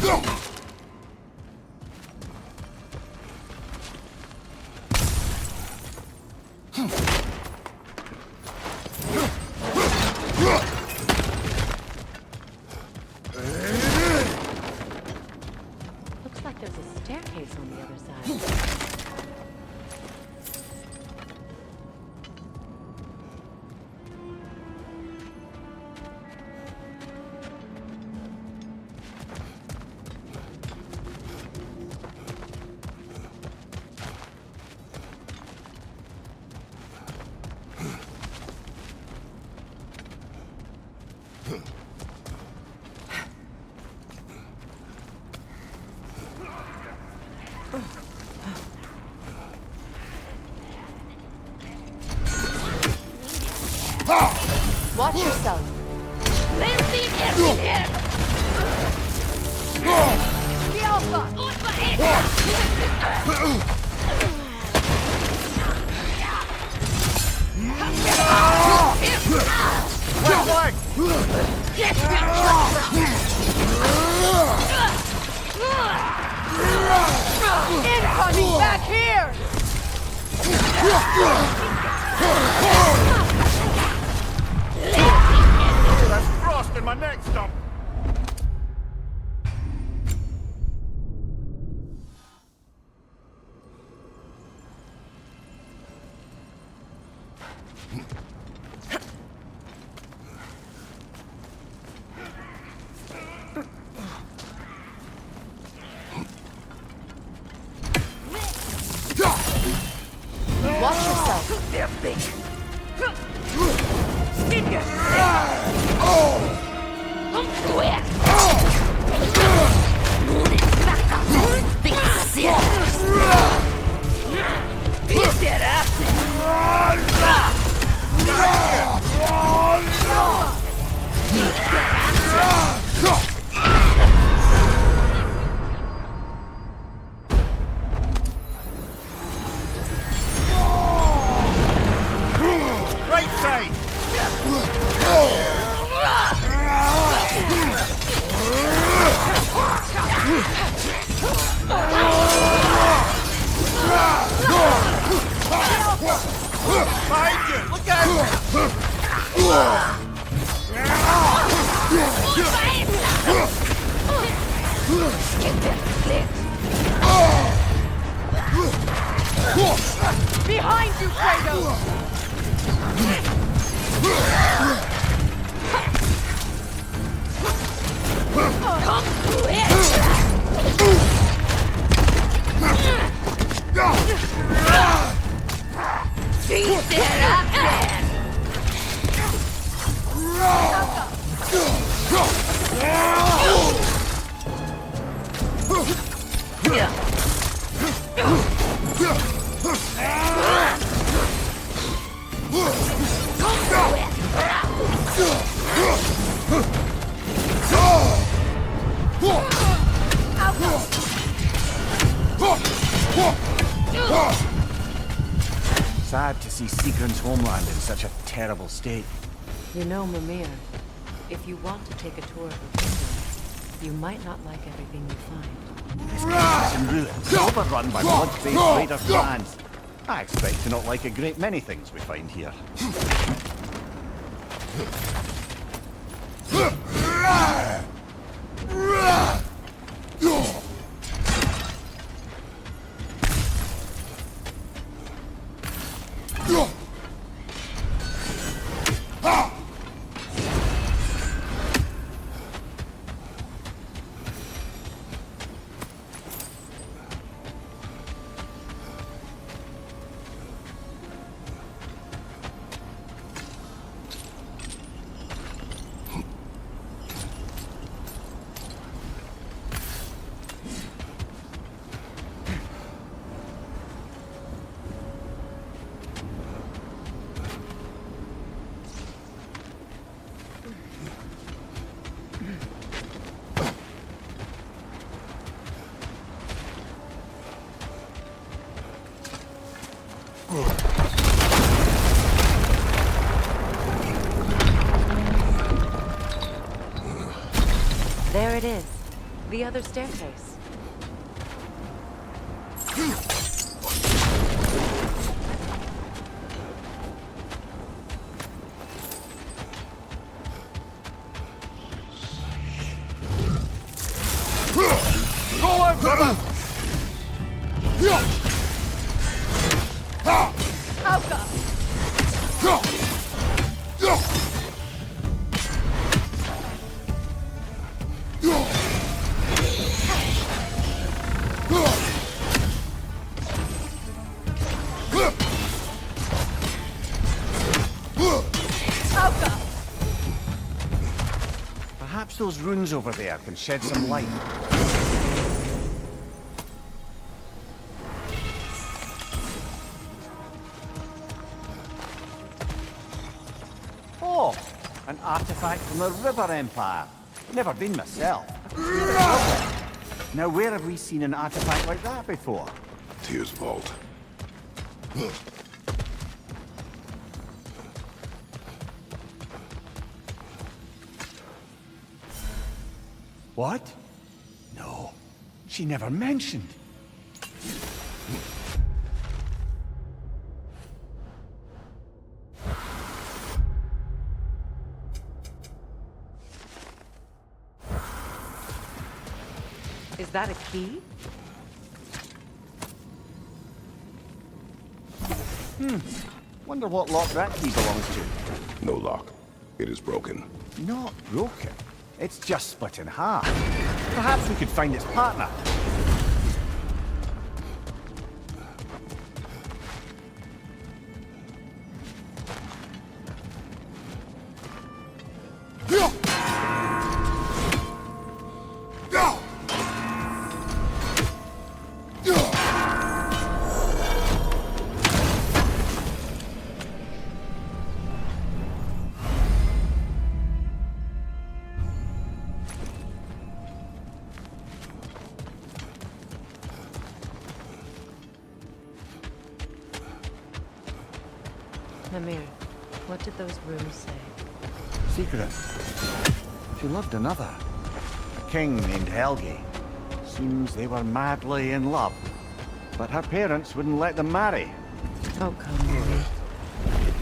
Looks like there's a staircase on the other side. Watch yourself. Incoming back here! That's frost in my neck stump. Watch yourself. They're big. Right side. Behind you. Look out. Behind you, Kratos! Come to it! Feed it up then! Sad to see Sigrun's homeland in such a terrible state. You know, Mimir, if you want to take a tour of the kingdom, you might not like everything you find. This kingdom is in ruins, overrun by blood-faced raider clans. I expect to not like a great many things we find here. There it is. The other staircase. Go on, brother! Alka! Alka! Perhaps those runes over there can shed some light. Oh, an artifact from the River Empire. Never been myself. Now, where have we seen an artifact like that before? Tyr's vault. What? No, she never mentioned. Is that a key? Wonder what lock that key belongs to. No lock. It is broken. Not broken. It's just split in half. Perhaps we could find its partner. Mimir, what did those runes say? Secret. She loved another. A king named Helgi. Seems they were madly in love. But her parents wouldn't let them marry. Oh, come, Mimir.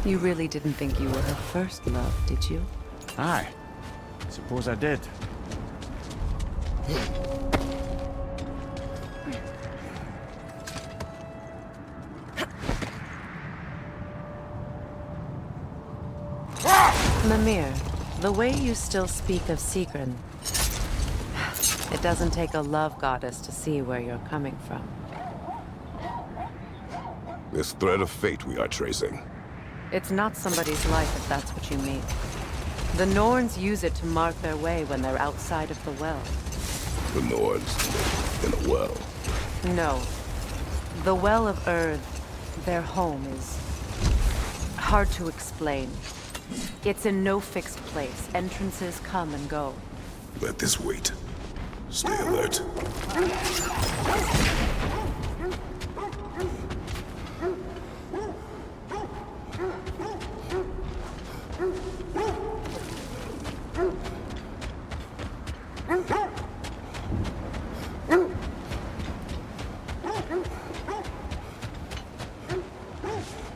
You really didn't think you were her first love, did you? Aye. Suppose I did. Mimir, the way you still speak of Sigrun, it doesn't take a love goddess to see where you're coming from. This thread of fate we are tracing. It's not somebody's life if that's what you mean. The Norns use it to mark their way when they're outside of the well. The Nords live in a well. No. The Well of Earth, their home, is hard to explain. It's in no fixed place. Entrances come and go. Let this wait. Stay alert.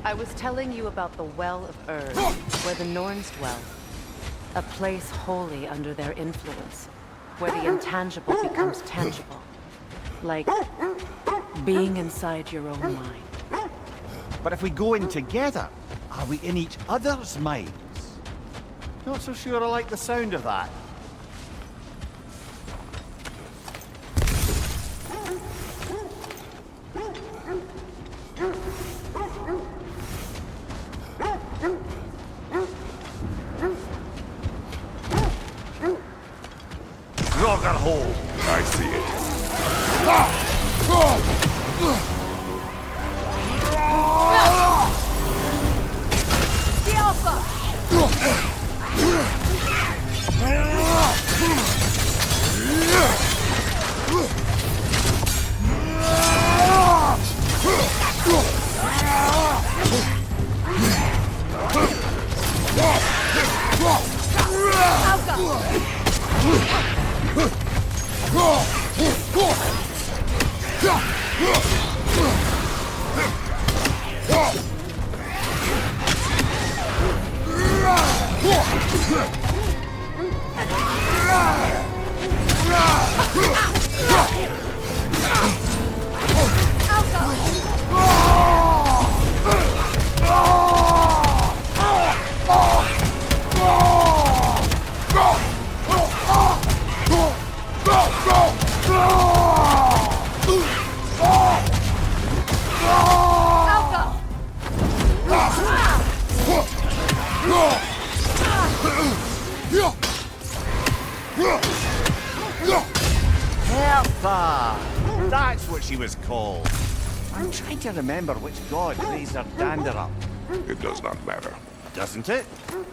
I was telling you about the Well of Earth, where the Norns dwell. A place wholly under their influence, where the intangible becomes tangible. Like being inside your own mind. But if we go in together, are we in each other's minds? Not so sure I like the sound of that. Grogger hole. I see it. The Alpha! Alka! Hertha! That's what she was called. I'm trying to remember which god raised her dander up. It does not matter. Doesn't it?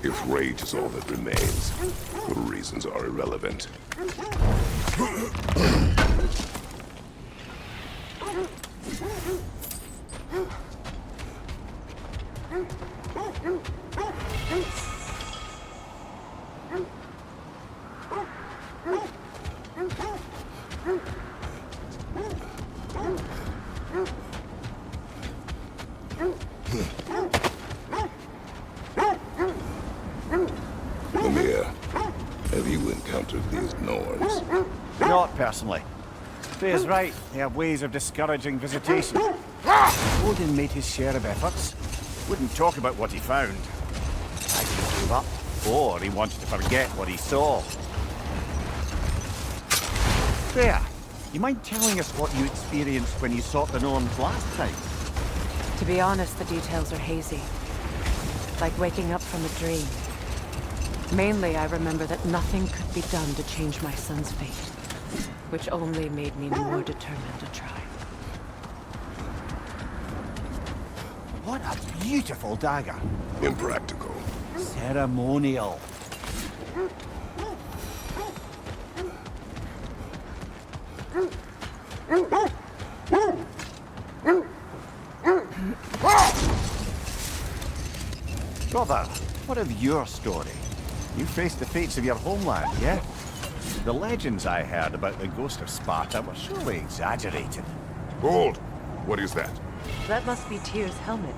If rage is all that remains, the reasons are irrelevant. Lemire, have you encountered these Norns? Not personally. Faye's right. They have ways of discouraging visitation. Odin made his share of efforts. Wouldn't talk about what he found. Either he gave up, or he wanted to forget what he saw. Faye, you mind telling us what you experienced when you sought the Norns last time? To be honest, the details are hazy. Like waking up from a dream. Mainly, I remember that nothing could be done to change my son's fate, which only made me more determined to try. What a beautiful dagger. Impractical. Ceremonial. Brother, what of your story? You faced the fates of your homeland, yeah? The legends I heard about the ghost of Sparta were surely exaggerated. Hold! What is that? That must be Tyr's helmet.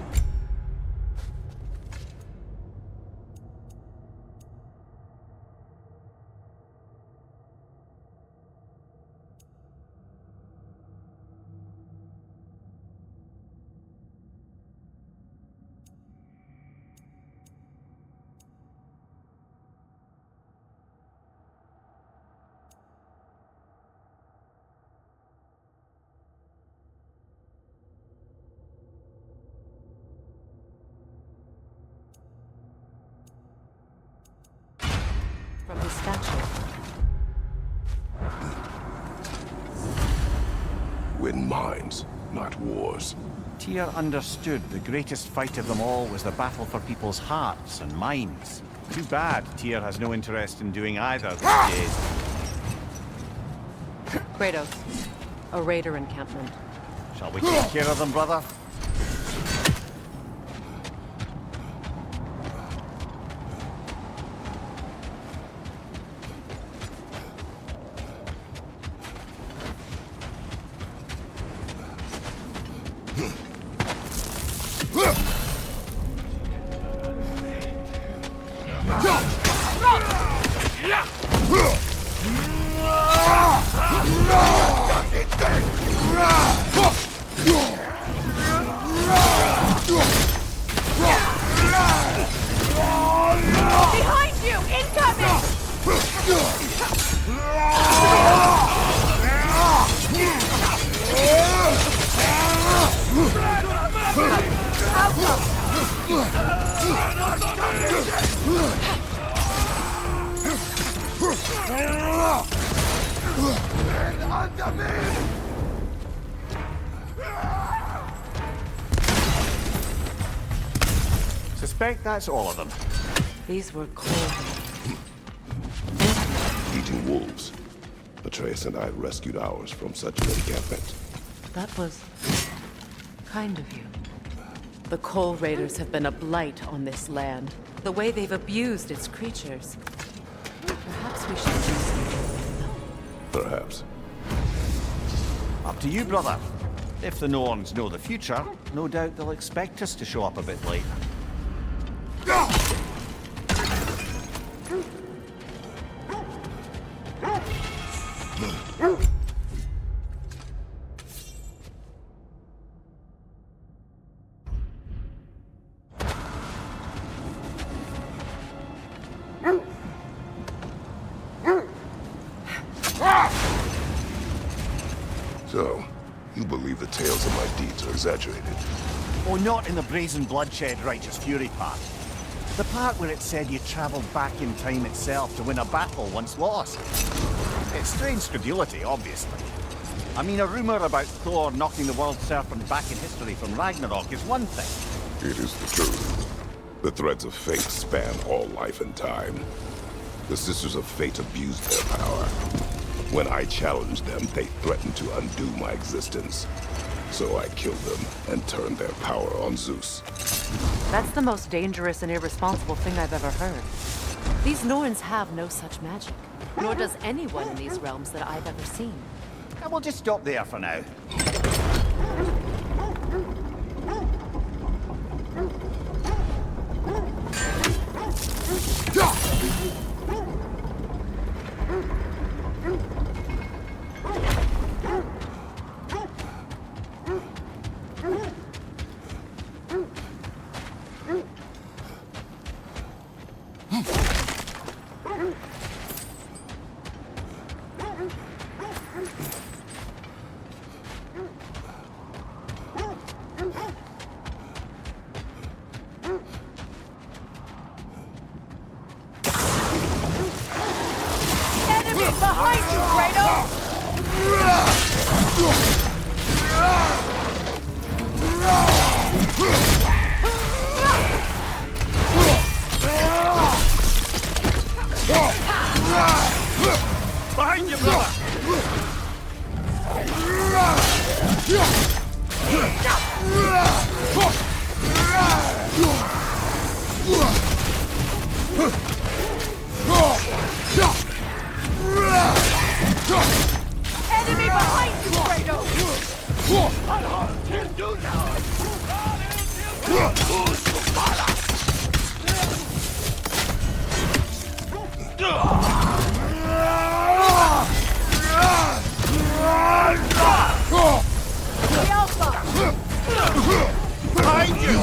From his statue. Win minds, not wars. Tyr understood the greatest fight of them all was the battle for people's hearts and minds. Too bad Tyr has no interest in doing either these days. Kratos, a raider encampment. Shall we take care of them, brother? Behind you! Incoming! Suspect that's all of them. These were cold. Eating wolves. Atreus and I rescued ours from such an encampment. That was kind of you. The Coal Raiders have been a blight on this land. The way they've abused its creatures. Perhaps we should do something with them. Perhaps. Up to you, brother. If the Norns know the future, no doubt they'll expect us to show up a bit late. So, you believe the tales of my deeds are exaggerated? Oh, not in the brazen bloodshed righteous fury part. The part where it said you travelled back in time itself to win a battle once lost. It's strange credulity, obviously. I mean, a rumour about Thor knocking the world serpent back in history from Ragnarok is one thing. It is the truth. The threads of fate span all life and time. The Sisters of Fate abused their power. When I challenged them, they threatened to undo my existence. So I killed them and turned their power on Zeus. That's the most dangerous and irresponsible thing I've ever heard. These Norns have no such magic. Nor does anyone in these realms that I've ever seen. And we'll just stop there for now. Enemy behind you, Kratos! Behind you, brother! Enemy behind you, Kratos! The Alpha! Behind you!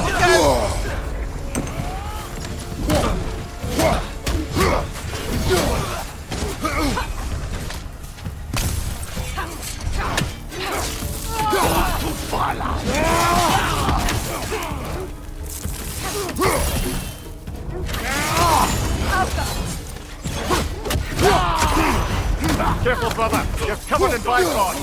Careful, brother! You're covered in Bifrost!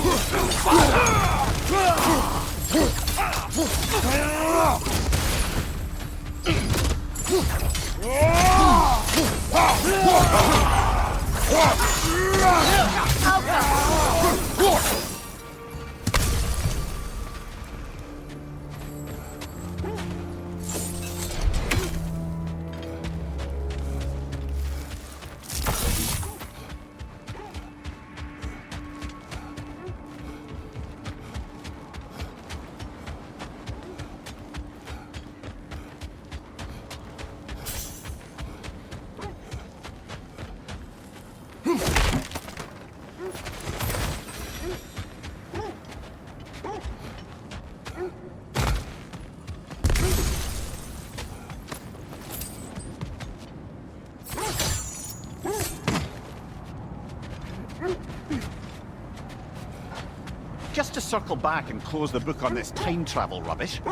Just to circle back and close the book on this time travel rubbish.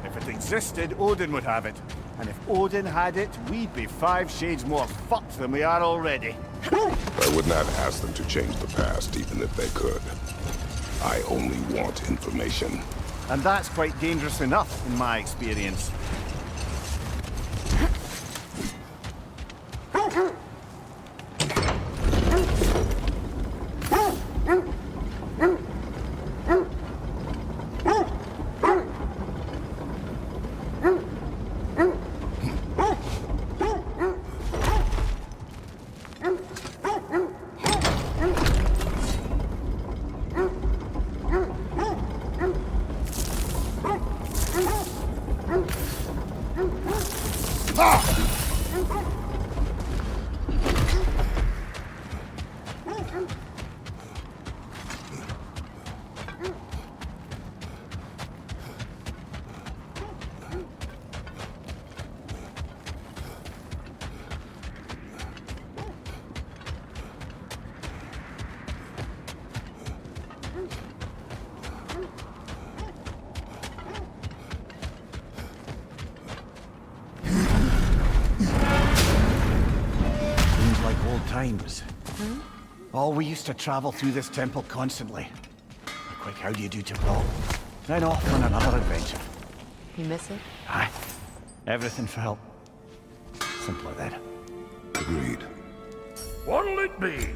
If it existed, Odin would have it. And if Odin had it, we'd be 5 shades more fucked than we are already. I would not ask them to change the past, even if they could. I only want information. And that's quite dangerous enough, in my experience. old times. Oh, we used to travel through this temple constantly. Quick, how do you do to roll? Then off on another adventure. You miss it? Aye. Everything felt simpler then. Agreed. What'll it be?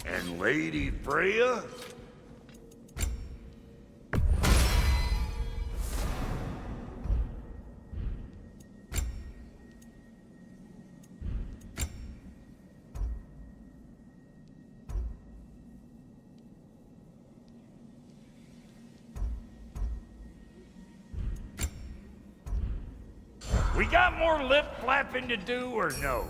And Lady Freya? We got more lip flapping to do or no?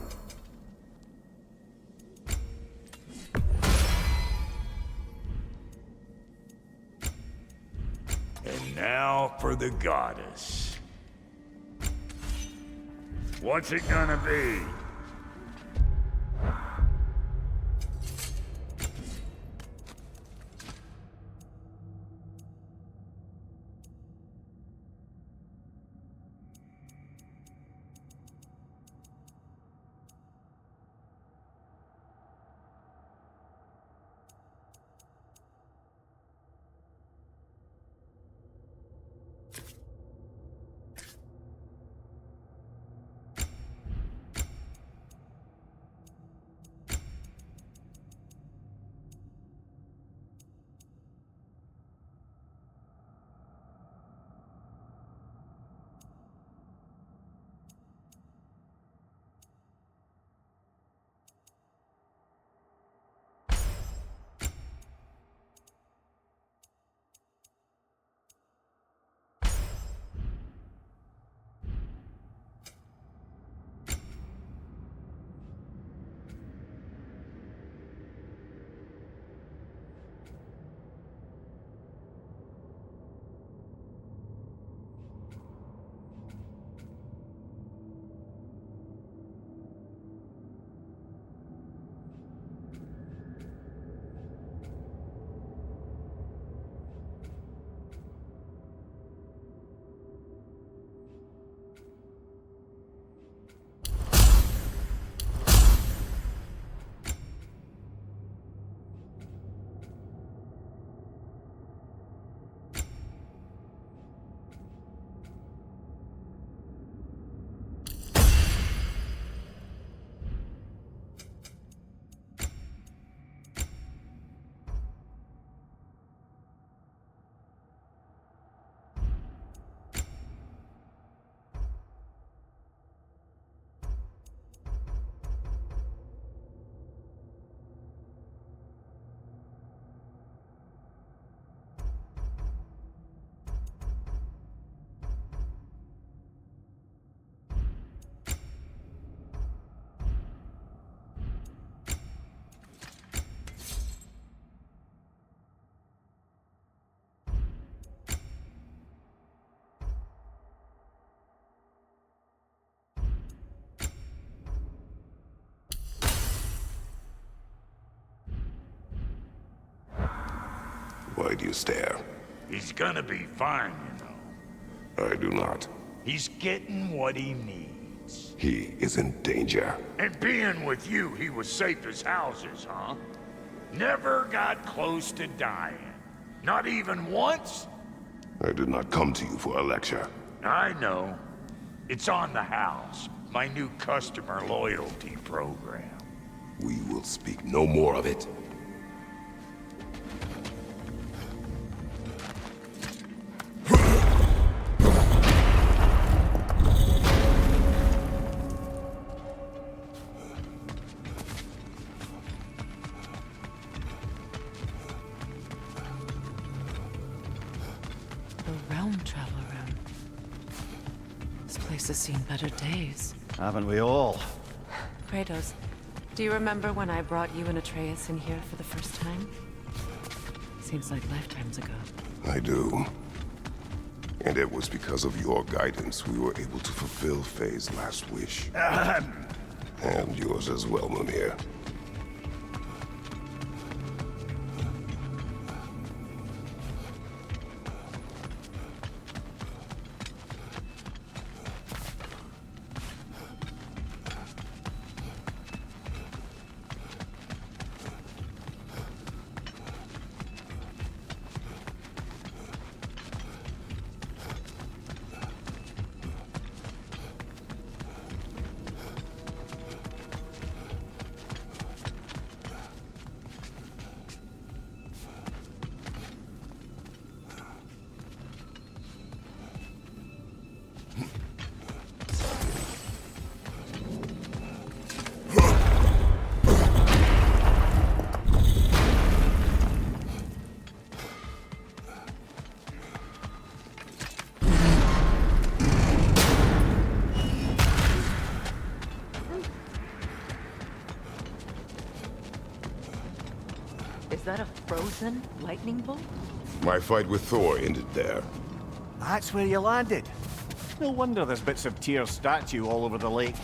And now for the goddess. What's it gonna be? Why do you stare? He's gonna be fine, you know. I do not. He's getting what he needs. is. He is in danger. And being with you, he was safe as houses, huh? Never got close to dying. Not even once? I did not come to you for a lecture. I know. It's on the house. My new customer loyalty program. We will speak no more of it. The realm travel room. This place has seen better days. Haven't we all? Kratos, do you remember when I brought you and Atreus in here for the first time? Seems like lifetimes ago. I do. And it was because of your guidance we were able to fulfill Faye's last wish. And yours as well, Mimir. Is that a frozen lightning bolt? My fight with Thor ended there. That's where you landed. No wonder there's bits of Tyr's statue all over the lake.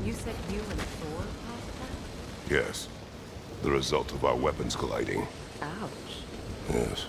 You said you and Thor passed Yes. The result of our weapons colliding. that? Ouch. Yes.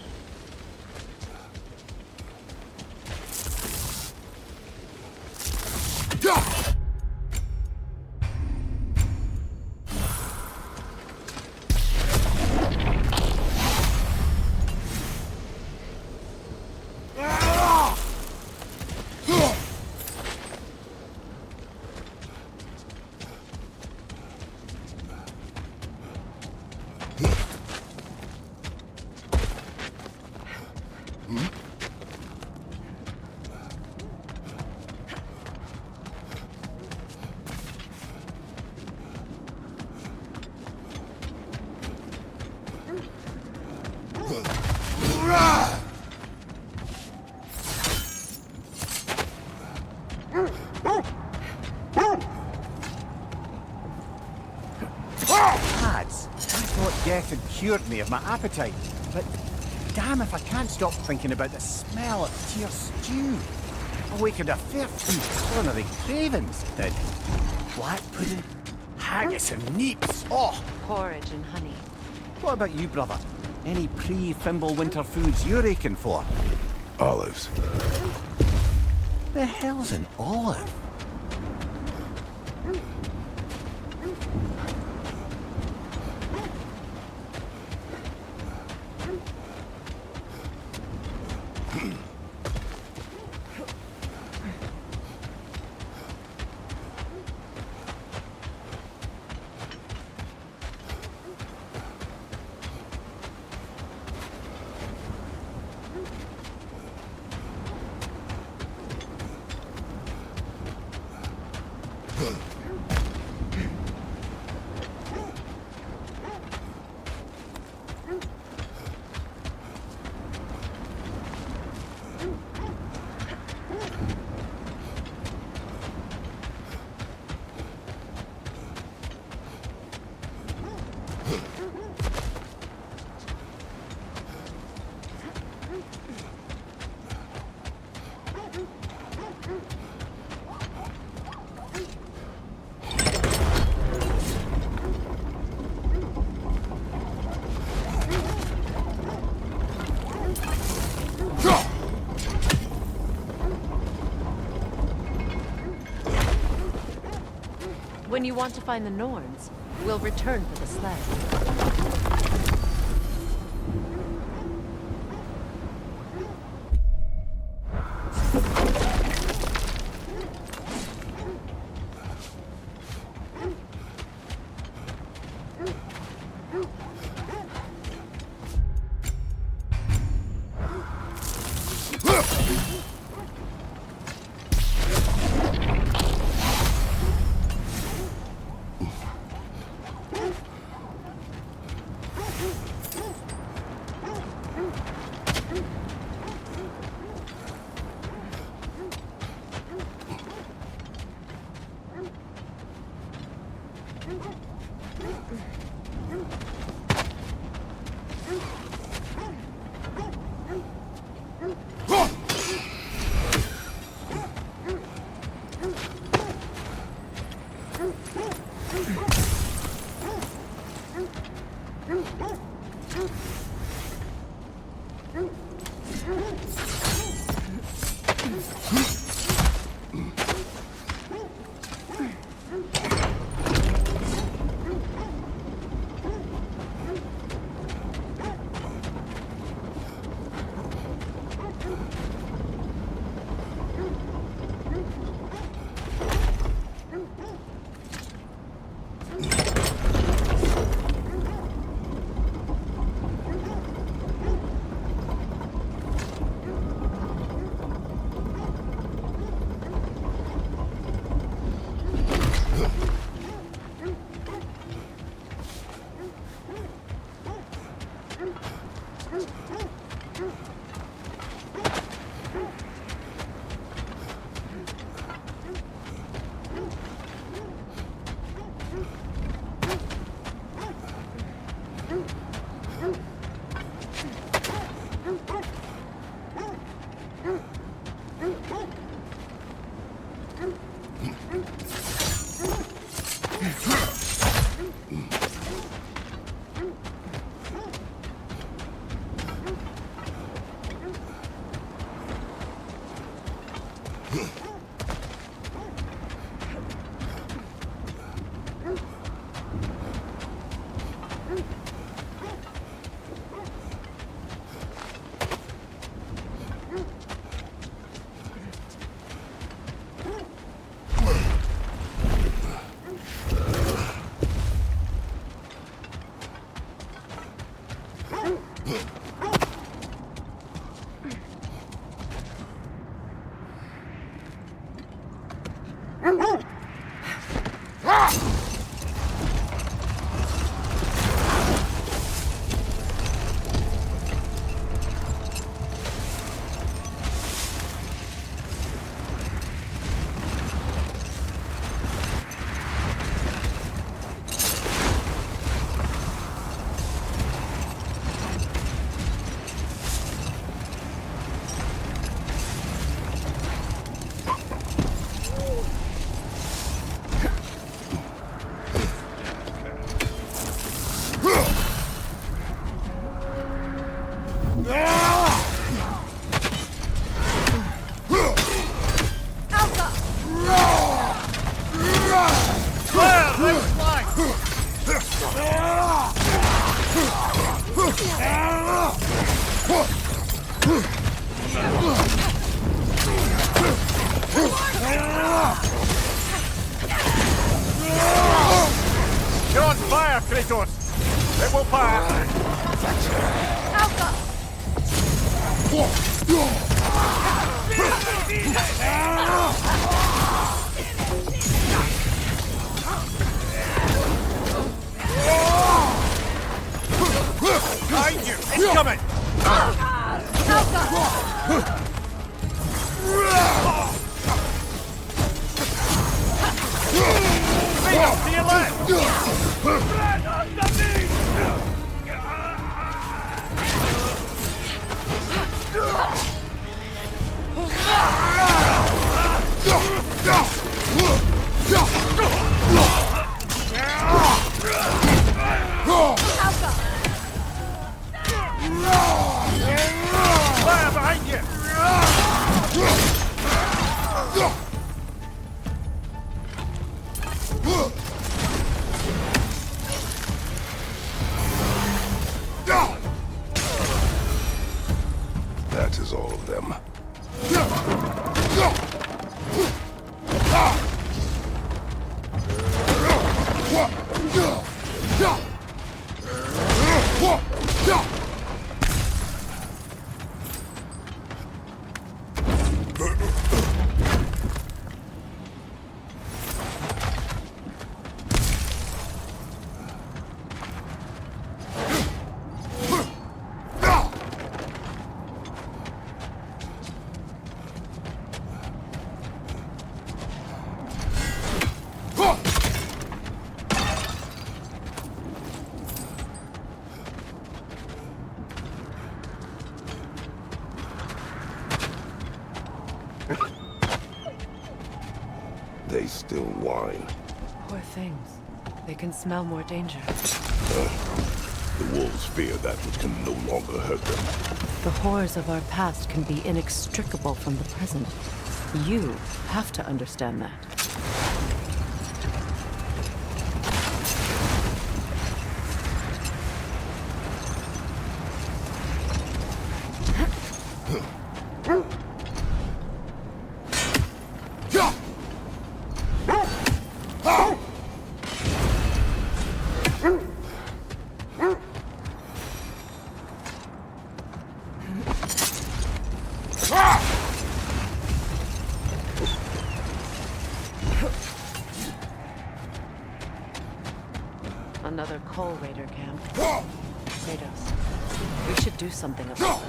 Lads, I thought death had cured me of my appetite, but damn if I can't stop thinking about the smell of Tyr stew. Awakened a fair few culinary cravings, did. Black pudding, haggis and neeps. Oh, Porridge and honey. what about you, brother? Any pre-Fimble winter foods you're aching for? Olives. The hell's an olive? When you want to find the Norns, we'll return for the sled. They still whine. Poor things. They can smell more danger. The wolves fear that which can no longer hurt them. The horrors of our past can be inextricable from the present. You have to understand that. Another coal raider camp. Kratos, we should do something about it.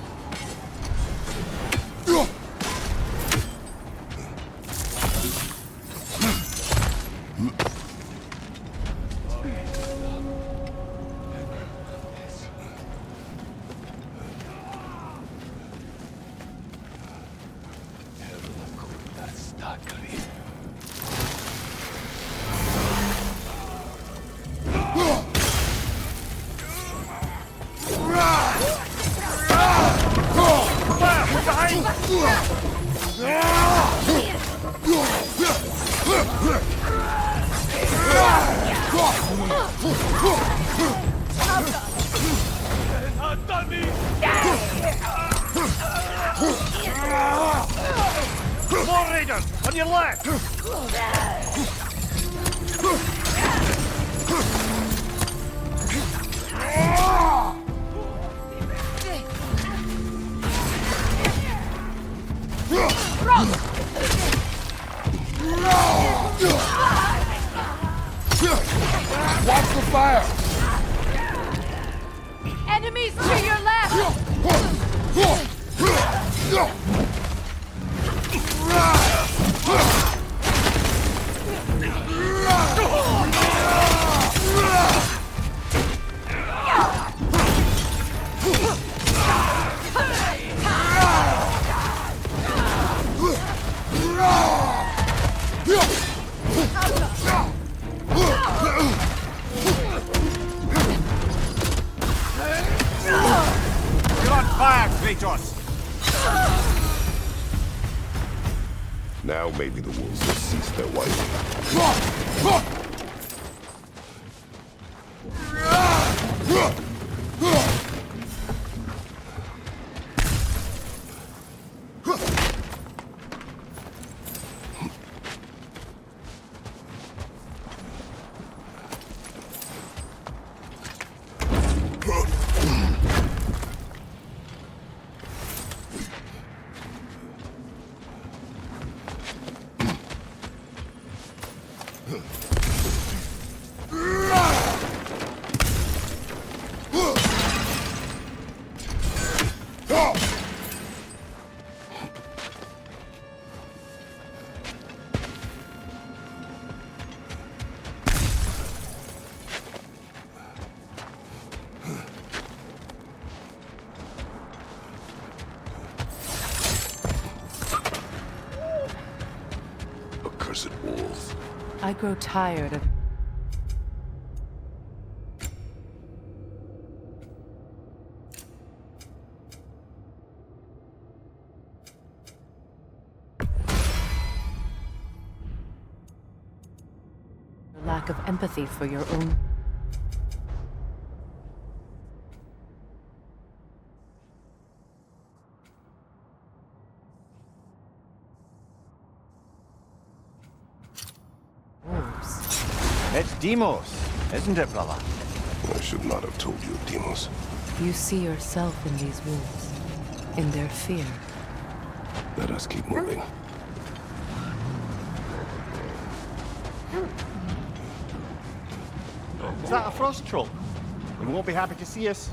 More raiders! On your left! Watch the fire! Enemies to your left! You're on fire, Kratos! Now maybe the wolves will cease their whining. Accursed wolves. I grow tired of... lack of empathy for your own... wolves. It's Deimos, isn't it, brother? I should not have told you, Deimos. You see yourself in these wolves, in their fear. Let us keep moving. Is that a frost troll? He won't be happy to see us.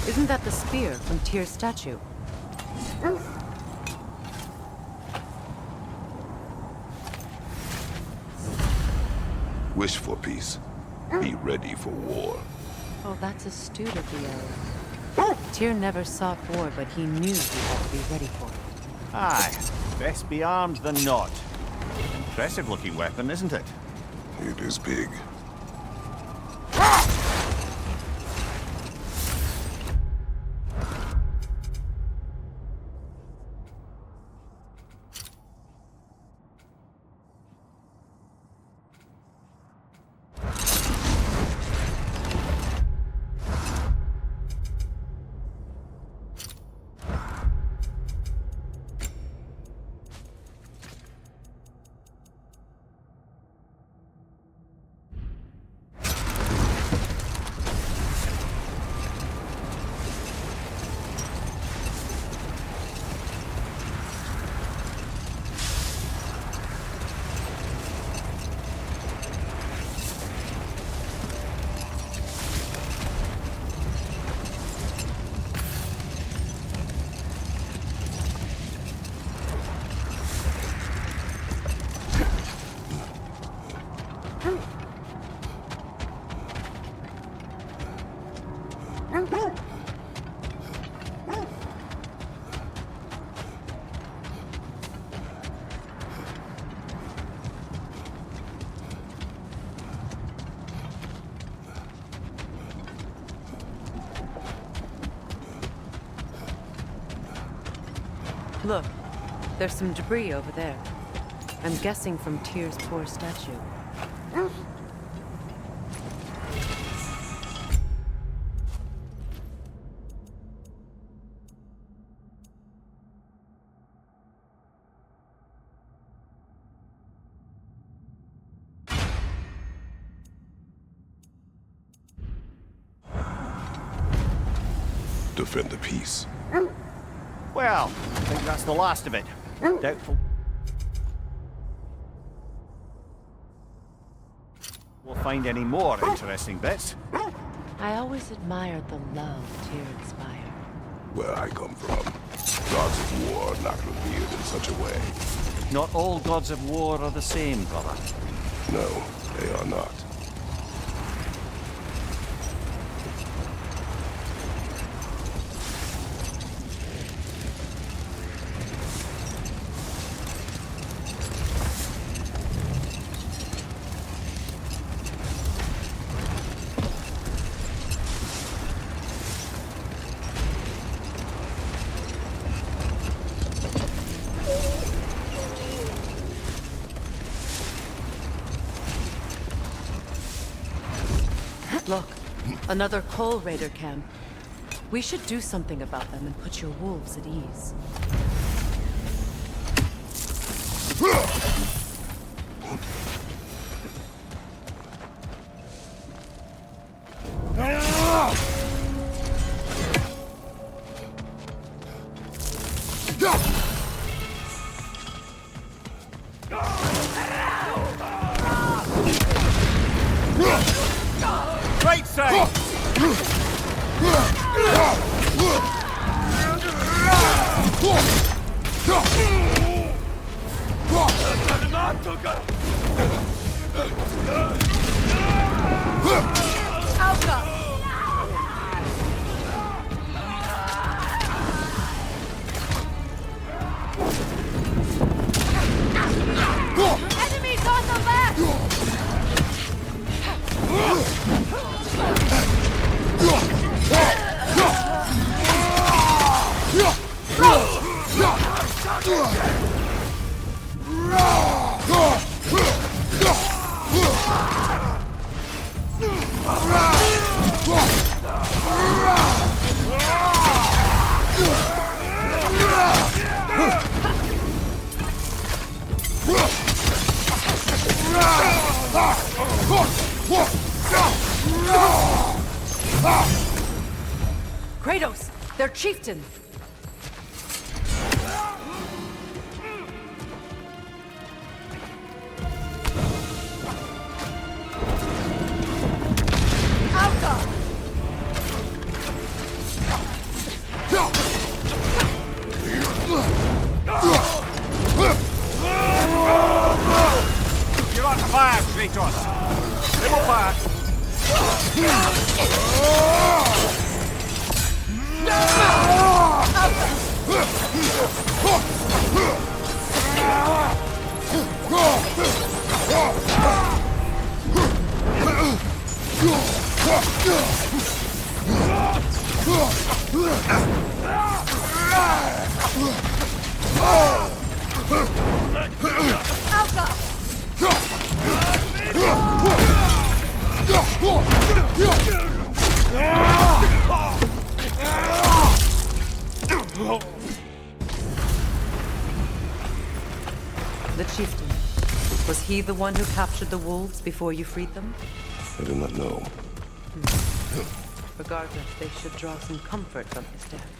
Isn't that the spear from Tyr's statue? Wish for peace. Be ready for war. Oh, that's astute of the arrow. Tyr never sought war, but he knew he had to be ready for it. Aye, best be armed than not. Impressive looking weapon, isn't it? It is big. Look, there's some debris over there. I'm guessing from Tyr's poor statue. Defend the peace. Well, I think that's the last of it. Doubtful we'll find any more interesting bits. I always admired the love Tyr inspired. Where I come from, gods of war are not revered in such a way. Not all gods of war are the same, brother. No, they are not. Look, another Coal Raider camp. We should do something about them and put your wolves at ease. Right side! Enemies on the left! Kratos! Their chieftain! You're on fire, Kratos! They will fire! The chieftain. Was he the one who captured the wolves before you freed them? I do not know. Regardless, they should draw some comfort from his death.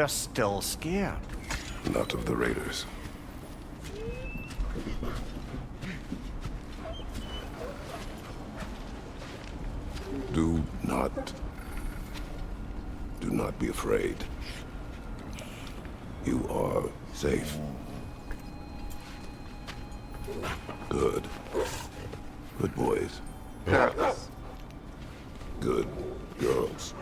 They're still scared. Not of the raiders. Do not be afraid. You are safe. Good. Good boys. Good girls.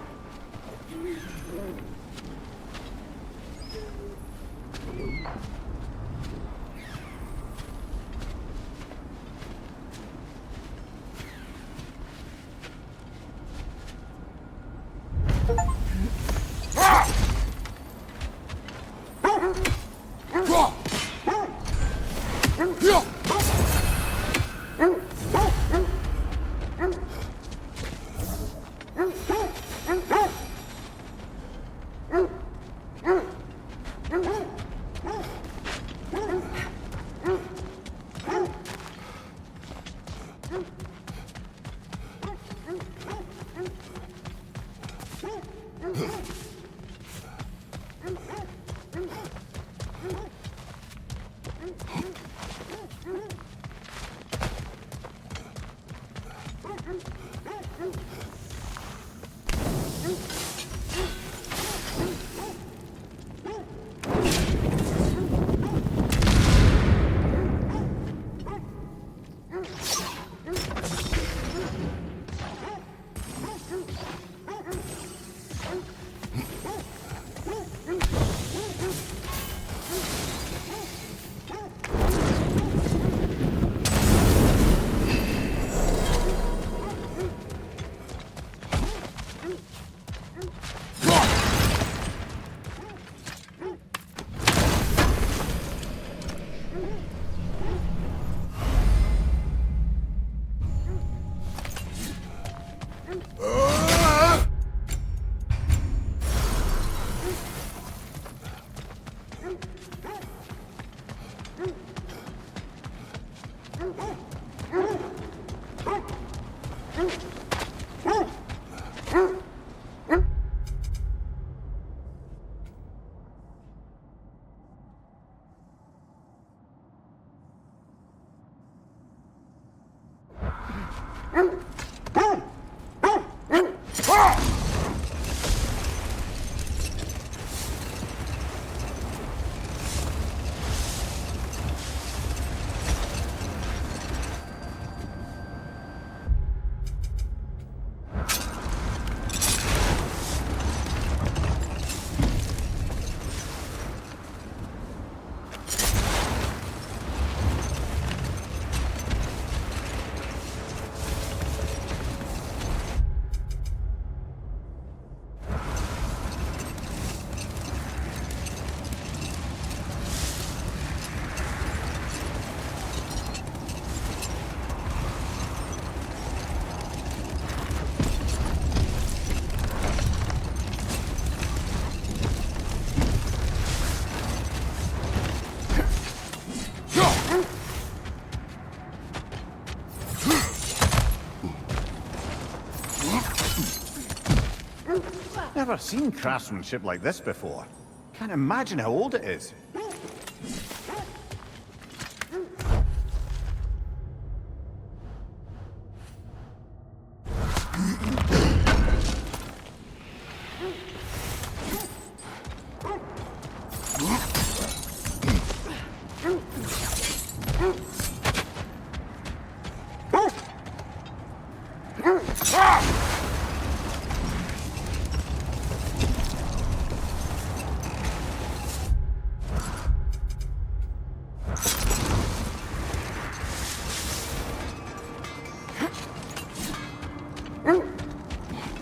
Never seen craftsmanship like this before. Can't imagine how old it is.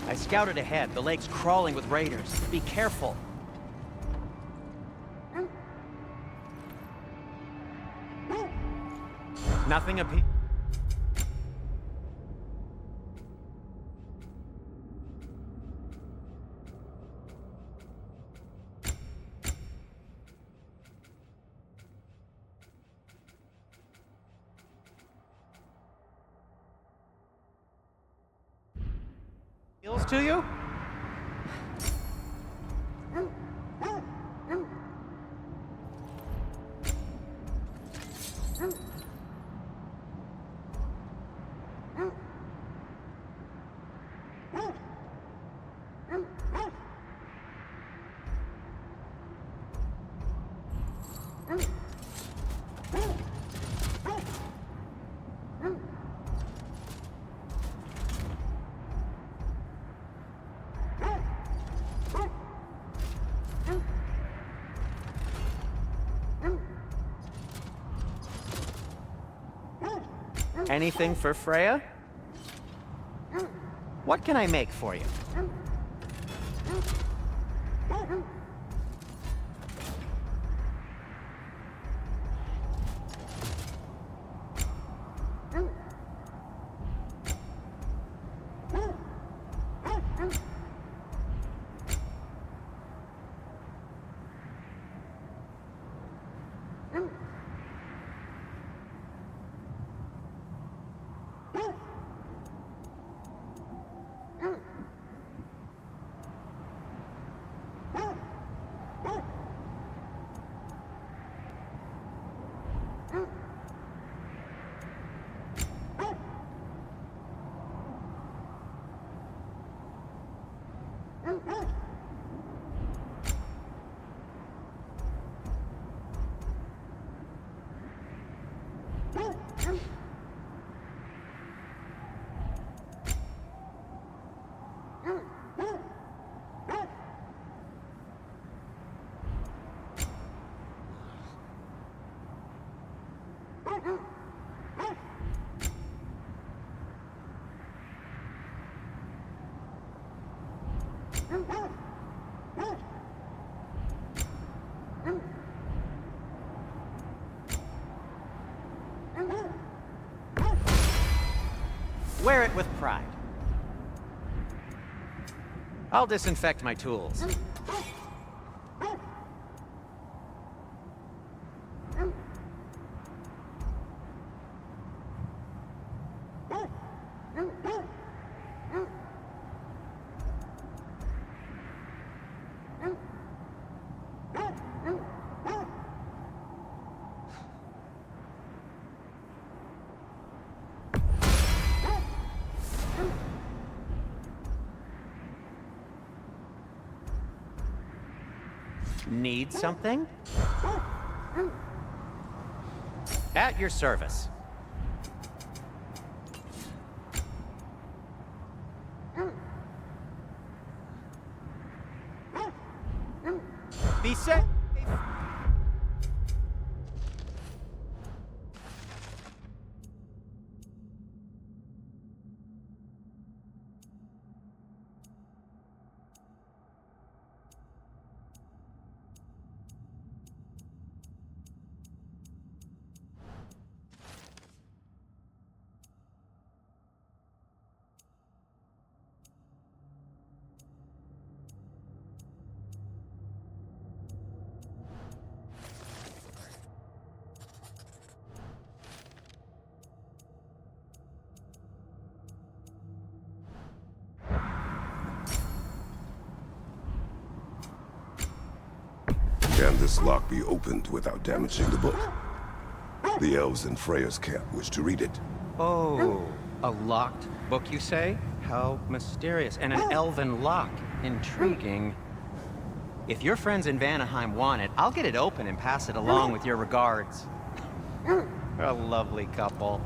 I scouted ahead. The lake's crawling with raiders. Be careful. Nothing appears. To you? Anything for Freya? What can I make for you? Wear it with pride. I'll disinfect my tools. Need something? At your service. Be safe. Can this lock be opened without damaging the book? The elves in Freya's camp wish to read it. Oh, a locked book, you say? How mysterious. And an elven lock. Intriguing. If your friends in Vanaheim want it, I'll get it open and pass it along with your regards. A lovely couple.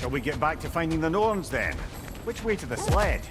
Shall we get back to finding the Norns then? Which way to the sled?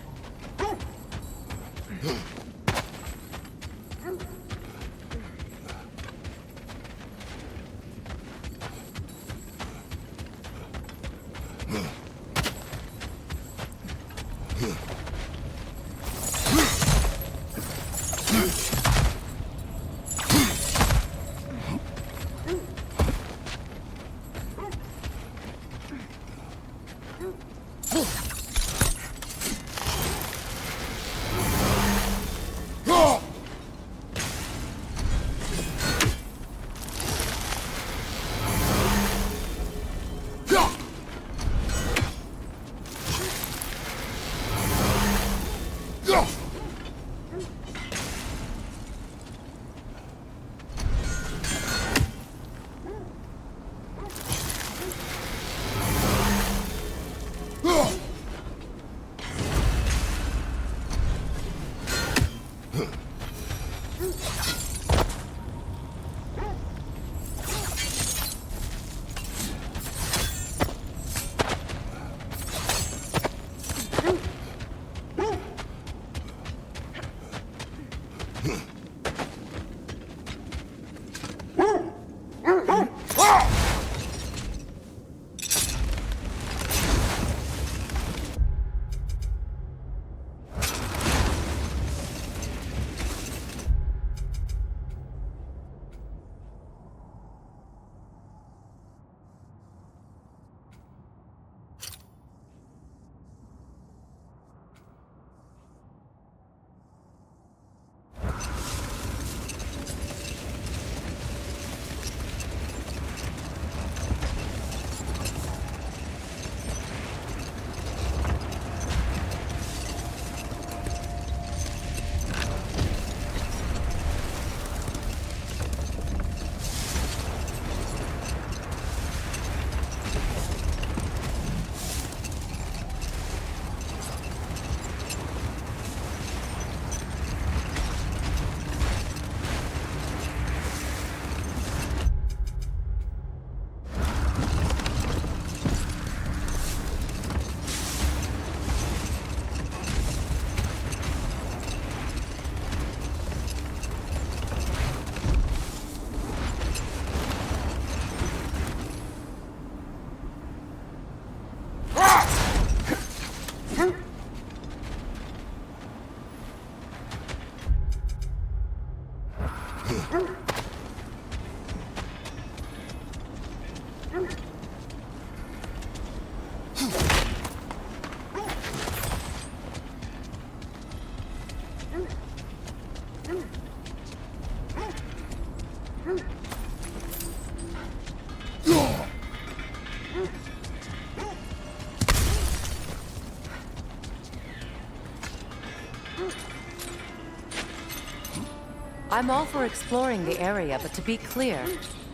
I'm all for exploring the area, but to be clear,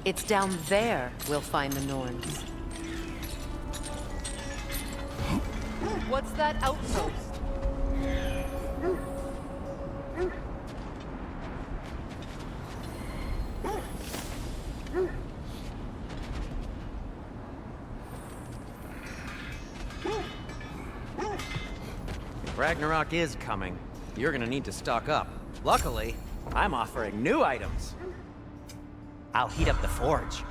it's down there we'll find the Norns. What's that outpost? If Ragnarok is coming, you're gonna need to stock up. Luckily, I'm offering new items. I'll heat up the forge.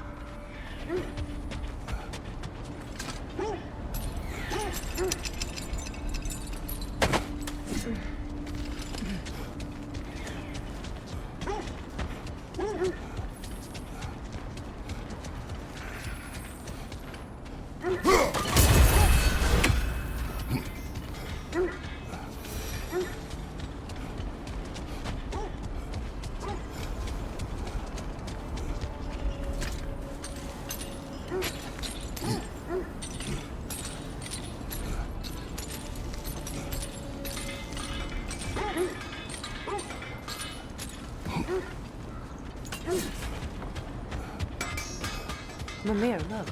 Mimir, look.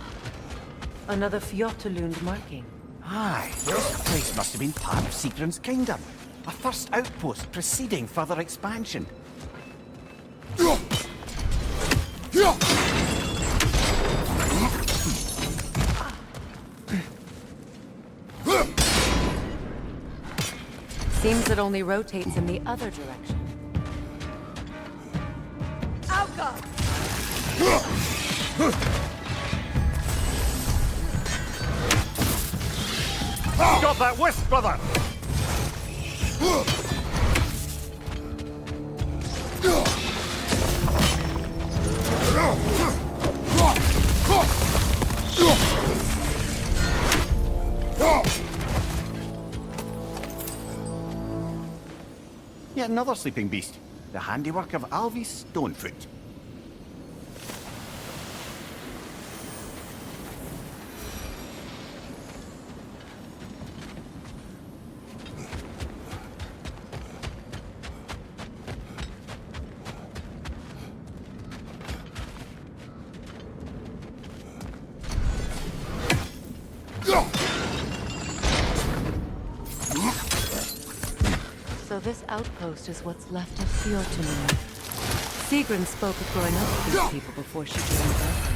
Another Fjotalund marking. Aye, this place must have been part of Sigrun's kingdom. A first outpost preceding further expansion. Seems it only rotates in the other direction. Got that wisp, brother! Yet another sleeping beast. The handiwork of Alvis Stonefoot. So this outpost is what's left of Fjotalund. Sigrun spoke of growing up with these people before she joined Earthrise.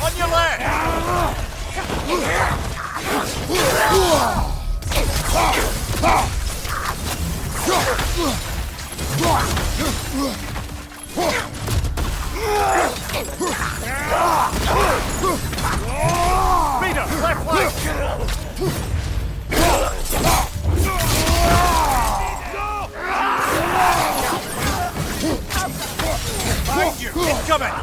On your left! Peter, left flank! Behind you! Incoming!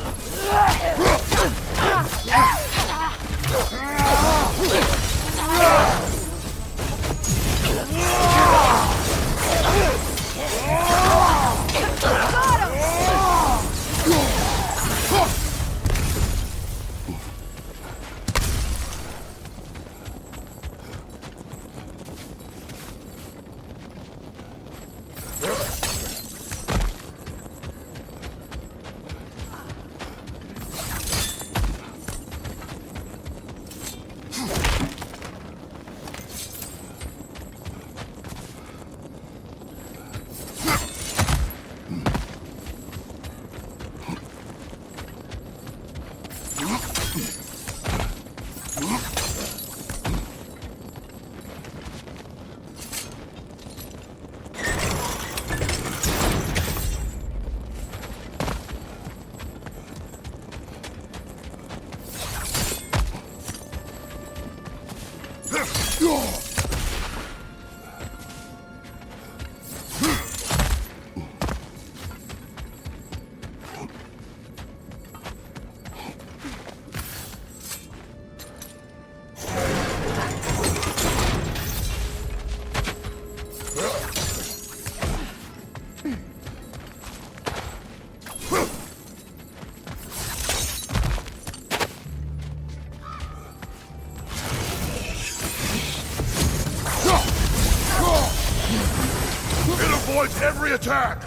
It avoids every attack!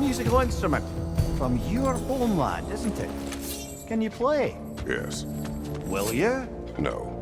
musical instrument. From your homeland, isn't it? Can you play? Yes. Will you? No.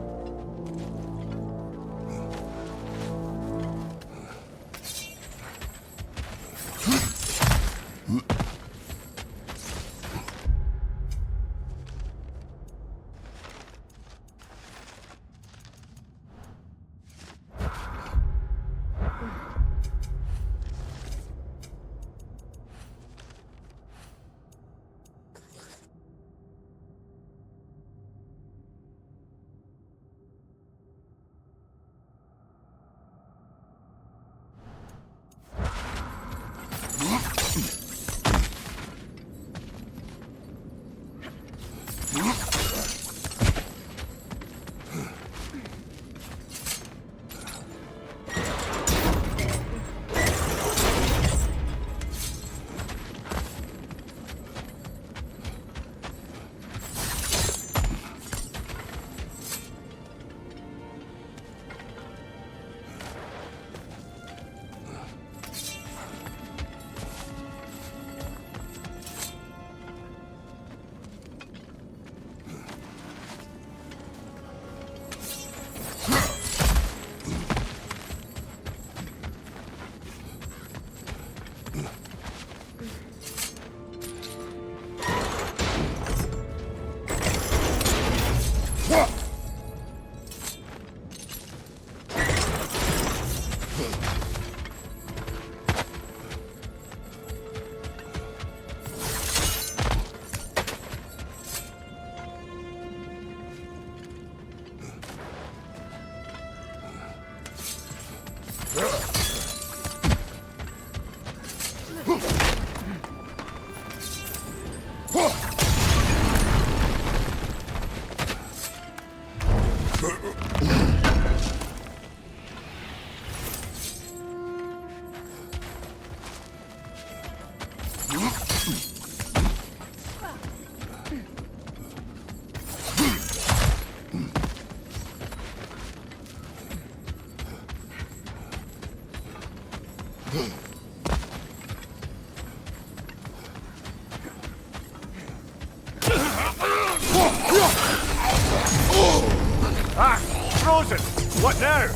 Ah! Frozen! What now?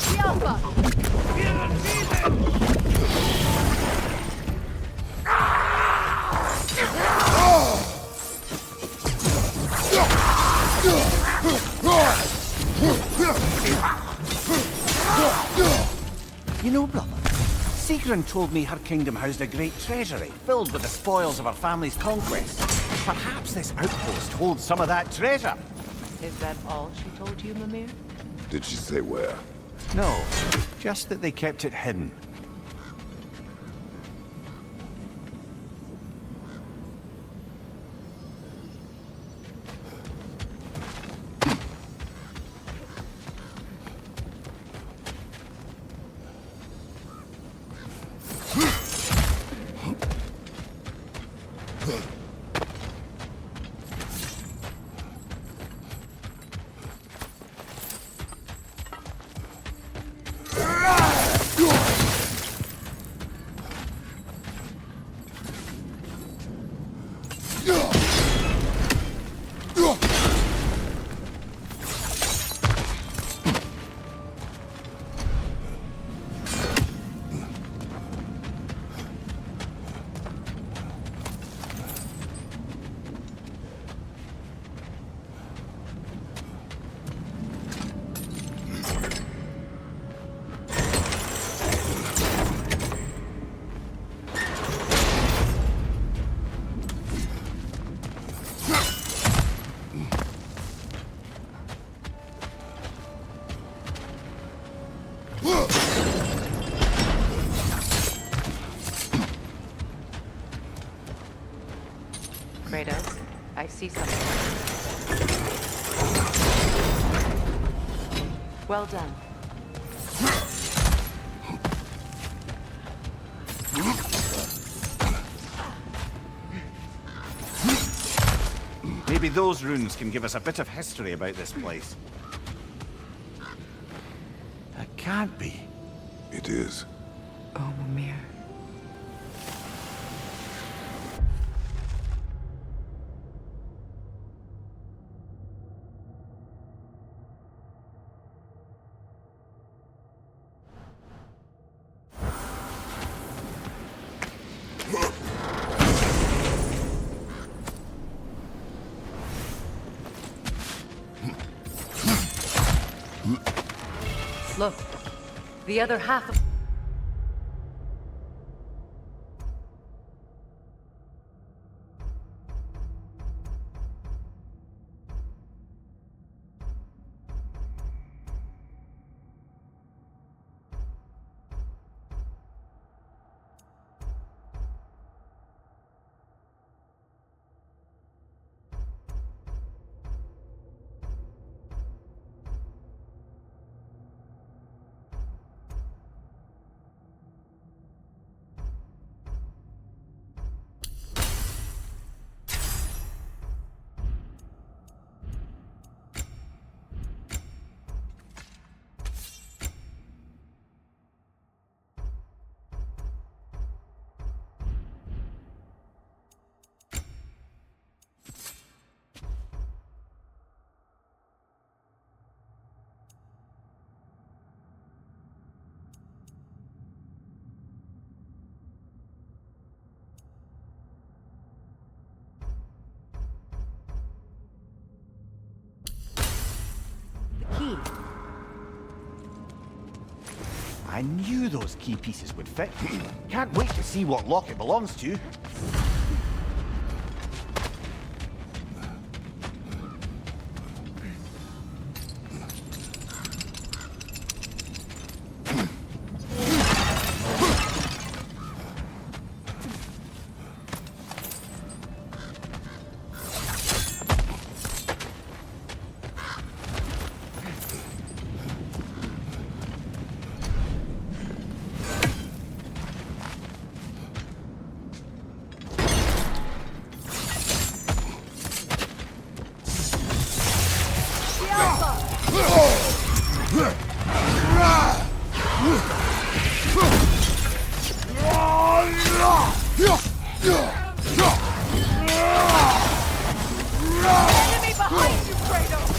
The Alpha! You know, brother, Sigrun told me her kingdom housed a great treasury, filled with the spoils of her family's conquests. Perhaps this outpost holds some of that treasure. Is that all she told you, Mimir? Did she say where? No, just that they kept it hidden. Kratos, I see something. Well done. Maybe those runes can give us a bit of history about this place. That can't be. It is. Oh, Mimir. Look, the other half of... key. I knew those key pieces would fit. Can't wait to see what lock it belongs to. Enemy behind you, Kratos!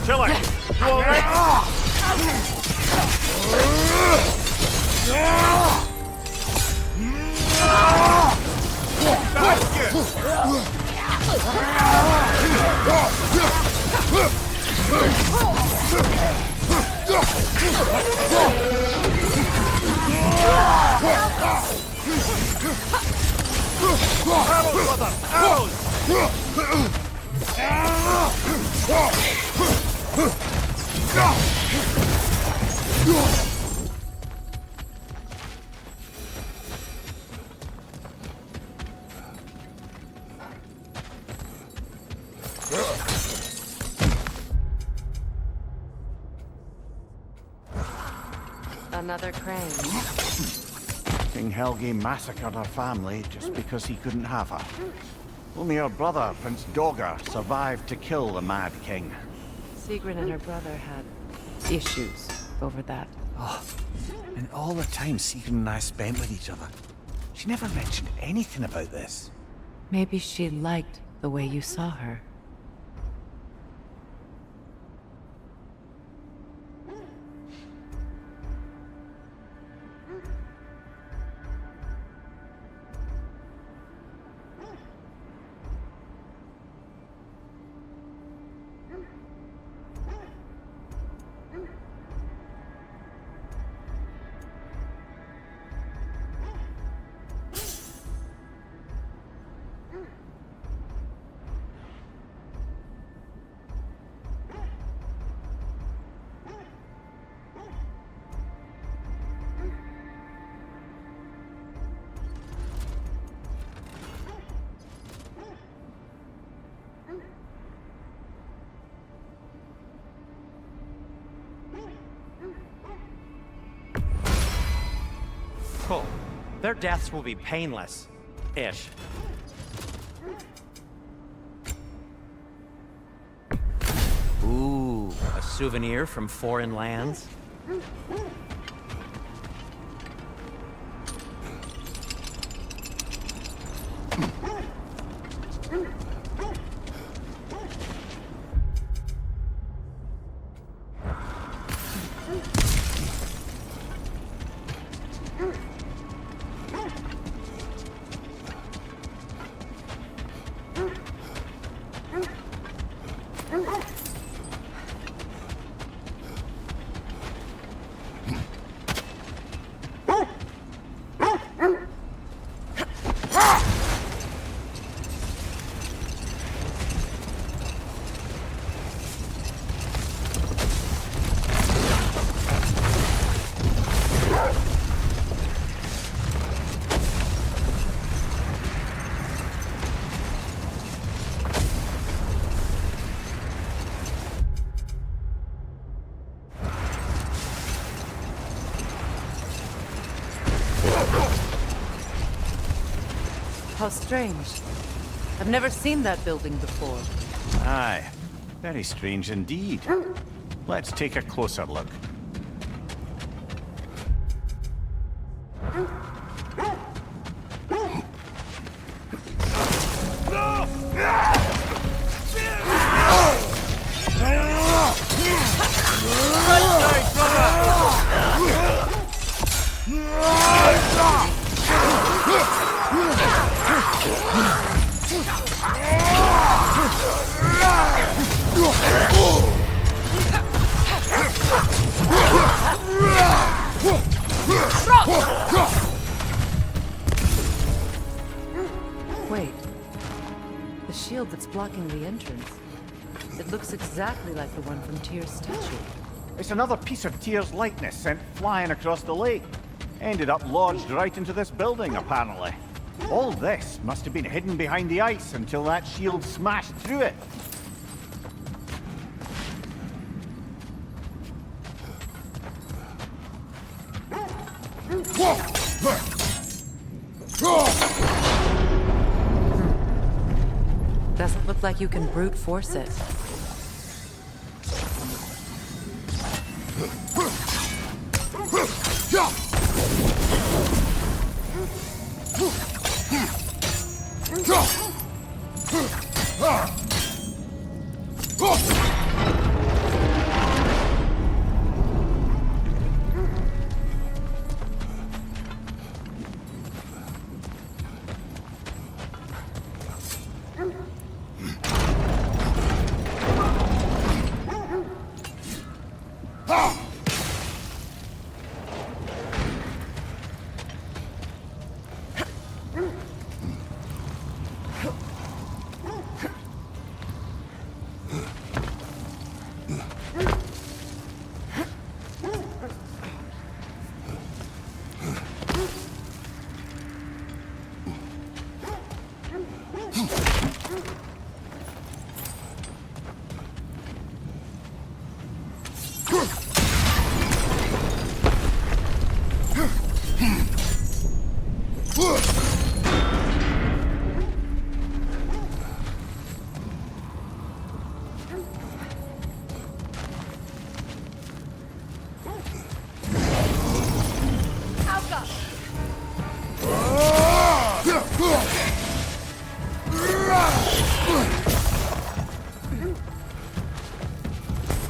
Kill it! You alright? Another crane. King Helge massacred her family just because he couldn't have her. Only her brother, Prince Dogger, survived to kill the Mad King. Sigrid and her brother had issues over that. Oh, and all the time Sigrid and I spent with each other. She never mentioned anything about this. Maybe she liked the way you saw her. their deaths will be painless. Ish. Ooh, a souvenir from foreign lands? How strange. I've never seen that building before. Aye, very strange indeed. Let's take a closer look. Wait. The shield that's blocking the entrance. It looks exactly like the one from Tyr's statue. It's another piece of Tyr's likeness sent flying across the lake. Ended up lodged right into this building, apparently. All this must have been hidden behind the ice until that shield smashed through it. Doesn't look like you can brute force it.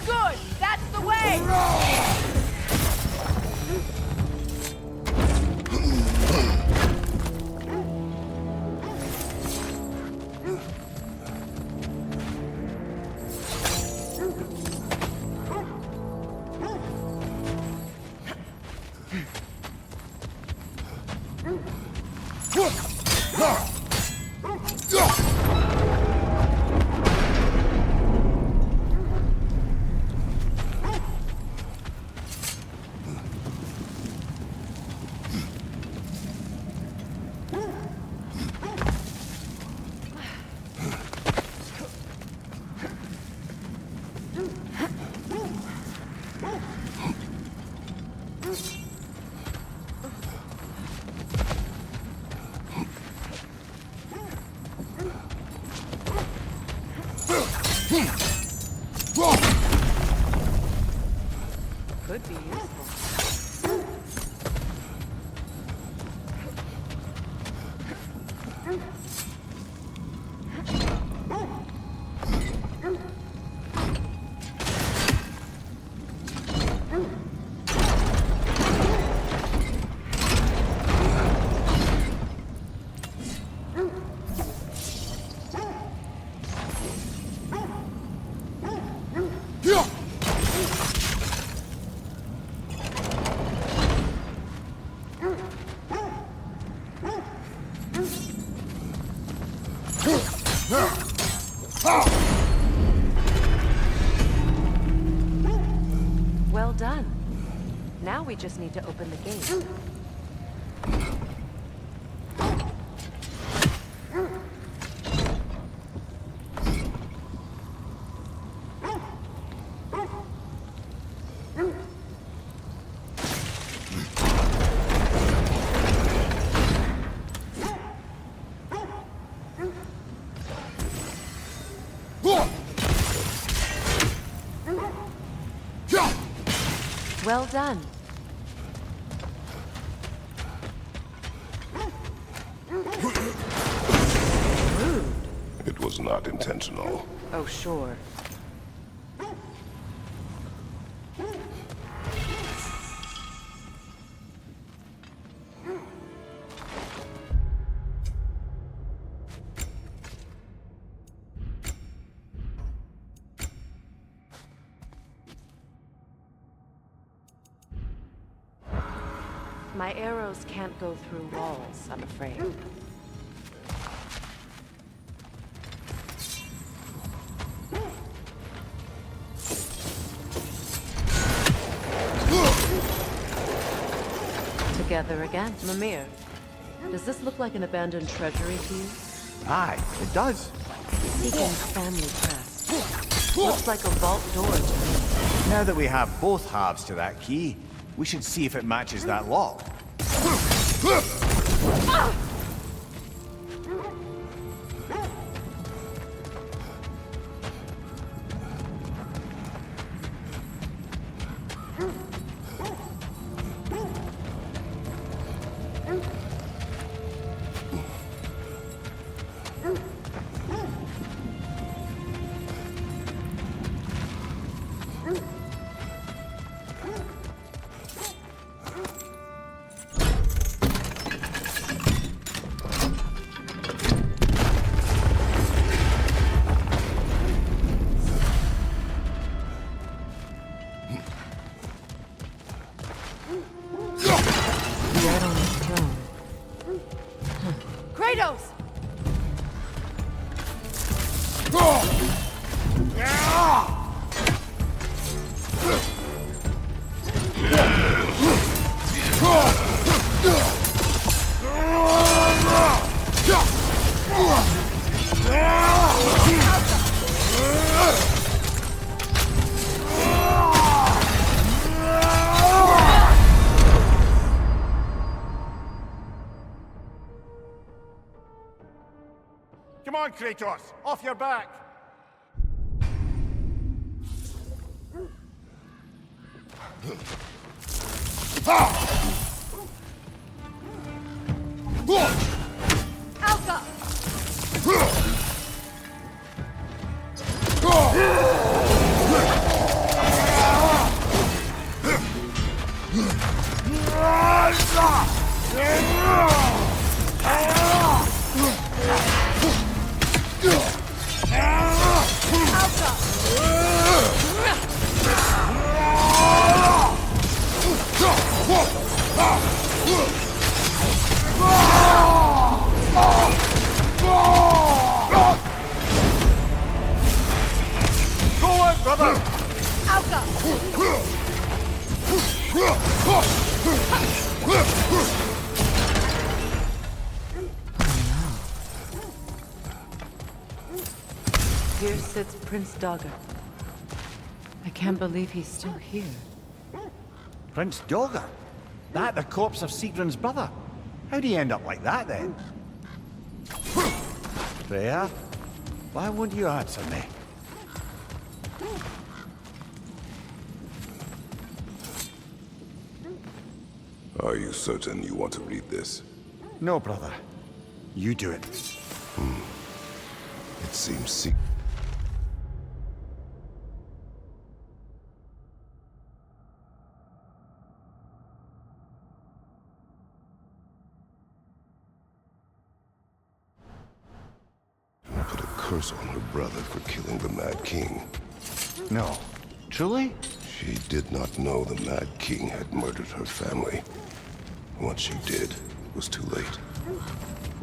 Good! That's the way! Well done. Now we just need to open the gate. Well done. Rude. It was not intentional. Oh, sure. My arrows can't go through walls, I'm afraid. Together again. Mimir, does this look like an abandoned treasury to you? Aye, it does. Seeking family crest. Looks like a vault door to me. Now that we have both halves to that key, we should see if it matches that lock. Dead on the throne. Kratos! Come on, Kratos! Off your back! Alka! Go on, brother! Alka! Here sits Prince Dagger. I can't believe he's still here. Prince Dagger? That the corpse of Sigrun's brother? How'd he end up like that, then? Freya, why won't you answer me? Are you certain you want to read this? No, brother. You do it. It seems put a curse on her brother for killing the Mad King. No. Truly? She did not know the Mad King had murdered her family. Once she did, it was too late.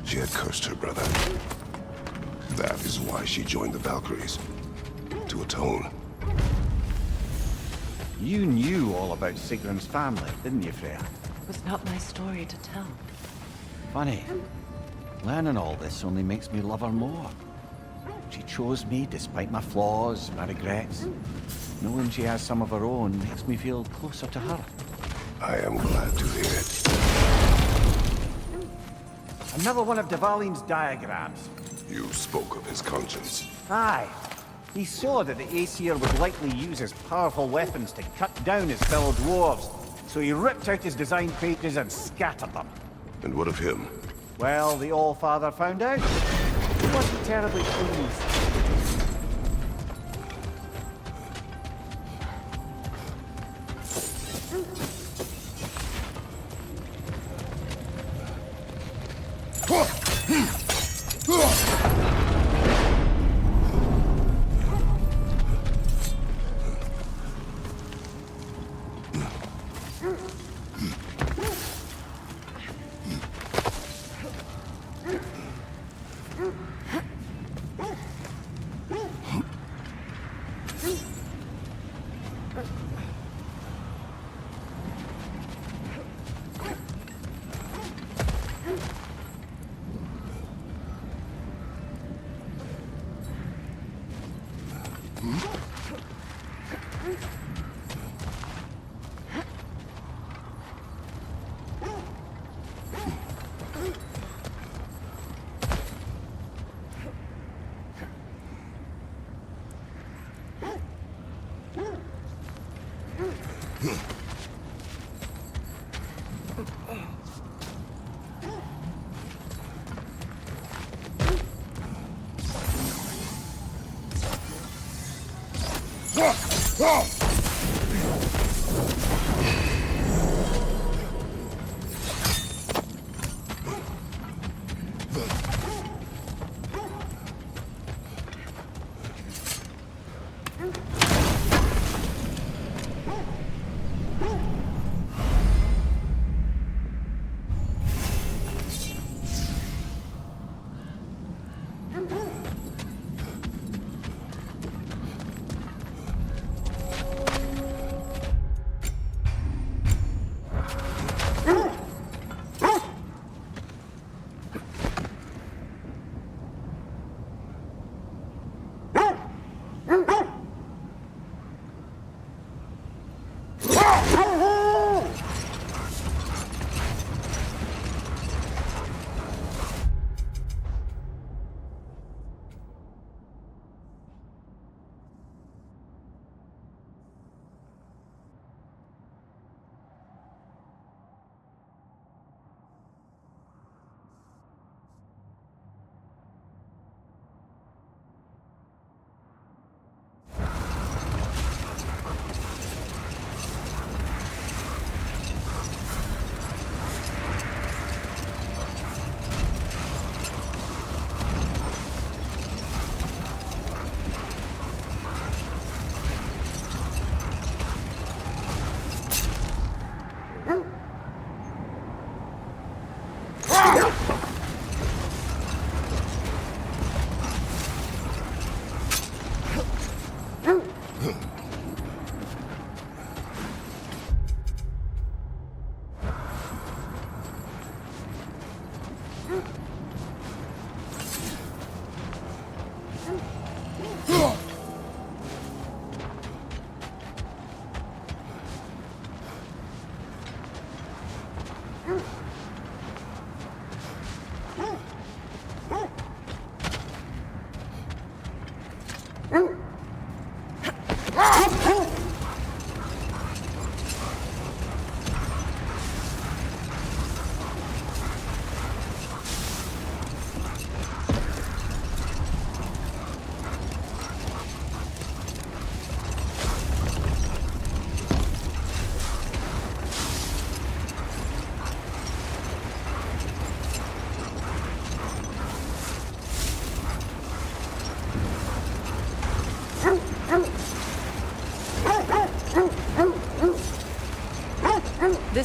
She had cursed her brother. That is why she joined the Valkyries. To atone. You knew all about Sigrun's family, didn't you, Freya? It was not my story to tell. Funny. Learning all this only makes me love her more. She chose me despite my flaws, my regrets. Knowing she has some of her own makes me feel closer to her. I am glad to hear it. Another one of Dvalin's diagrams. You spoke of his conscience. Aye. He saw that the Aesir would likely use his powerful weapons to cut down his fellow dwarves, so he ripped out his design pages and scattered them. And what of him? Well, the All-Father found out. He wasn't terribly pleased.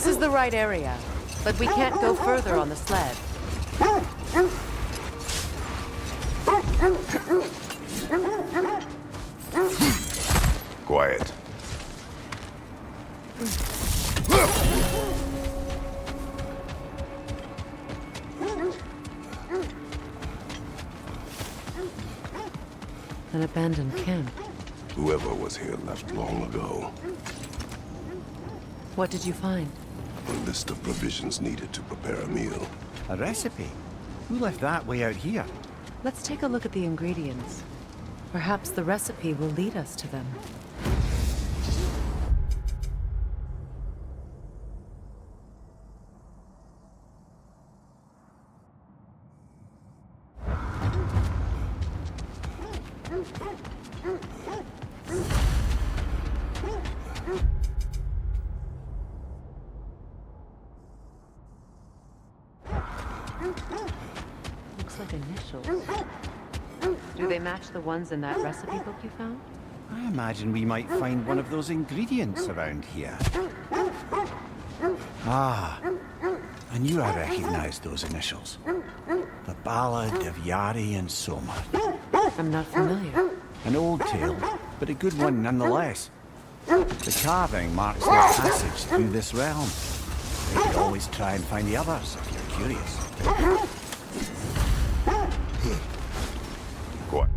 This is the right area, but we can't go further on the sled. Quiet. An abandoned camp. Whoever was here left long ago. What did you find? A list of provisions needed to prepare a meal. A recipe? Who left that way out here? Let's take a look at the ingredients. Perhaps the recipe will lead us to them. Looks like initials. Do they match the ones in that recipe book you found? I imagine we might find one of those ingredients around here. Ah, I knew I recognized those initials. The Ballad of Yari and Soma. I'm not familiar. An old tale, but a good one nonetheless. The carving marks their passage through this realm. You could always try and find the others if you're curious. Quiet.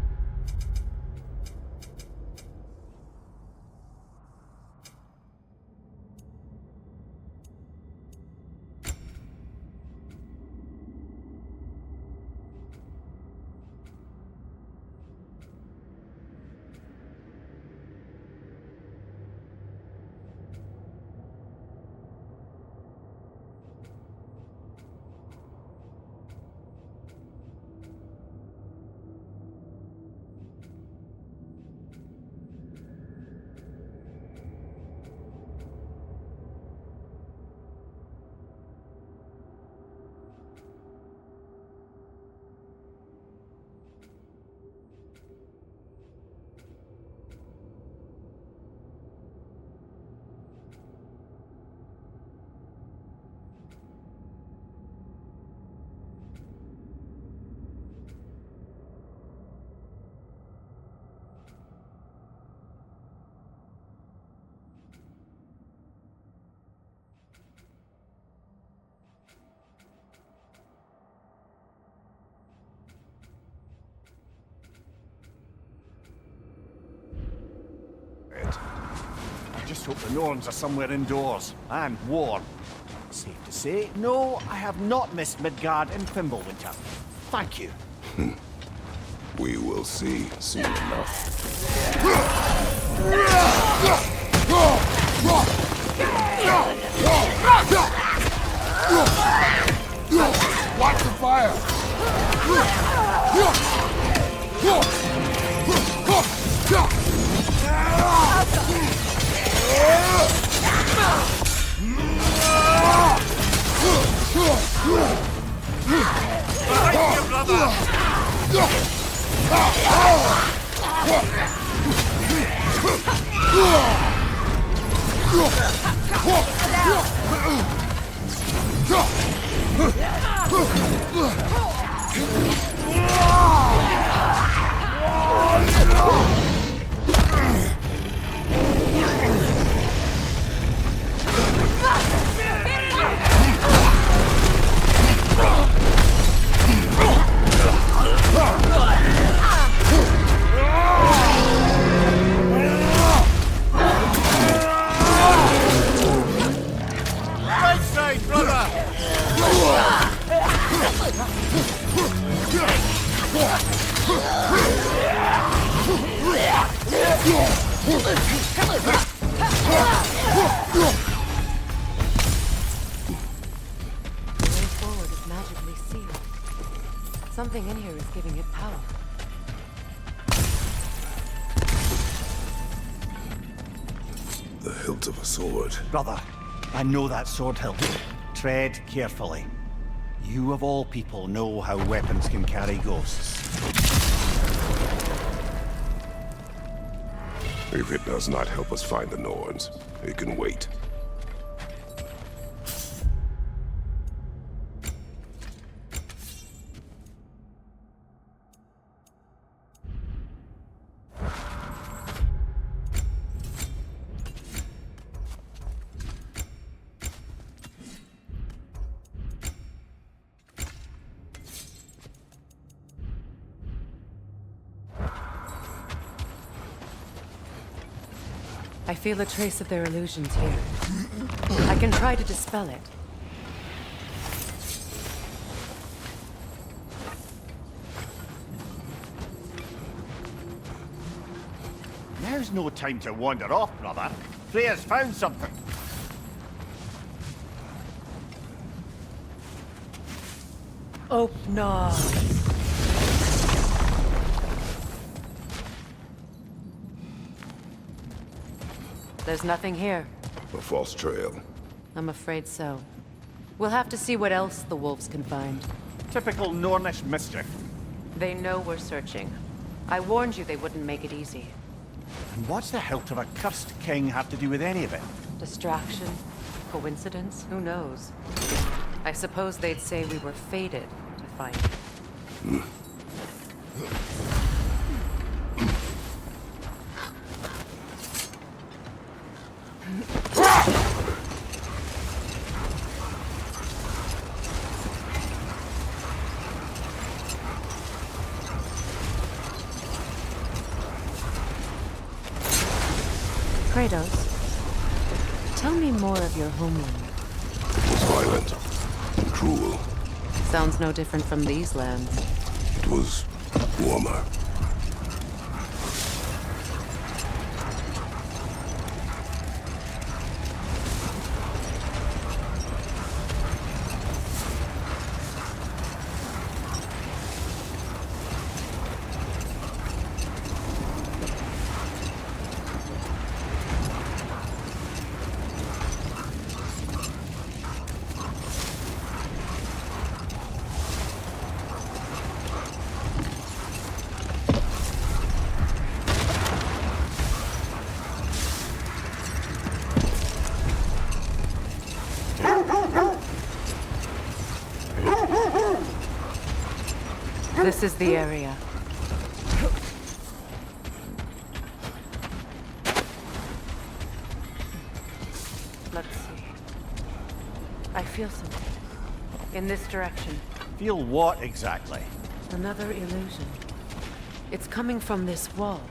I just hope the Norns are somewhere indoors and warm. Safe to say, no, I have not missed Midgard in Fimbulwinter. Thank you. We will see soon enough. Watch the fire! Something in here is giving it power. The hilt of a sword. Brother, I know that sword hilt. Tread carefully. You of all people know how weapons can carry ghosts. If it does not help us find the Norns, it can wait. I feel a trace of their illusions here. I can try to dispel it. Now's no time to wander off, brother. Freya's found something. Open up. There's nothing here. A false trail. I'm afraid so. We'll have to see what else the wolves can find. Typical Nornish mischief. They know we're searching. I warned you they wouldn't make it easy. And what's the hilt of a cursed king have to do with any of it? Distraction? Coincidence? Who knows? I suppose they'd say we were fated to find it. Kratos, tell me more of your homeland. It was violent and cruel. Sounds no different from these lands. It was warmer. This is the area. Let's see. I feel something. In this direction. Feel what exactly? Another illusion. It's coming from this wall.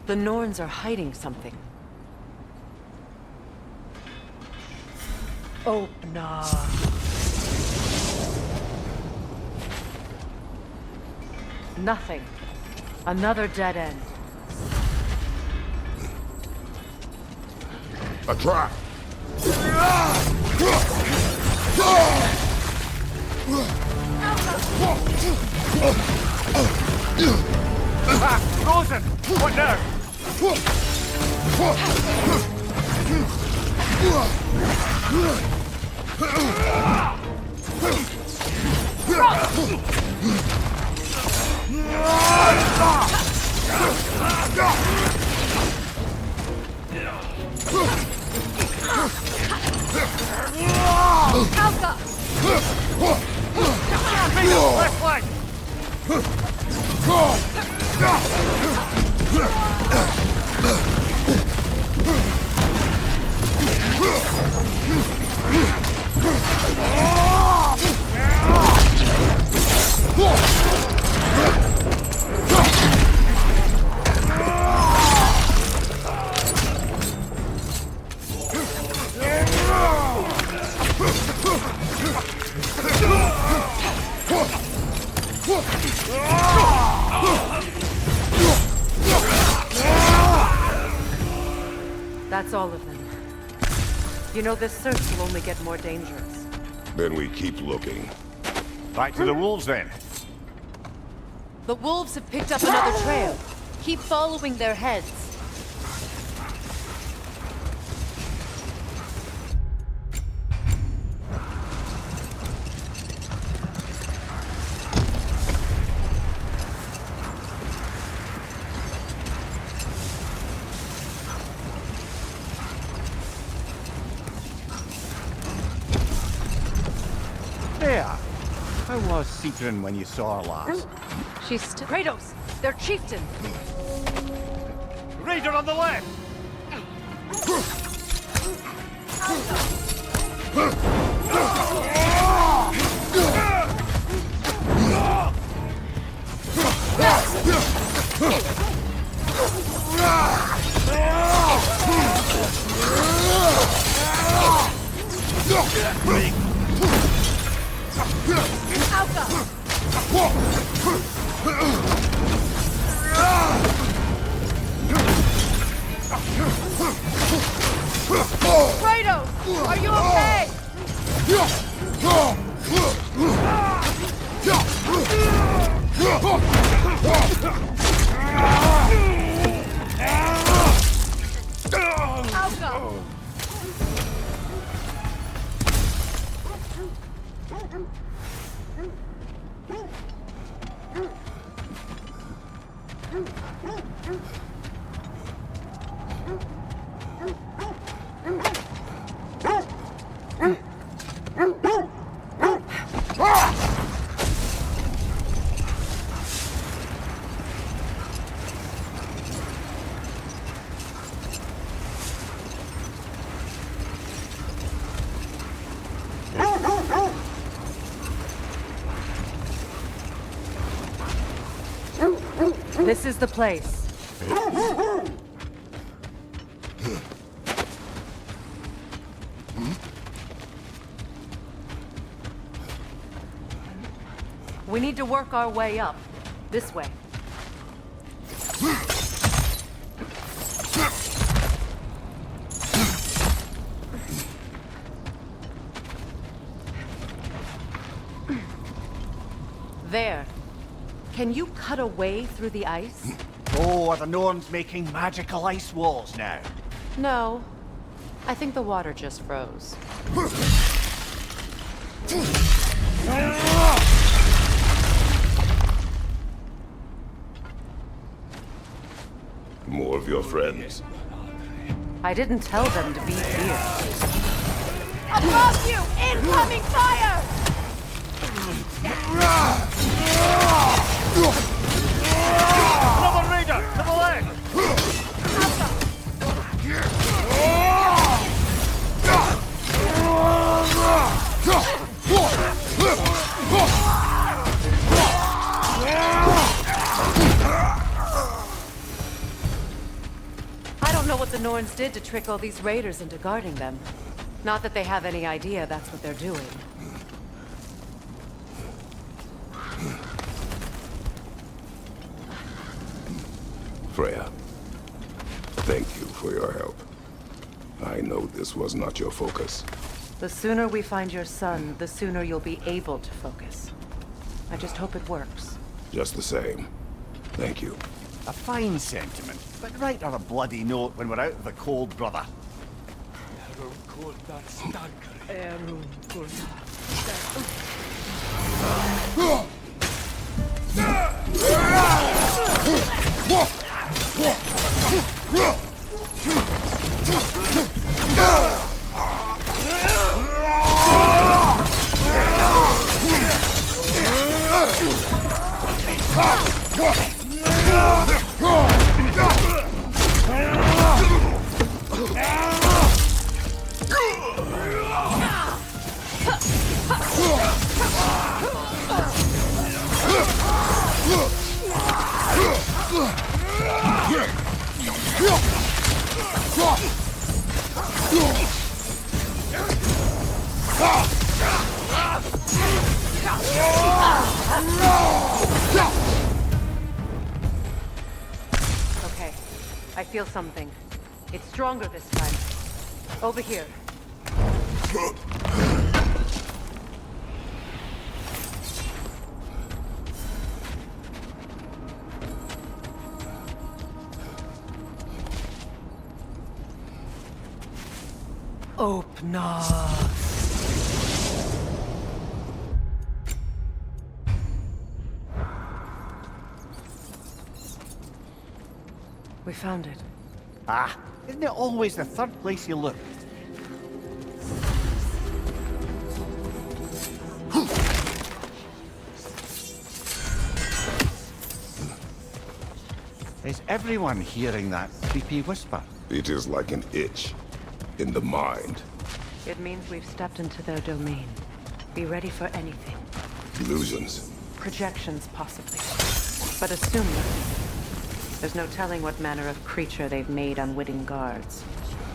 The Norns are hiding something. Open up. Nothing. Another dead end. A trap! Ah! Frozen! What now? Alka! Left flank! That's all of them. You know, this search will only get more dangerous. Then we keep looking. Back to the wolves then. The wolves have picked up another trail. Keep following their heads. There. How was Citrin when you saw her last? She's still... Kratos! Their chieftain! Raider on the left! Kratos, are you okay? Alka! This is the place. We need to work our way up. This way. There. Can you cut a way through the ice? Oh, are the Norns making magical ice walls now? No. I think the water just froze. More of your friends. I didn't tell them to be here. Above you! Incoming fire! Another raider! To the left! I don't know what the Norns did to trick all these raiders into guarding them. Not that they have any idea that's what they're doing. Freya, thank you for your help. I know this was not your focus. The sooner we find your son, the sooner you'll be able to focus. I just hope it works. Just the same, thank you. A fine sentiment, but write her a bloody note when we're out of the cold, brother. Okay. I feel something. It's stronger this time. Over here. Open up. We found it. Ah, isn't it always the third place you look? Is everyone hearing that creepy whisper? It is like an itch in the mind. It means we've stepped into their domain. Be ready for anything. Illusions. Projections, possibly. But assume them. There's no telling what manner of creature they've made unwitting guards.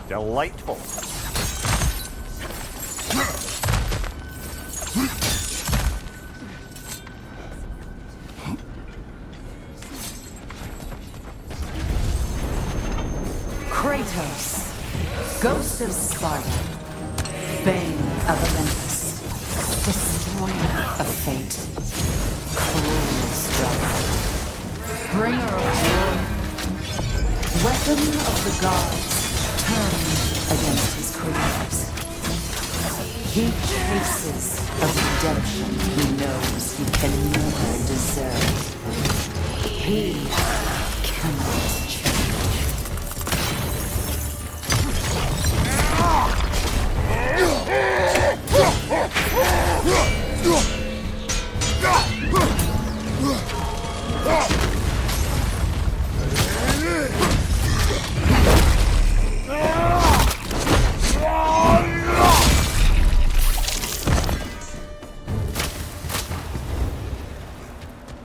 Delightful. Kratos, Ghost of Sparta, Bane of Olympus, Destroyer of Fate, Cruel Strike, Bringer of War, Weapon of the Gods, turned against his creators. He chases a redemption he knows he can never deserve. He cannot change.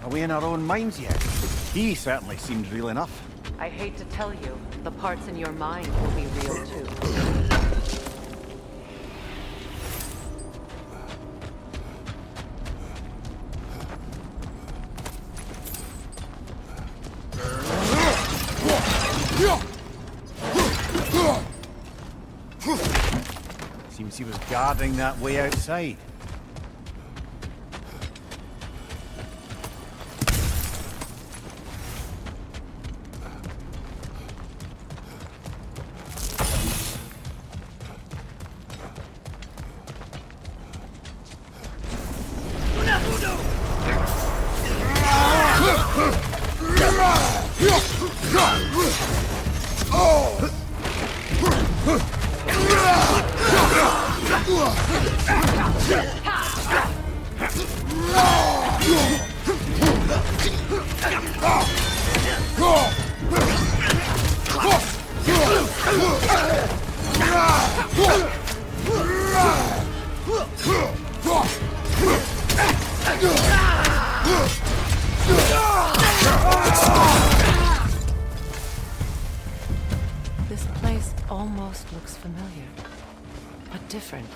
Are we in our own minds yet? He certainly seemed real enough. I hate to tell you, the parts in your mind will be real too. Seems he was guarding that way outside. This place almost looks familiar, but different.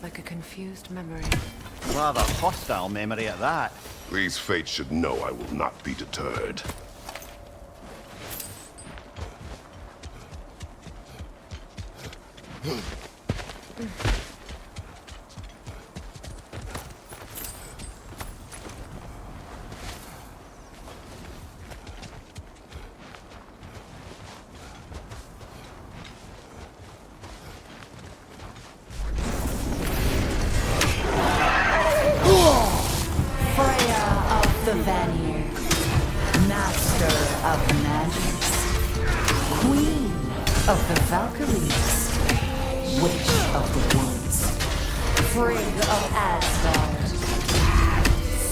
Like a confused memory. Rather hostile memory at that. These fates should know I will not be deterred. The Vanir, Master of Magics, Queen of the Valkyries, Witch of the Woods, Frigg of Asgard,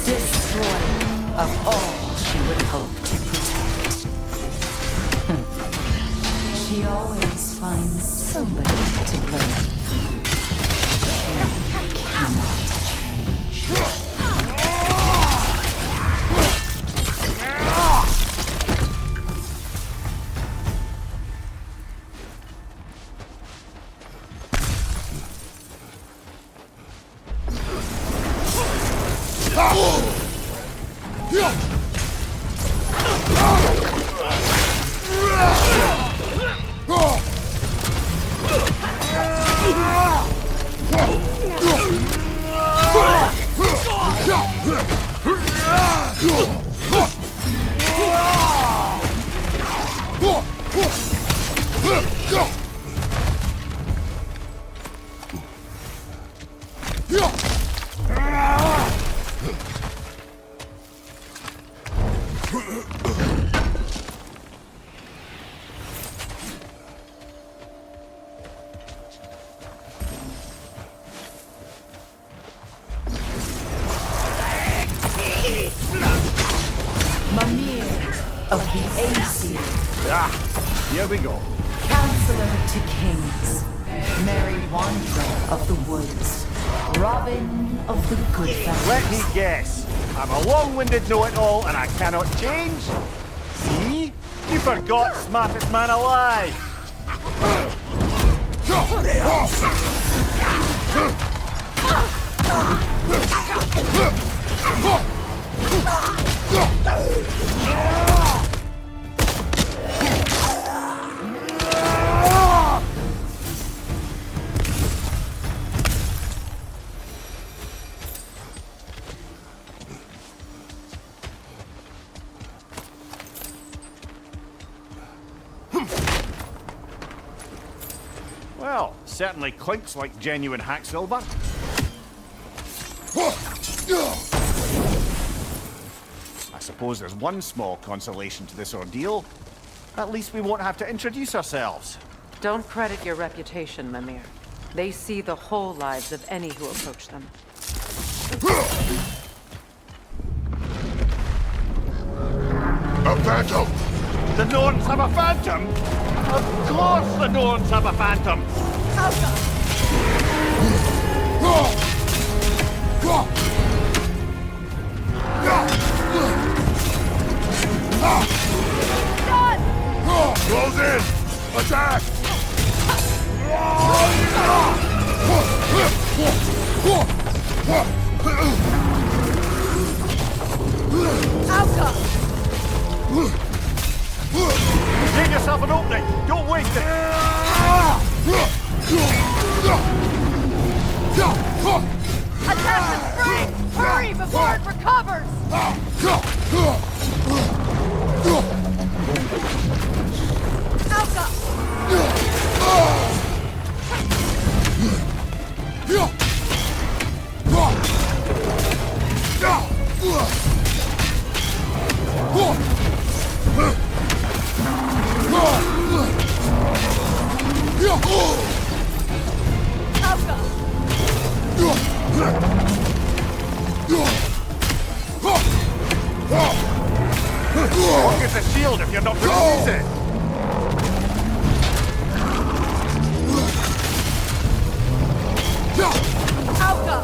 Destroyer of all she would hope to protect. She always finds somebody to blame. She cannot change. Of the Aesir. Ah, here we go. Counselor to Kings. Mary Wanderer of the Woods. Robin of the Goodfellas. Let me guess. I'm a long-winded know-it-all and I cannot change. See? You forgot smartest man alive. Well, certainly clinks like genuine hack silver. I suppose there's one small consolation to this ordeal. At least we won't have to introduce ourselves. Don't credit your reputation, Mimir. They see the whole lives of any who approach them. A phantom! The Norns have a phantom? Of course the Norns have a phantom! Close in! Attack! Give yourself an opening! Don't waste it! Attack the spring! Hurry before it recovers! Alka! What gives a shield if you're not going to use it? Alka!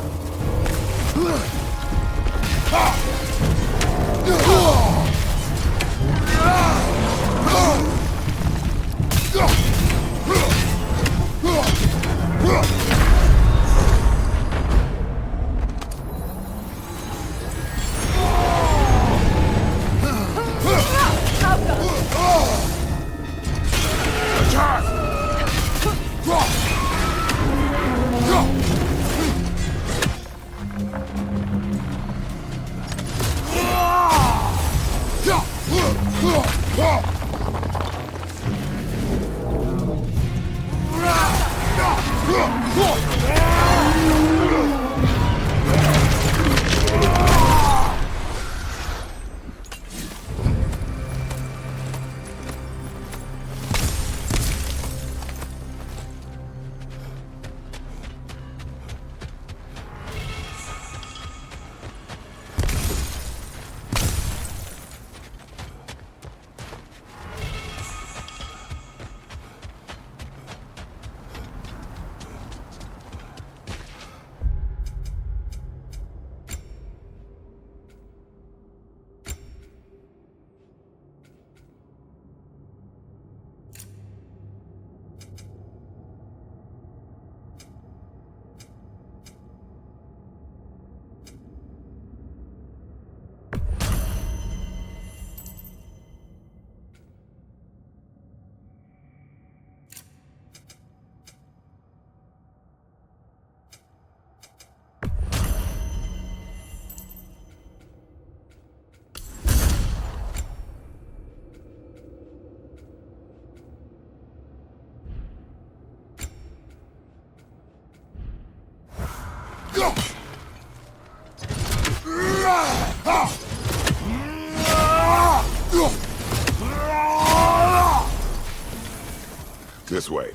This way.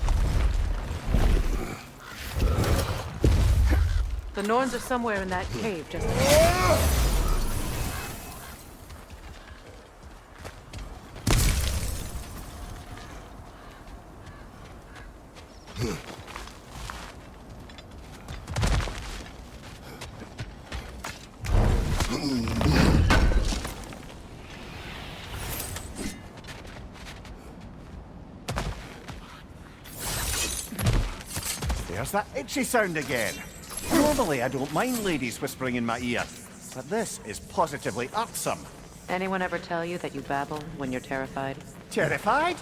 The Norns are somewhere in that cave, just... that itchy sound again? Normally I don't mind ladies whispering in my ear, but this is positively irksome. Anyone ever tell you that you babble when you're terrified? Terrified?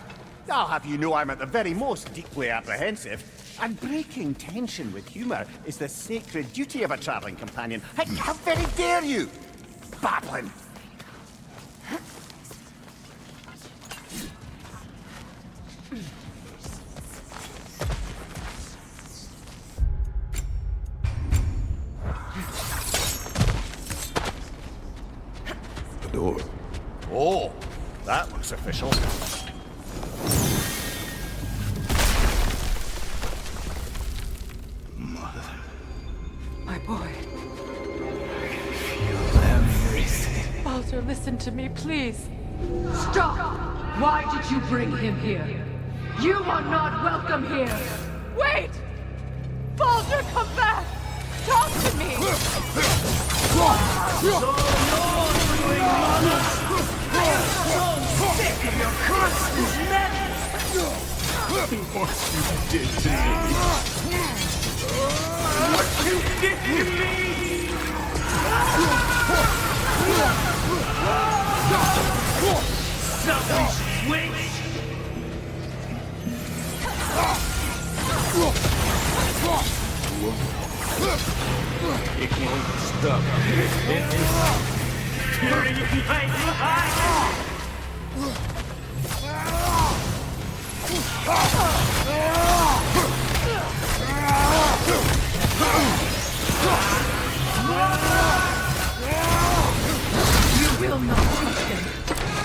I'll have you know I'm at the very most deeply apprehensive. And breaking tension with humour is the sacred duty of a travelling companion. How very dare you! Babbling! The door. Oh, that looks official. My boy. Feel everything. Baldur, listen to me, please. Stop! Why did you bring him here? You are not welcome here! Wait! Baldur, come back! Talk to me! What you did to me! What you did to me! Selfish witch! You can't stop it. Tearing you behind. You will not touch him!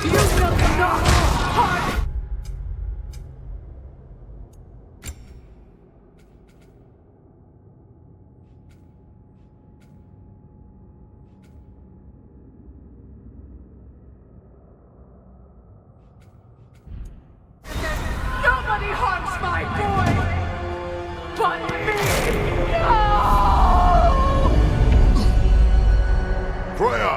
You will not harm! Nobody harms my boy! But me! No! Freya!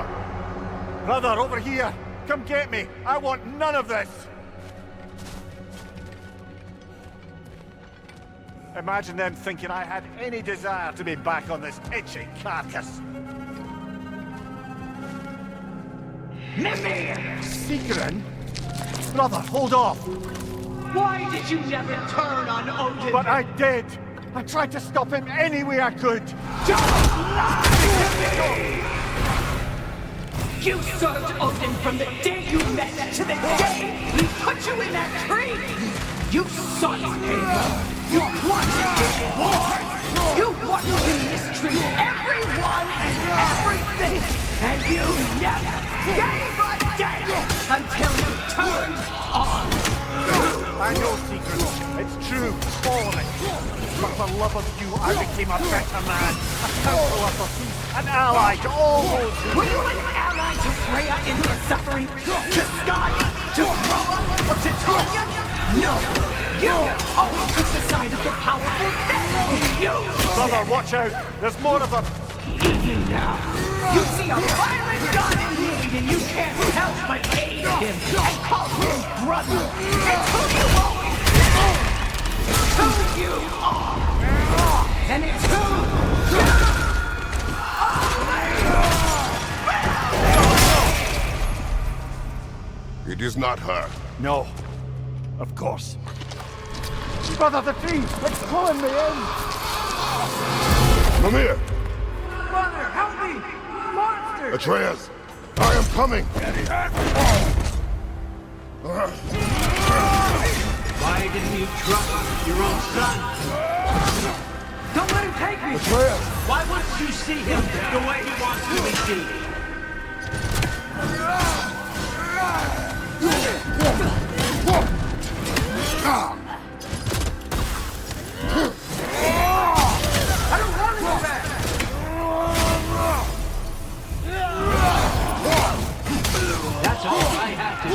Brother, over here! Come get me! I want none of this! Imagine them thinking I had any desire to be back on this itchy carcass. Mimir! Secret? Brother, hold off! Why did you never turn on Odin? But I did! I tried to stop him any way I could! Don't lie to me! You served Odin from the day you met to the day he put you in that tree! You sought him! You wanted his reward! You wanted to mistreat everyone and everything! And you never gave a damn until you turned on! I know, Secret. It's true, all of it. But for love of you, I became a better man. A counselor for peace, an ally to all those who... Were you an ally to Freya in her suffering? To Skadi? To Groa? Or to Tonya? No! You always took the side of the powerful. You! Brother, watch out! There's more of them! Even now, you see a violent god in need and you can't help but aid him and call him brother. It's who you always been. It's who you are. And it's who you are. It is not her. No. Of course. Brother, the tree! It's pulling me in! Mimir! Brother, help me! Monster! Atreus! I am coming! Why didn't you trust your own son? Don't let him take me! Atreus! Why wouldn't you see him the way he wants to be seen? I don't want to go back! That's all I have to do.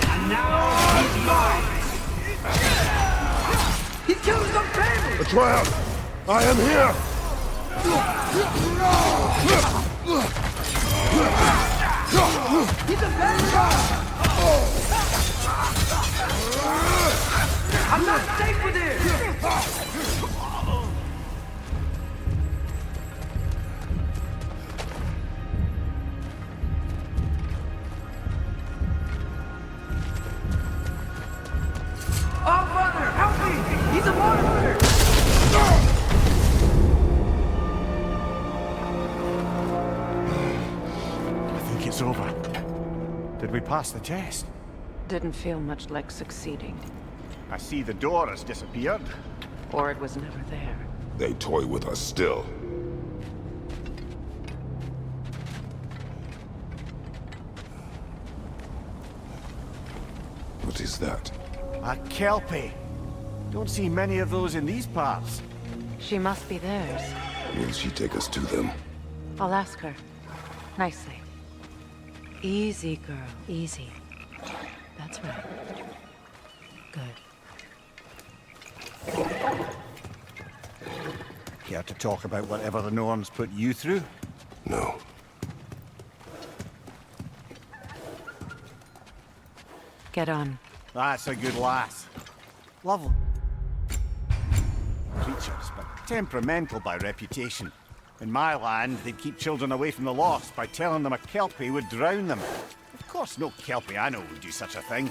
And now he's mine. He killed his own family! Atreus! I am here! He's a bad guy! I'm not safe with him! Did we pass the test? Didn't feel much like succeeding. I see the door has disappeared. Or it was never there. They toy with us still. What is that? A Kelpie. Don't see many of those in these parts. She must be theirs. Will she take us to them? I'll ask her. Nicely. Easy, girl. Easy. That's right. Good. Care to talk about whatever the Norns put you through? No. Get on. That's a good lass. Lovely creatures, but temperamental by reputation. In my land, they'd keep children away from the lost by telling them a Kelpie would drown them. Of course, no Kelpie I know would do such a thing.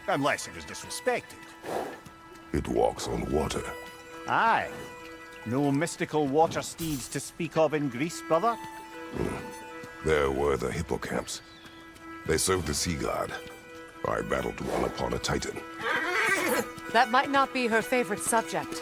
Unless it was disrespected. It walks on water. Aye. No mystical water steeds to speak of in Greece, brother? There were the hippocamps. They served the sea god. I battled one upon a titan. That might not be her favorite subject.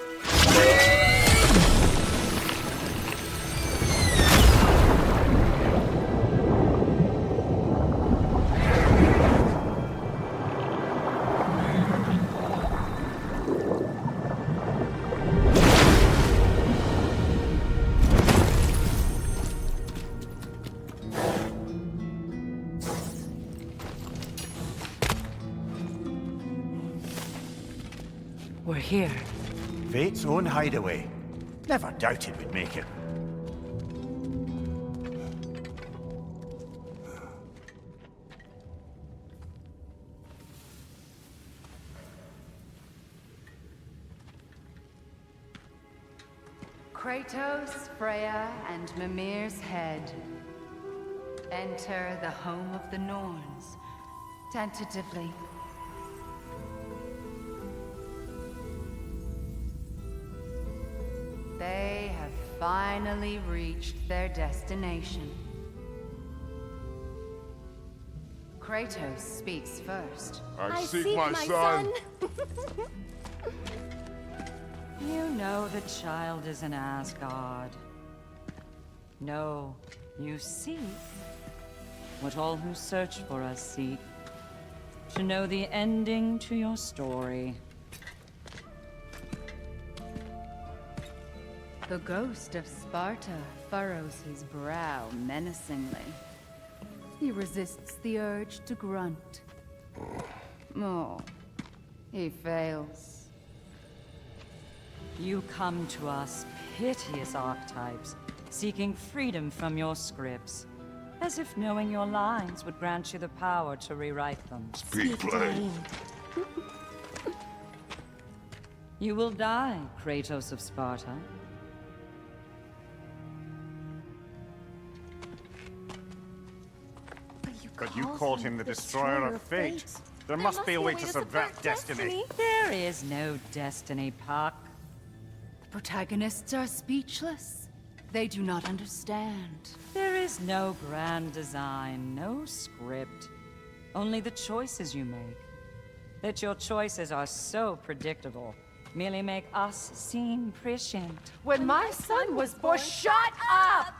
We're here. Fate's own hideaway. Never doubted we'd make it. Kratos, Freya, and Mimir's head. Enter the home of the Norns. Tentatively. They have finally reached their destination. Kratos speaks first. I seek my son. You know the child is in Asgard. No, you seek what all who search for us seek. To know the ending to your story. The ghost of Sparta furrows his brow menacingly. He resists the urge to grunt. Oh, he fails. You come to us, piteous archetypes, seeking freedom from your scripts. As if knowing your lines would grant you the power to rewrite them. Speak plain. You will die, Kratos of Sparta. But you called him the destroyer of fate. There must be a way to subvert destiny. There is no destiny, Puck. The protagonists are speechless. They do not understand. There is no grand design, no script. Only the choices you make. That your choices are so predictable merely make us seem prescient. When my son was born, shut up!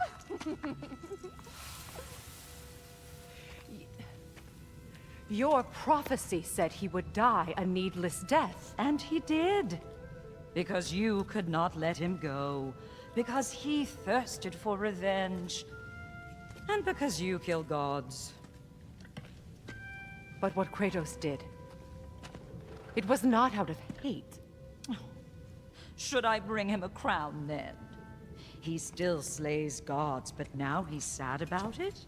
Your prophecy said he would die a needless death. And he did. Because you could not let him go. Because he thirsted for revenge. And because you kill gods. But what Kratos did, it was not out of hate. Should I bring him a crown then? He still slays gods, but now he's sad about it?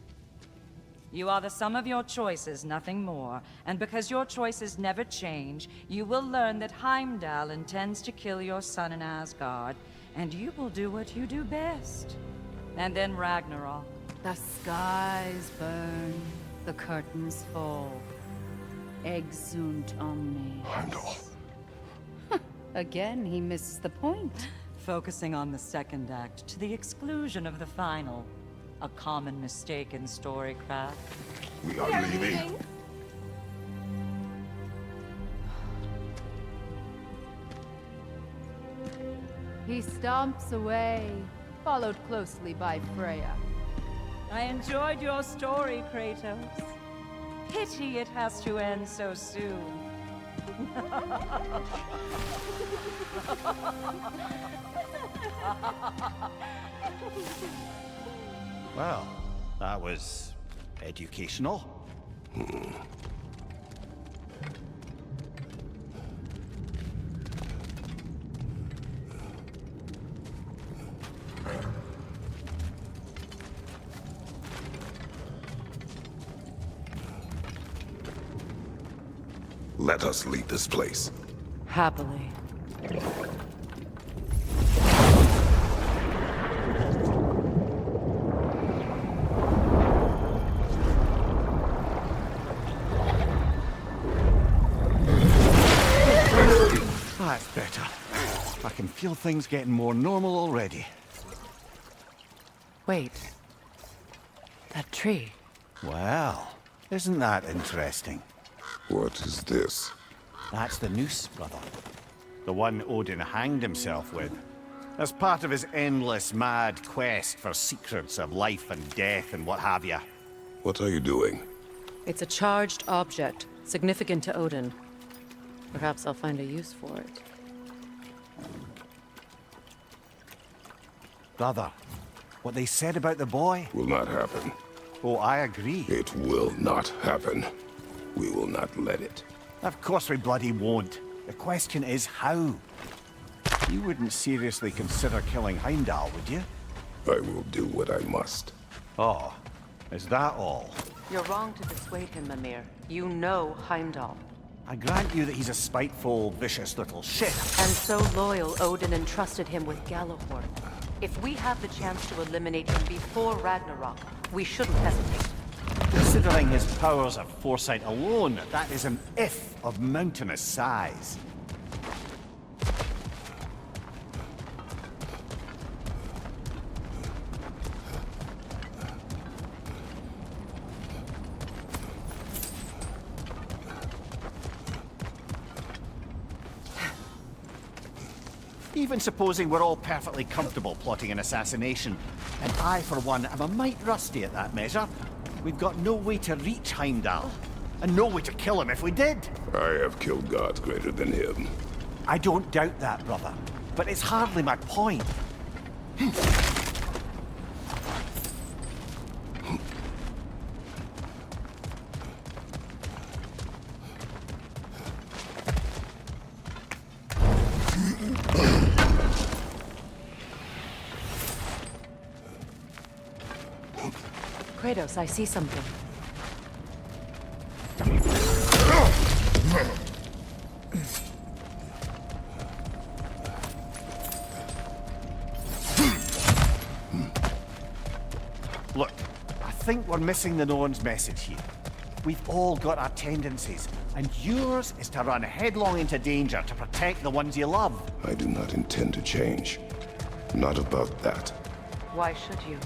You are the sum of your choices, nothing more. And because your choices never change, you will learn that Heimdall intends to kill your son in Asgard, and you will do what you do best. And then Ragnarok. The skies burn, the curtains fall. Exunt omnes. Heimdall. Again, he misses the point. Focusing on the second act to the exclusion of the final. A common mistake in storycraft. We are leaving. He stomps away, followed closely by Freya. I enjoyed your story, Kratos. Pity it has to end so soon. Well, that was educational. Let us leave this place. Happily. That's better. I can feel things getting more normal already. Wait. That tree. Well, isn't that interesting? What is this? That's the noose, brother. The one Odin hanged himself with. As part of his endless, mad quest for secrets of life and death and what have you. What are you doing? It's a charged object, significant to Odin. Perhaps I'll find a use for it. Brother, what they said about the boy? Will not happen. Oh, I agree. It will not happen. We will not let it. Of course we bloody won't. The question is how. You wouldn't seriously consider killing Heimdall, would you? I will do what I must. Oh, is that all? You're wrong to dissuade him, Mimir. You know Heimdall. I grant you that he's a spiteful, vicious little shit. And so loyal, Odin entrusted him with Gjallarhorn. If we have the chance to eliminate him before Ragnarok, we shouldn't hesitate. Considering his powers of foresight alone, that is an if of mountainous size. Even supposing we're all perfectly comfortable plotting an assassination, and I, for one, am a mite rusty at that measure, we've got no way to reach Heimdall, and no way to kill him if we did. I have killed gods greater than him. I don't doubt that, brother, but it's hardly my point. Kratos, I see something. Look, I think we're missing the Norn's message here. We've all got our tendencies, and yours is to run headlong into danger to protect the ones you love. I do not intend to change. Not about that. Why should you?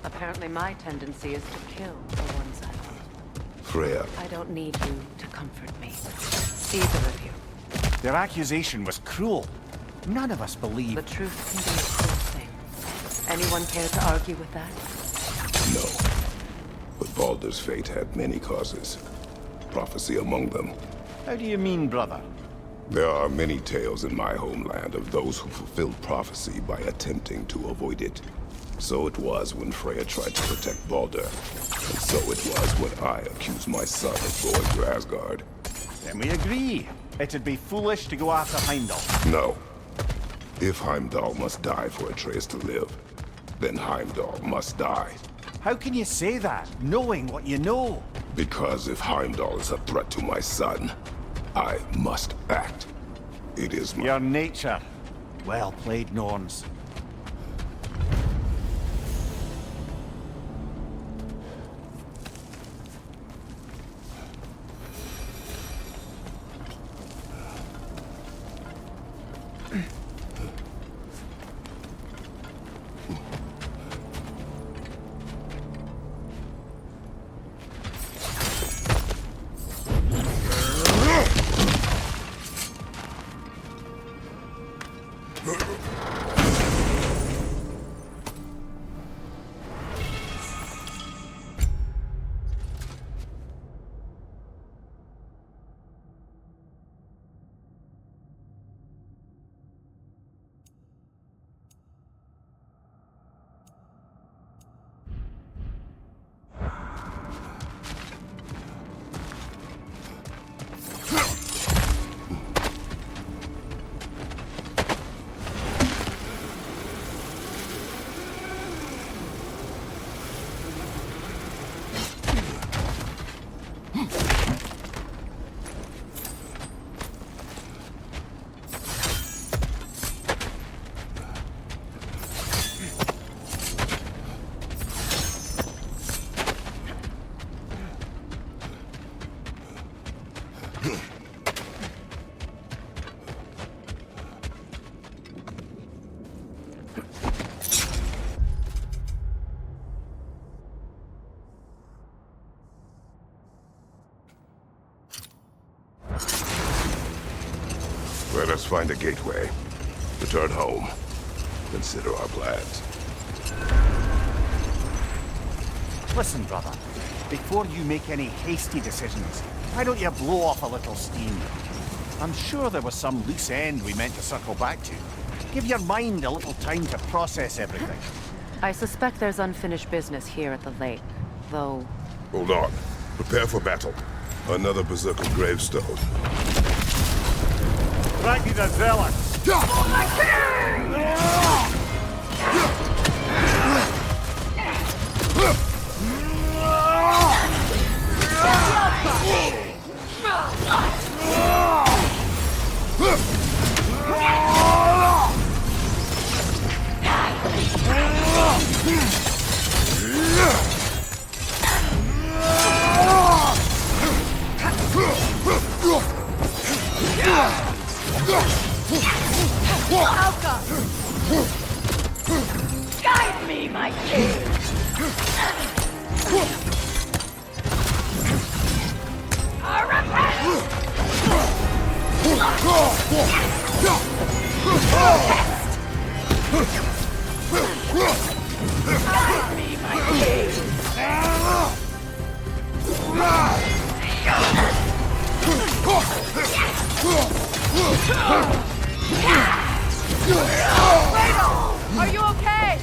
Apparently my tendency is to kill the ones I love. Freya, I don't need you to comfort me. Either of you. Their accusation was cruel. None of us believe. The truth can be a cruel thing. Anyone care to argue with that? no. But Baldur's fate had many causes. Prophecy among them. How do you mean, brother? There are many tales in my homeland of those who fulfilled prophecy by attempting to avoid it. So it was when Freya tried to protect Baldur. And so it was when I accused my son of going to Asgard. Then we agree. It'd be foolish to go after Heimdall. No. If Heimdall must die for Atreus to live, then Heimdall must die. How can you say that, knowing what you know? Because if Heimdall is a threat to my son, I must act. It is my... Your nature. Well played, Norns. Let us find a gateway. Return home. Consider our plans. Listen, brother. Before you make any hasty decisions, why don't you blow off a little steam? I'm sure there was some loose end we meant to circle back to. Give your mind a little time to process everything. I suspect there's unfinished business here at the lake, though... Hold on. Prepare for battle. Another Berserker gravestone. Drag you the zealot! Guide me, my king! Guide me, my king! Are you okay?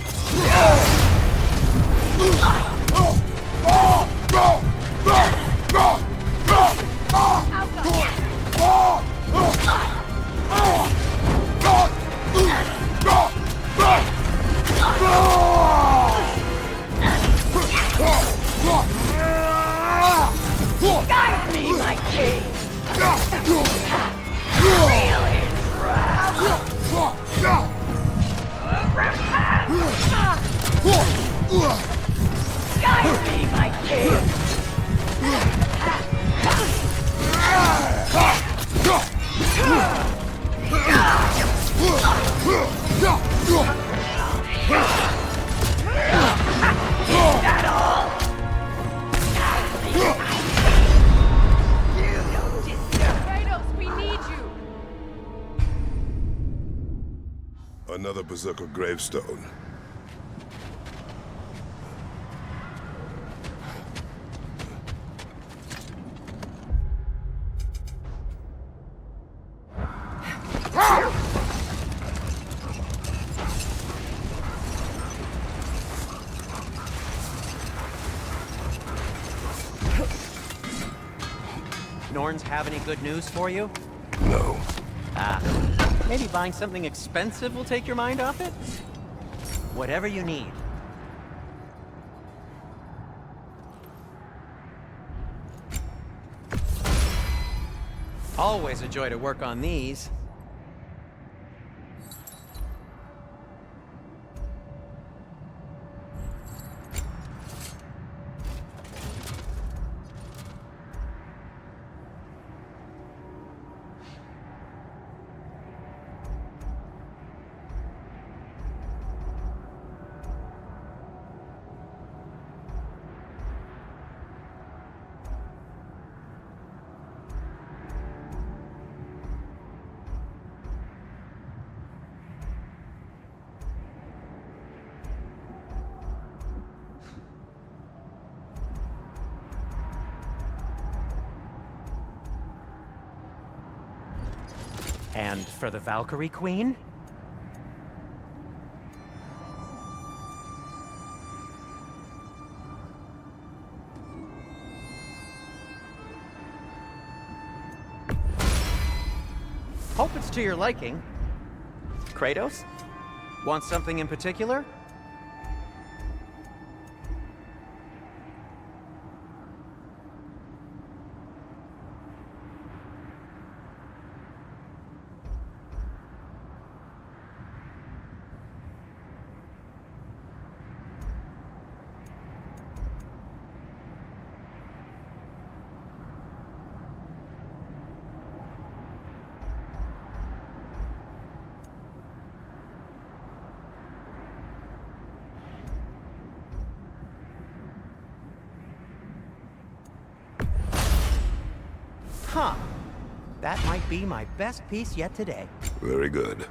Guide me, my king! Guide me, my king! Is that all? Kratos, we need you! Another Berserker gravestone. Norns have any good news for you? No. Ah, maybe buying something expensive will take your mind off it? Whatever you need. Always a joy to work on these. And for the Valkyrie Queen? Hope it's to your liking. Kratos? Want something in particular? Huh. That might be my best piece yet today. Very good.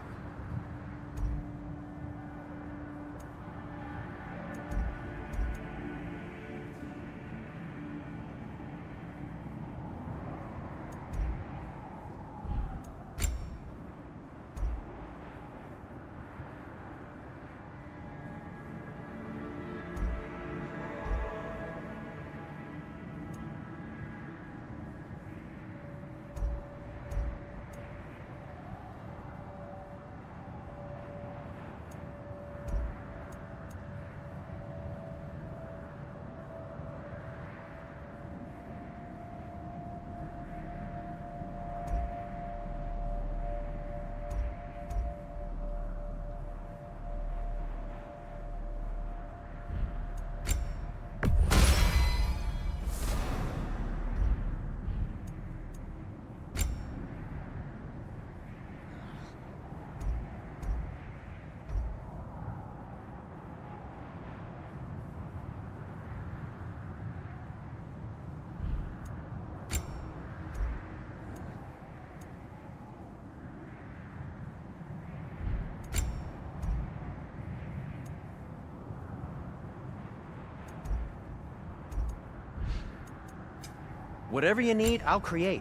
Whatever you need, I'll create.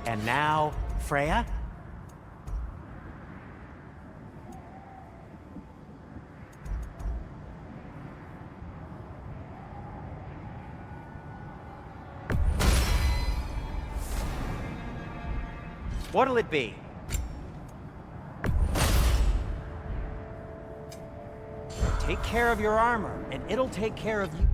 And now, Freya? What'll it be? Take care of your armor, and it'll take care of you.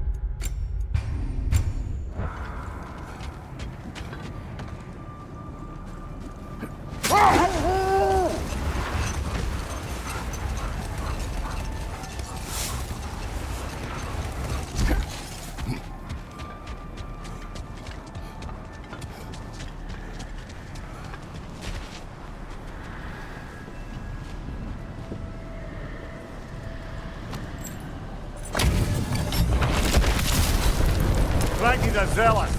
Frankie's a zealot.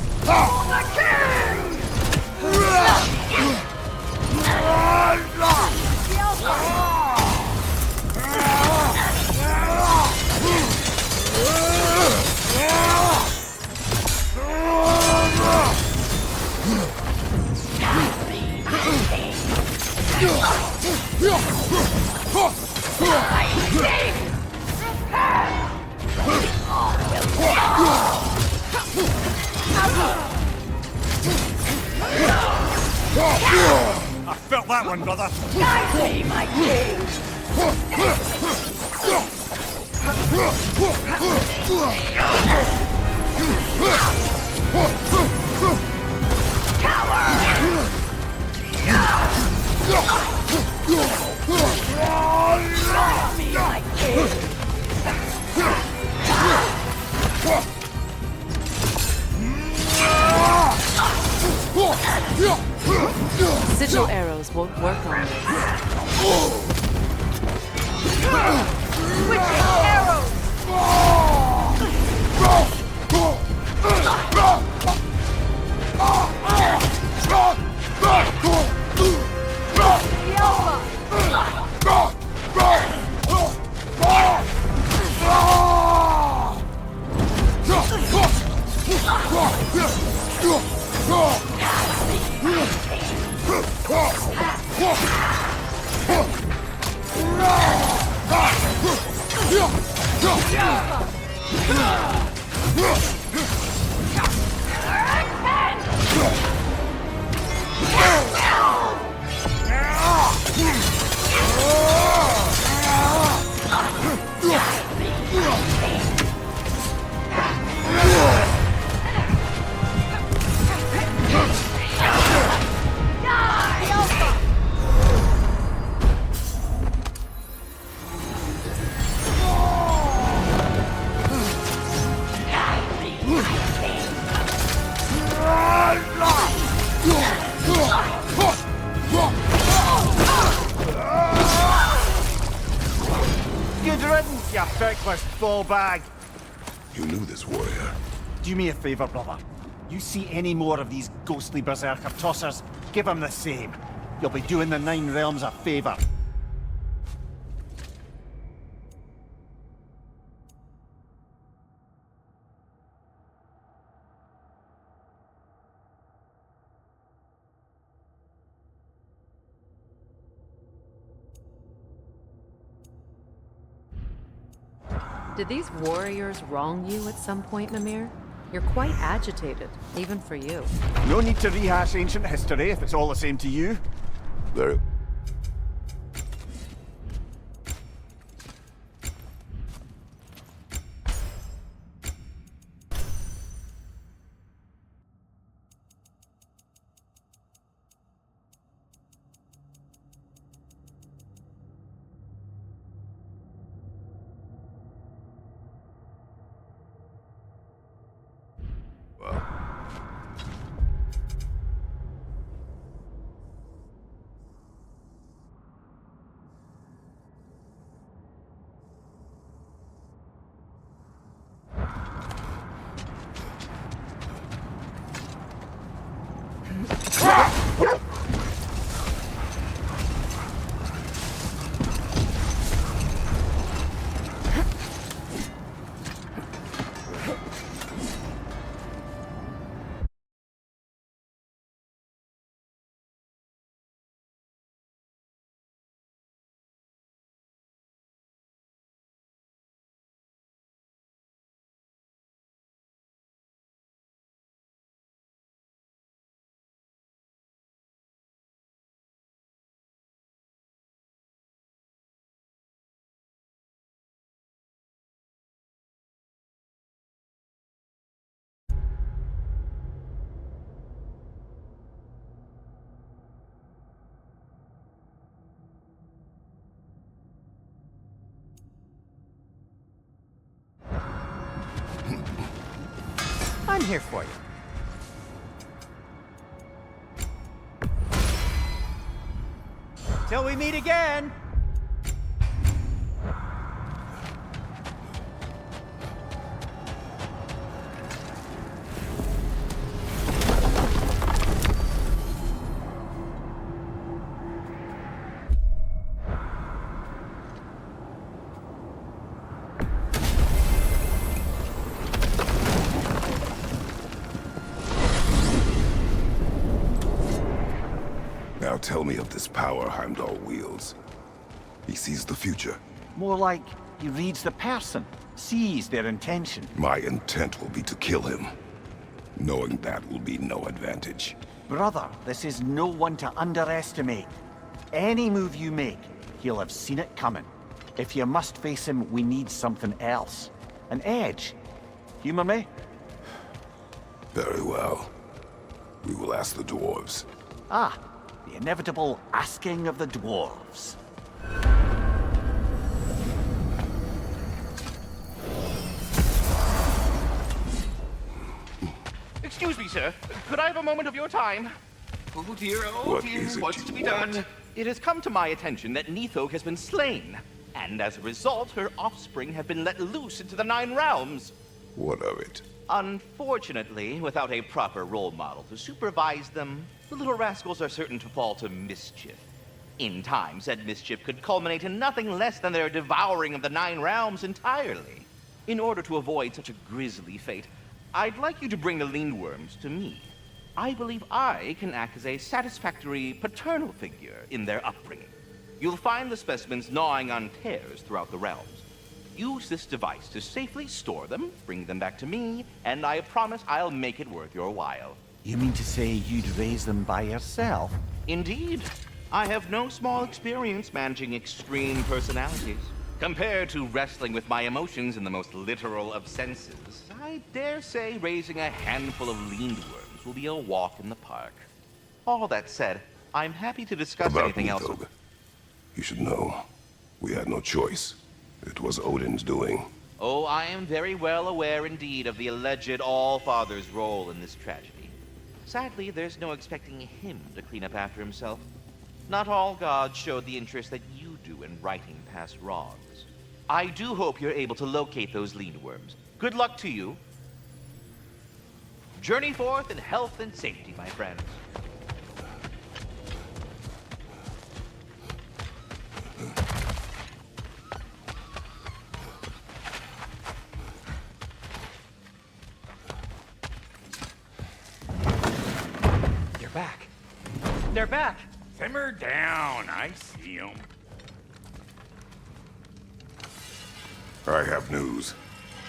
I felt that one, brother. I my king! Sigil arrows won't work on this. Switching arrows! feckless ball bag! You knew this warrior. Do me a favor, brother. You see any more of these ghostly berserker tossers, give them the same. You'll be doing the Nine Realms a favor. Did these warriors wrong you at some point, Mimir? You're quite agitated, even for you. No need to rehash ancient history if it's all the same to you. Very... I'm here for you. Till we meet again! Now tell me of this power Heimdall wields. He sees the future. More like he reads the person, sees their intention. My intent will be to kill him. Knowing that will be no advantage. Brother, this is no one to underestimate. Any move you make, he'll have seen it coming. If you must face him, we need something else. An edge. Humor me? Very well. We will ask the dwarves. Ah, the inevitable asking of the dwarves. Excuse me, sir. Could I have a moment of your time? Oh dear, What is it what's you to be want? done? It has come to my attention that Nithog has been slain, and as a result, her offspring have been let loose into the Nine Realms. What of it? Unfortunately, without a proper role model to supervise them, the little rascals are certain to fall to mischief. In time, said mischief could culminate in nothing less than their devouring of the Nine Realms entirely. In order to avoid such a grisly fate, I'd like you to bring the Lindworms to me. I believe I can act as a satisfactory paternal figure in their upbringing. You'll find the specimens gnawing on tears throughout the realms. Use this device to safely store them, bring them back to me, and I promise I'll make it worth your while. You mean to say you'd raise them by yourself? Indeed. I have no small experience managing extreme personalities. Compared to wrestling with my emotions in the most literal of senses, I dare say raising a handful of Lindworms will be a walk in the park. All that said, I'm happy to discuss About anything else. Nithog. You should know, we had no choice. It was Odin's doing. Oh, I am very well aware indeed of the alleged All-Father's role in this tragedy. Sadly, there's no expecting him to clean up after himself. Not all gods showed the interest that you do in righting past wrongs. I do hope you're able to locate those lean worms. Good luck to you. Journey forth in health and safety, my friends. They're back. They're back! Simmer down. I see them. I have news.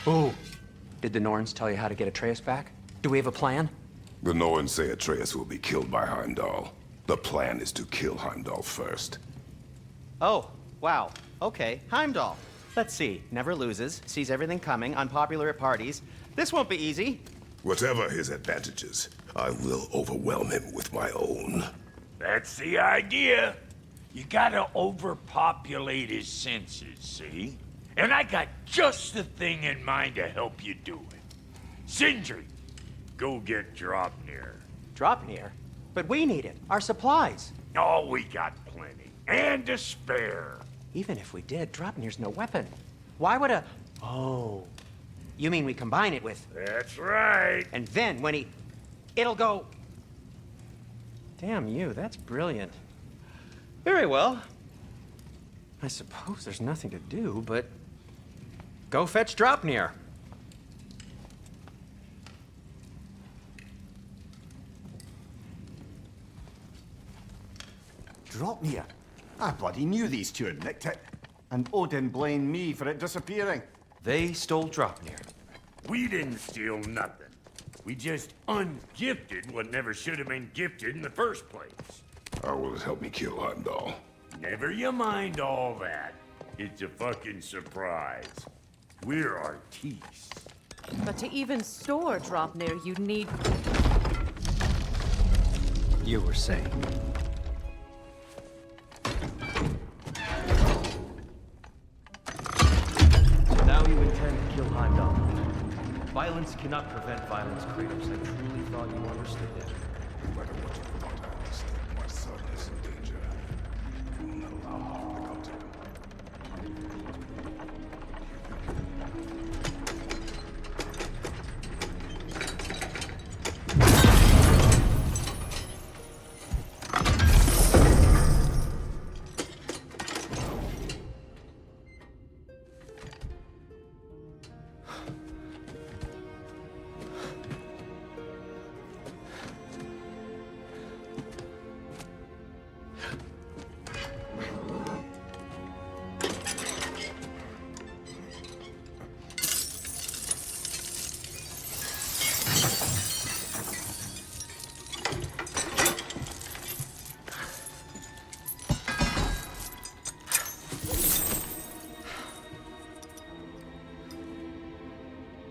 Ooh. Did the Norns tell you how to get Atreus back? Do we have a plan? The Norns say Atreus will be killed by Heimdall. The plan is to kill Heimdall first. Oh, wow. Okay, Heimdall. Let's see. Never loses, sees everything coming, unpopular at parties. This won't be easy. Whatever his advantages, I will overwhelm him with my own. That's the idea. You gotta overpopulate his senses, see? And I got just the thing in mind to help you do it. Sindri, go get Draupnir. Draupnir? But we need it. Our supplies. Oh, we got plenty. And to spare. Even if we did, Draupnir's no weapon. Why would a... Oh. You mean we combine it with... That's right. And then when he... It'll go... Damn you, that's brilliant. Very well. I suppose there's nothing to do, but... Go fetch Draupnir. Draupnir? I bloody knew these two had nicked it. And Odin blamed me for it disappearing. They stole Draupnir. We didn't steal nothing. We just ungifted what never should have been gifted in the first place. How will it help me kill Heimdall? Never you mind all that. It's a fucking surprise. We're artistes. But to even store Draupnir, you'd need... You were saying. So now you intend to kill Heimdall. Violence cannot prevent violence, Kratos. I truly thought you understood that. No matter what you thought I understood, my son is in danger. You will not allow harm to come to him.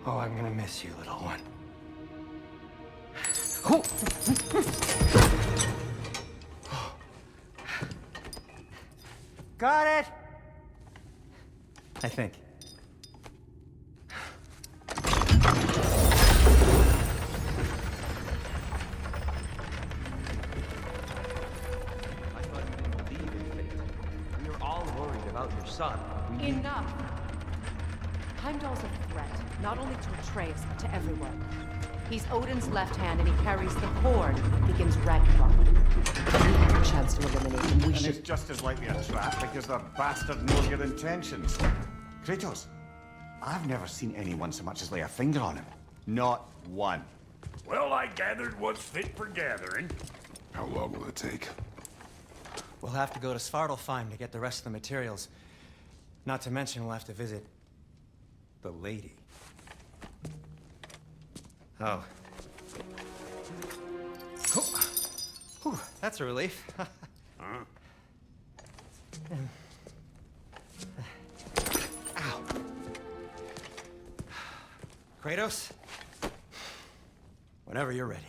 Oh, I'm gonna miss you, little one. Got it! I think. I thought you didn't believe in fate. We are all worried about your son. Enough! Heimdall's a threat, not only to Atreus, but to everyone. He's Odin's left hand, and he carries the cord that begins Ragnarok. We have a chance to eliminate him. We And should... it's just as likely a trap because the bastard knows your intentions. Kratos, I've never seen anyone so much as lay a finger on him. Not one. Well, I gathered what's fit for gathering. How long will it take? We'll have to go to Svartalfheim to get the rest of the materials. Not to mention we'll have to visit... the lady. Oh. Whew, that's a relief. Huh? Ow. Kratos? Whenever you're ready.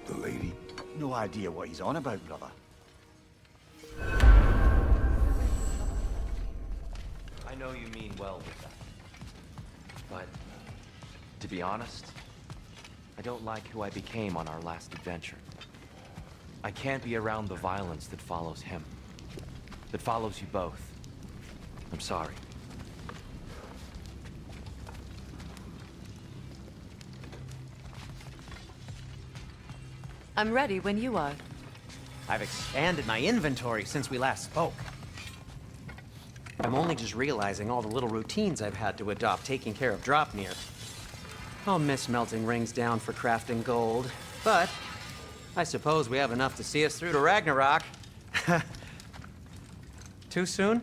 The lady? No idea what he's on about, brother. I know you mean well with that. But, to be honest, I don't like who I became on our last adventure. I can't be around the violence that follows him. That follows you both. I'm sorry. I'm ready when you are. I've expanded my inventory since we last spoke. I'm only just realizing all the little routines I've had to adopt taking care of Dropnir. I'll miss melting rings down for crafting gold, but I suppose we have enough to see us through to Ragnarok. Too soon?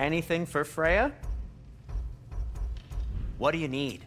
Anything for Freya? What do you need?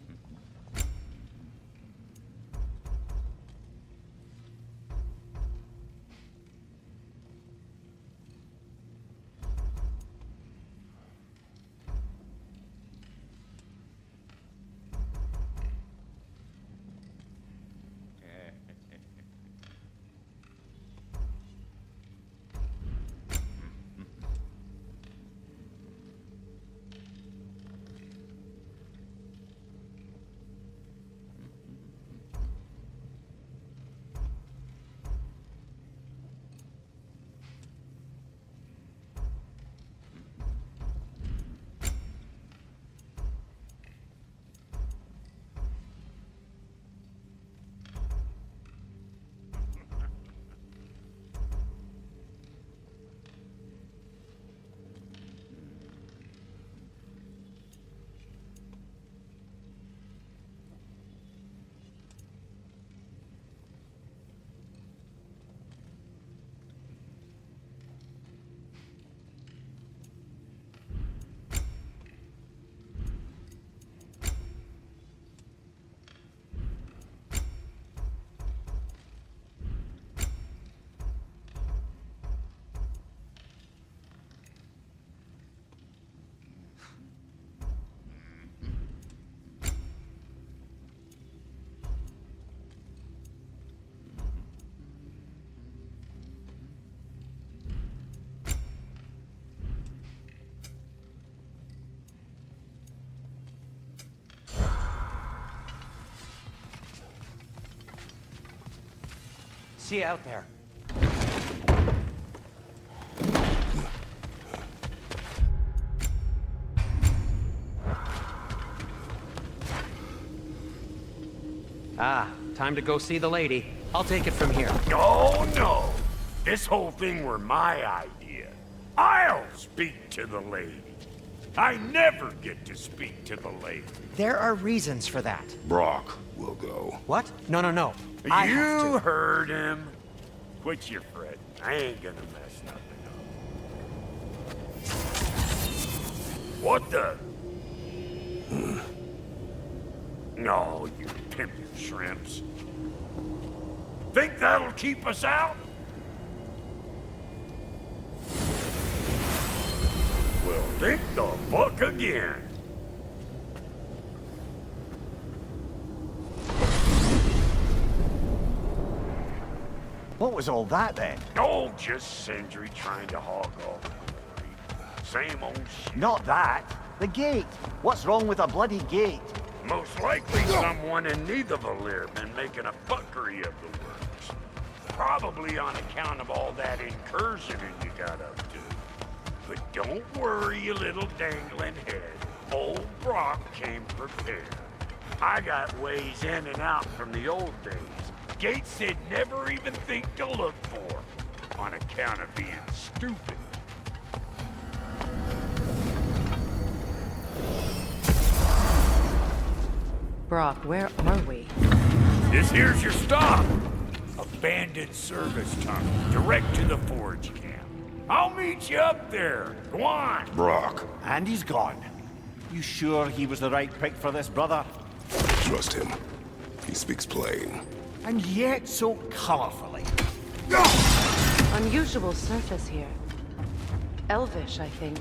See you out there. Ah, time to go see the lady. I'll take it from here. Oh, no. This whole thing were my idea. I'll speak to the lady. I never get to speak to the lady. There are reasons for that. Brock will go. What? No, no, no. I have You to. heard him. Quit your fretting. I ain't gonna mess nothing up. What the? No, you pimpin' shrimps. Think that'll keep us out? Well, think the fuck again. What was all that then? Oh, just Sindri trying to hog all the glory. Same old shit. Not that. The gate. What's wrong with a bloody gate? Most likely someone in Nidavellir been making a fuckery of the works. Probably on account of all that incursion you got up to. But don't worry, you little dangling head. Old Brock came prepared. I got ways in and out from the old days. Gates said never even think to look for, on account of being stupid. Brock, where are we? This here's your stop. Abandoned service tunnel, direct to the forge camp. I'll meet you up there. Go on. Brock, And he's gone. You sure he was the right pick for this, brother? trust him. He speaks plain. And yet so colorfully. Unusual surface here. Elvish, I think.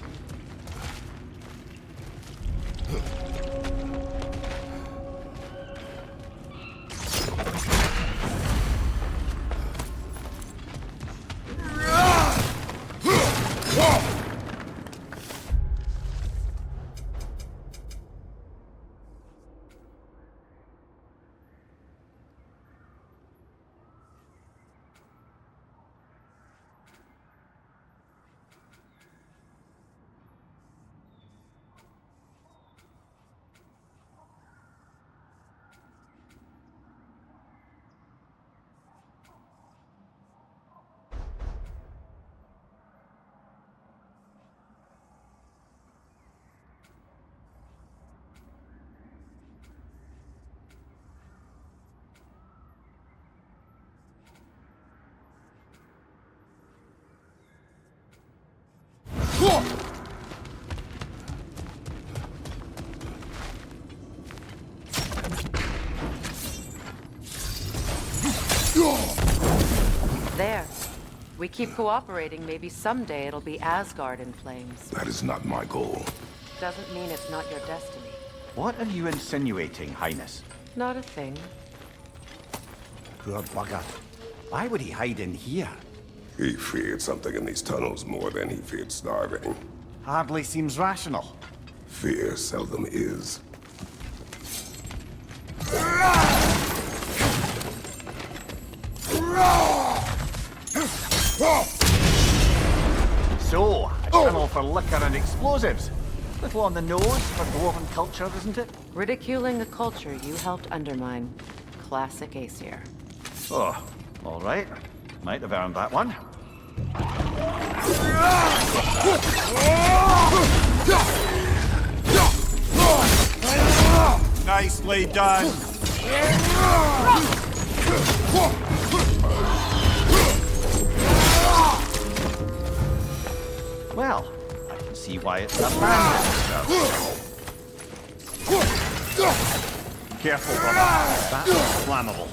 There. We keep cooperating, maybe someday it'll be Asgard in flames. That is not my goal. Doesn't mean it's not your destiny. What are you insinuating, Highness? Not a thing. Poor bugger. Why would he hide in here? He feared something in these tunnels more than he feared starving. Hardly seems rational. Fear seldom is. So, a tunnel for liquor and explosives. Little on the nose for dwarven culture, isn't it? Ridiculing a culture you helped undermine. Classic Aesir. Oh, all right. Might have earned that one. Nicely done. Well, I can see why it's abandoned. Careful, brother. That's flammable.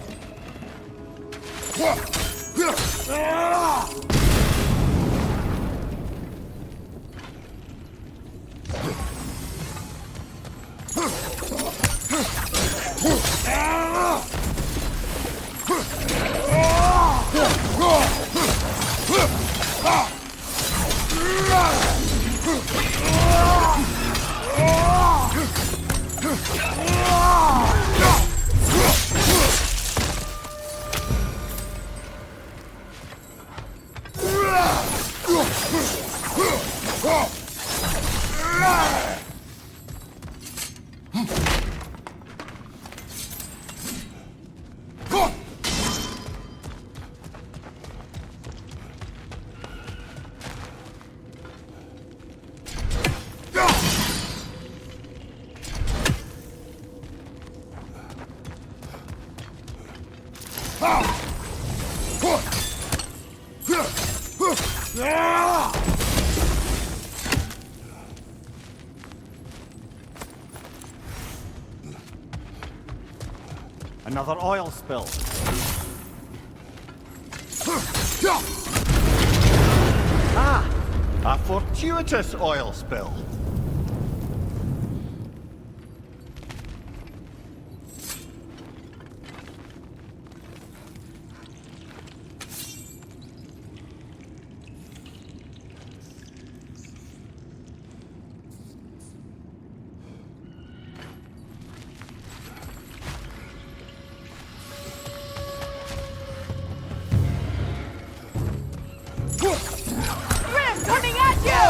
Another oil spill. Ah! A fortuitous oil spill. Coming at you!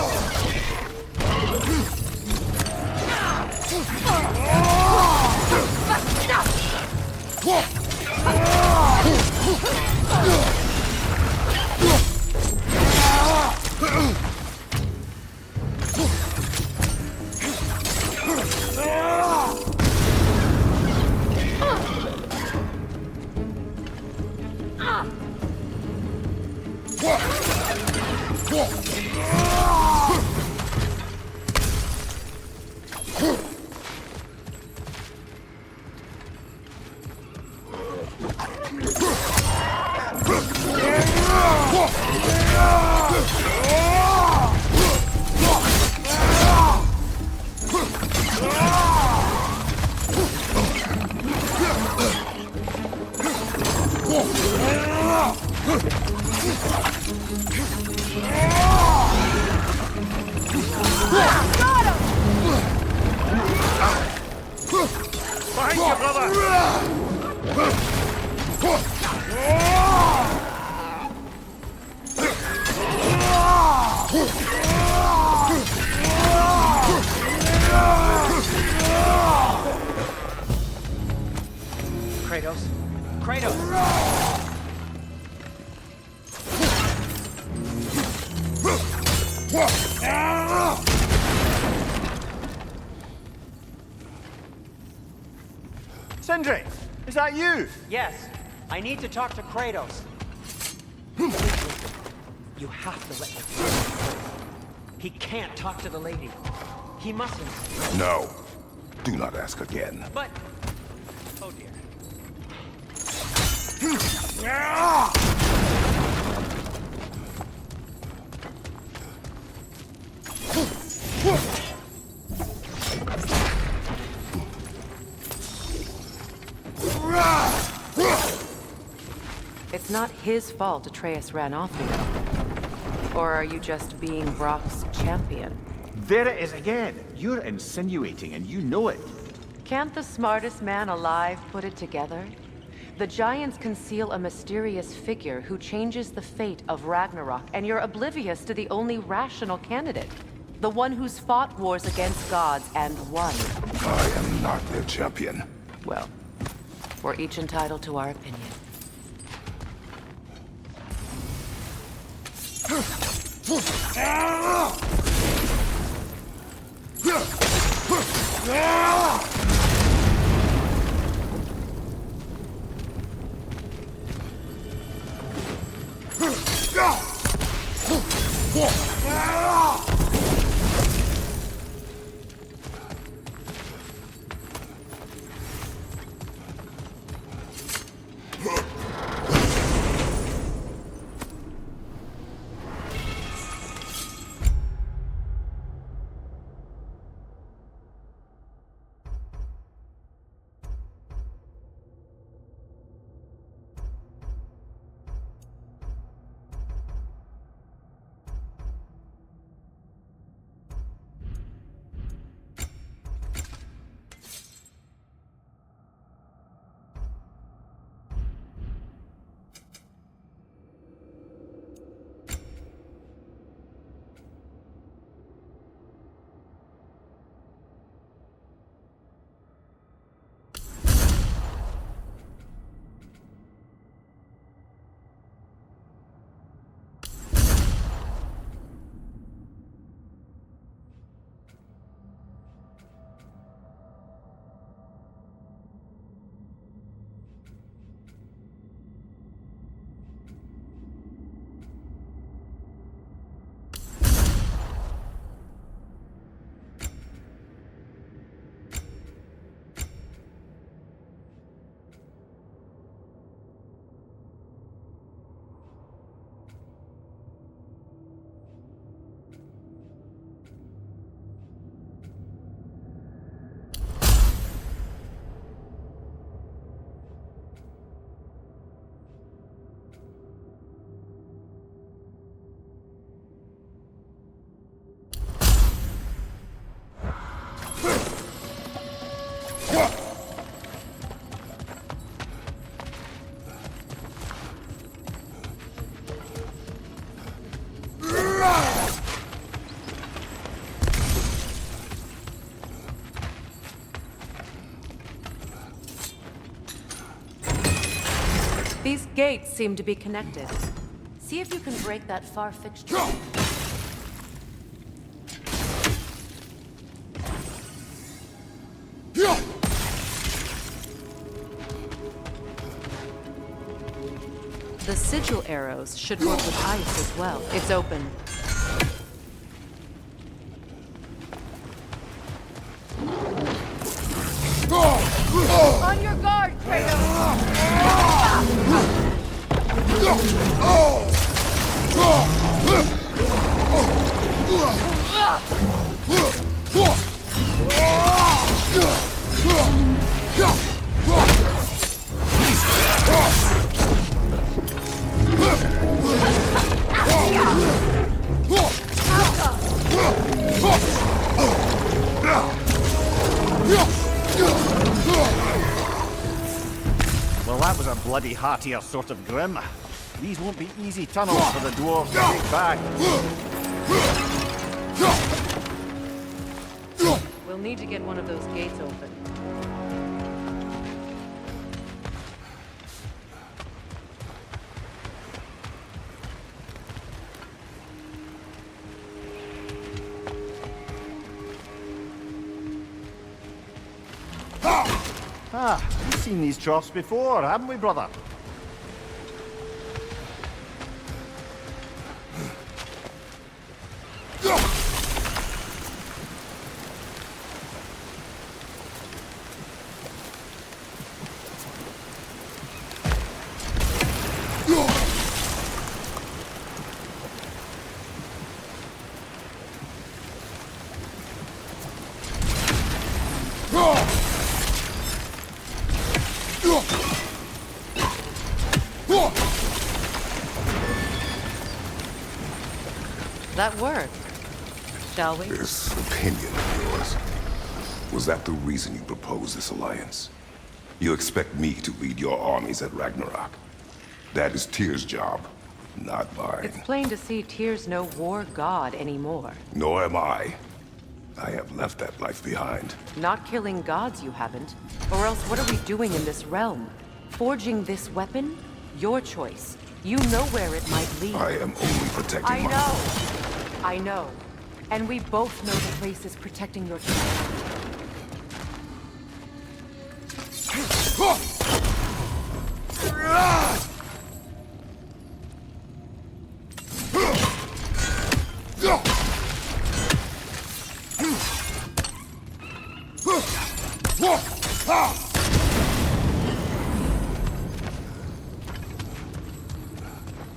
Behind you, brother! Kratos. Kratos! Sindri, is that you? Yes, I need to talk to Kratos. You have to let me go. He can't talk to the lady. He mustn't. No. Do not ask again. But... oh dear. It's not his fault Atreus ran off with. Or are you just being Brock's champion? There it is again. You're insinuating and you know it. Can't the smartest man alive put it together? The Giants conceal a mysterious figure who changes the fate of Ragnarok, and you're oblivious to the only rational candidate. The one who's fought wars against gods and won. I am not their champion. Well, we're each entitled to our opinion. These gates seem to be connected. See if you can break that far fixture. The sigil arrows should work with ice as well. It's open. On your guard, Well, that was a bloody heartier sort of grim. These won't be easy tunnels for the dwarves to take back. We'll need to get one of those gates open. We've seen these troughs before, haven't we, brother? That worked. Shall we? This opinion of yours, was that the reason you proposed this alliance? You expect me to lead your armies at Ragnarok? That is Tyr's job, not mine. It's plain to see Tyr's no war god anymore. Nor am I. I have left that life behind. Not killing gods, you haven't. Or else what are we doing in this realm? Forging this weapon? Your choice. You know where it might lead. I am only protecting I know. And we both know the place is protecting your child.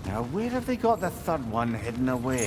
Now, where have they got the third one hidden away?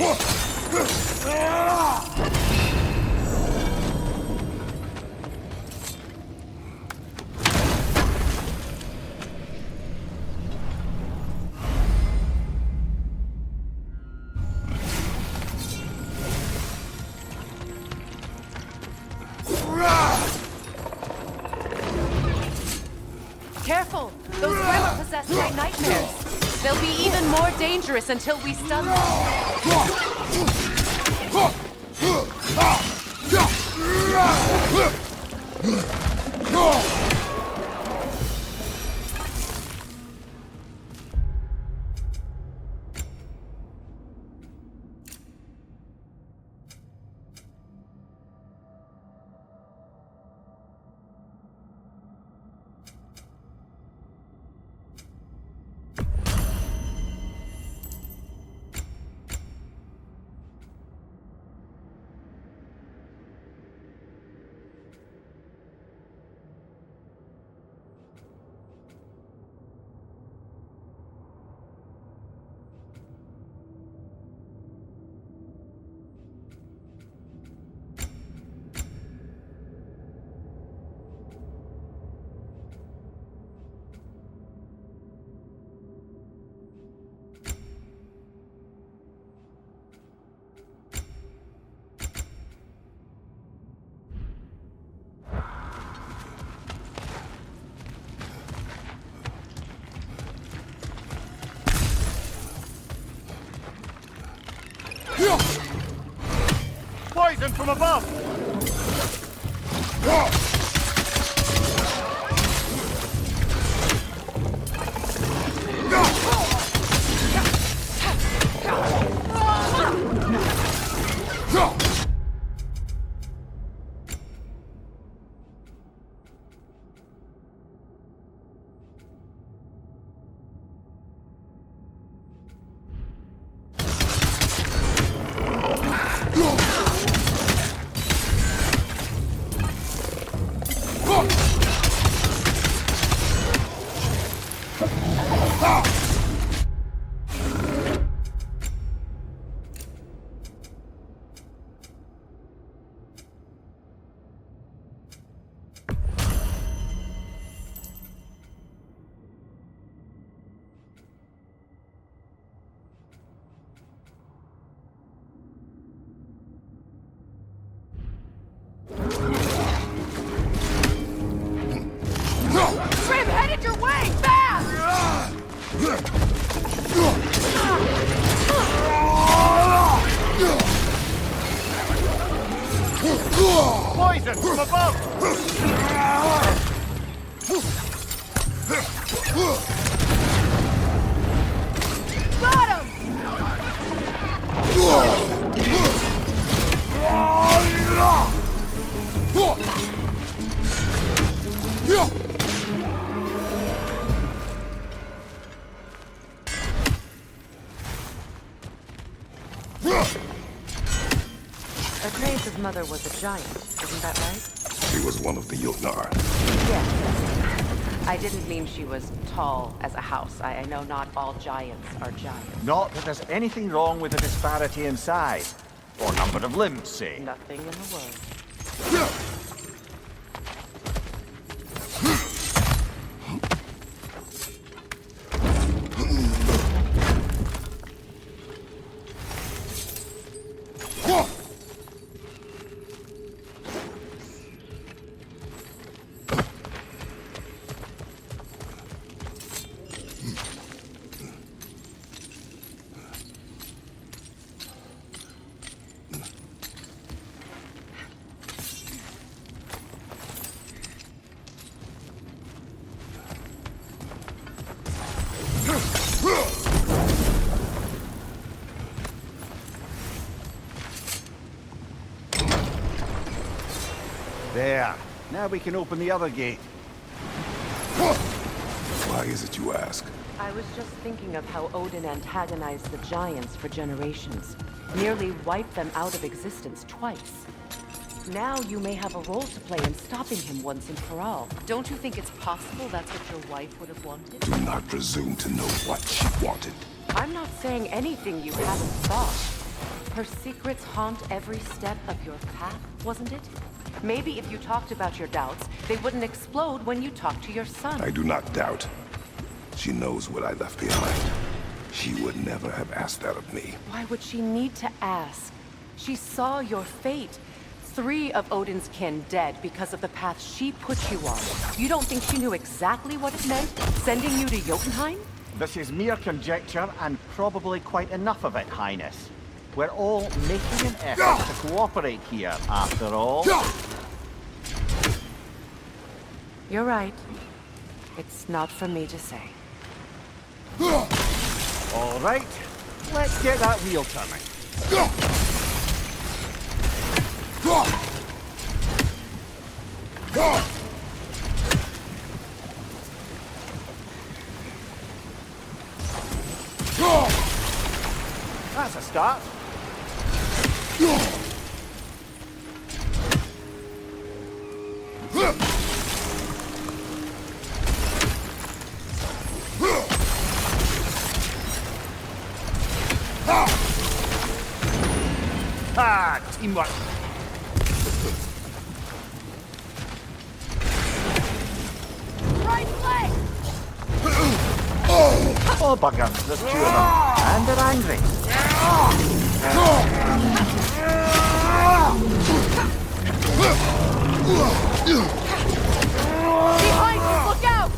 Careful! Those Grimm are possessed by nightmares. They'll be even more dangerous until we stun them. Poison from above! Trim, headed your way! Fast! Poison from above! Got him! Atreus' mother was a giant, isn't that right? She was one of the Jotnar. Yes. I didn't mean she was tall as a house. I know not all giants are giants. Not that there's anything wrong with the disparity in size. Or number of limbs, say. Nothing in the world. There. Now we can open the other gate. Why is it you ask? I was just thinking of how Odin antagonized the giants for generations. Nearly wiped them out of existence twice. Now you may have a role to play in stopping him once and for all. Don't you think it's possible that's what your wife would have wanted? Do not presume to know what she wanted. I'm not saying anything you haven't thought. Her secrets haunt every step of your path, wasn't it? Maybe if you talked about your doubts, they wouldn't explode when you talked to your son. I do not doubt. She knows what I left behind. She would never have asked that of me. Why would she need to ask? She saw your fate. 3 of Odin's kin dead because of the path she put you on. You don't think she knew exactly what it meant, sending you to Jotunheim? This is mere conjecture, and probably quite enough of it, Highness. We're all making an effort to cooperate here, after all. You're right. It's not for me to say. All right, let's get that wheel turning. That's a start. Ah, teamwork. Right leg! Oh, bugger, there's 2 of them, and they're angry. Behind you, look out!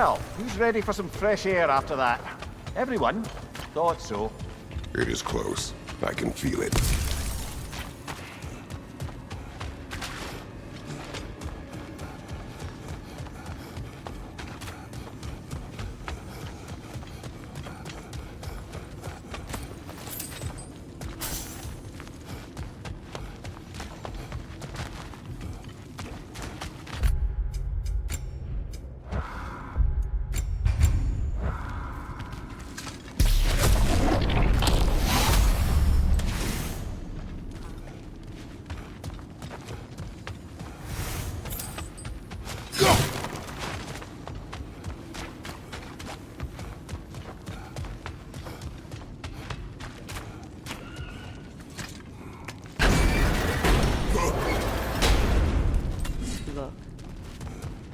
Well, who's ready for some fresh air after that? Everyone? Thought so. It is close. I can feel it. Look,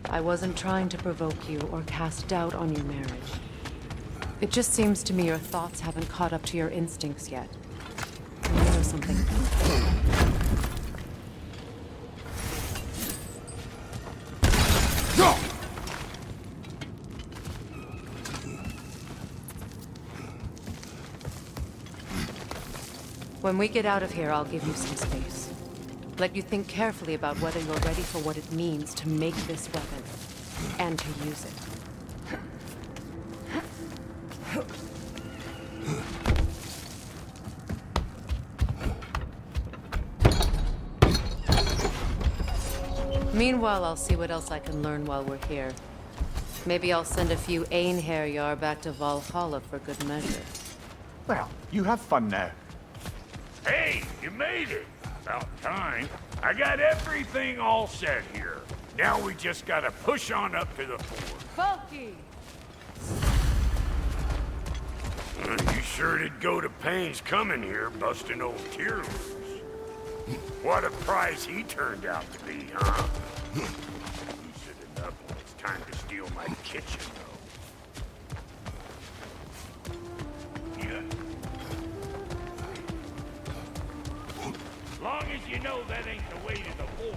I wasn't trying to provoke you or cast doubt on your marriage. It just seems to me your thoughts haven't caught up to your instincts yet. Maybe there's something. When we get out of here, I'll give you some space. Let you think carefully about whether you're ready for what it means to make this weapon, and to use it. Meanwhile, I'll see what else I can learn while we're here. Maybe I'll send a few Einherjar back to Valhalla for good measure. Well, you have fun now. Hey, you made it. About time. I got everything all set here. Now we just gotta push on up to the fort. Bulky! You sure did go to pains coming here, busting old tear loose. What a prize he turned out to be, huh? Lucid enough when it's time to steal my kitchen, though. Yeah. Long as you know that ain't the way to the fort.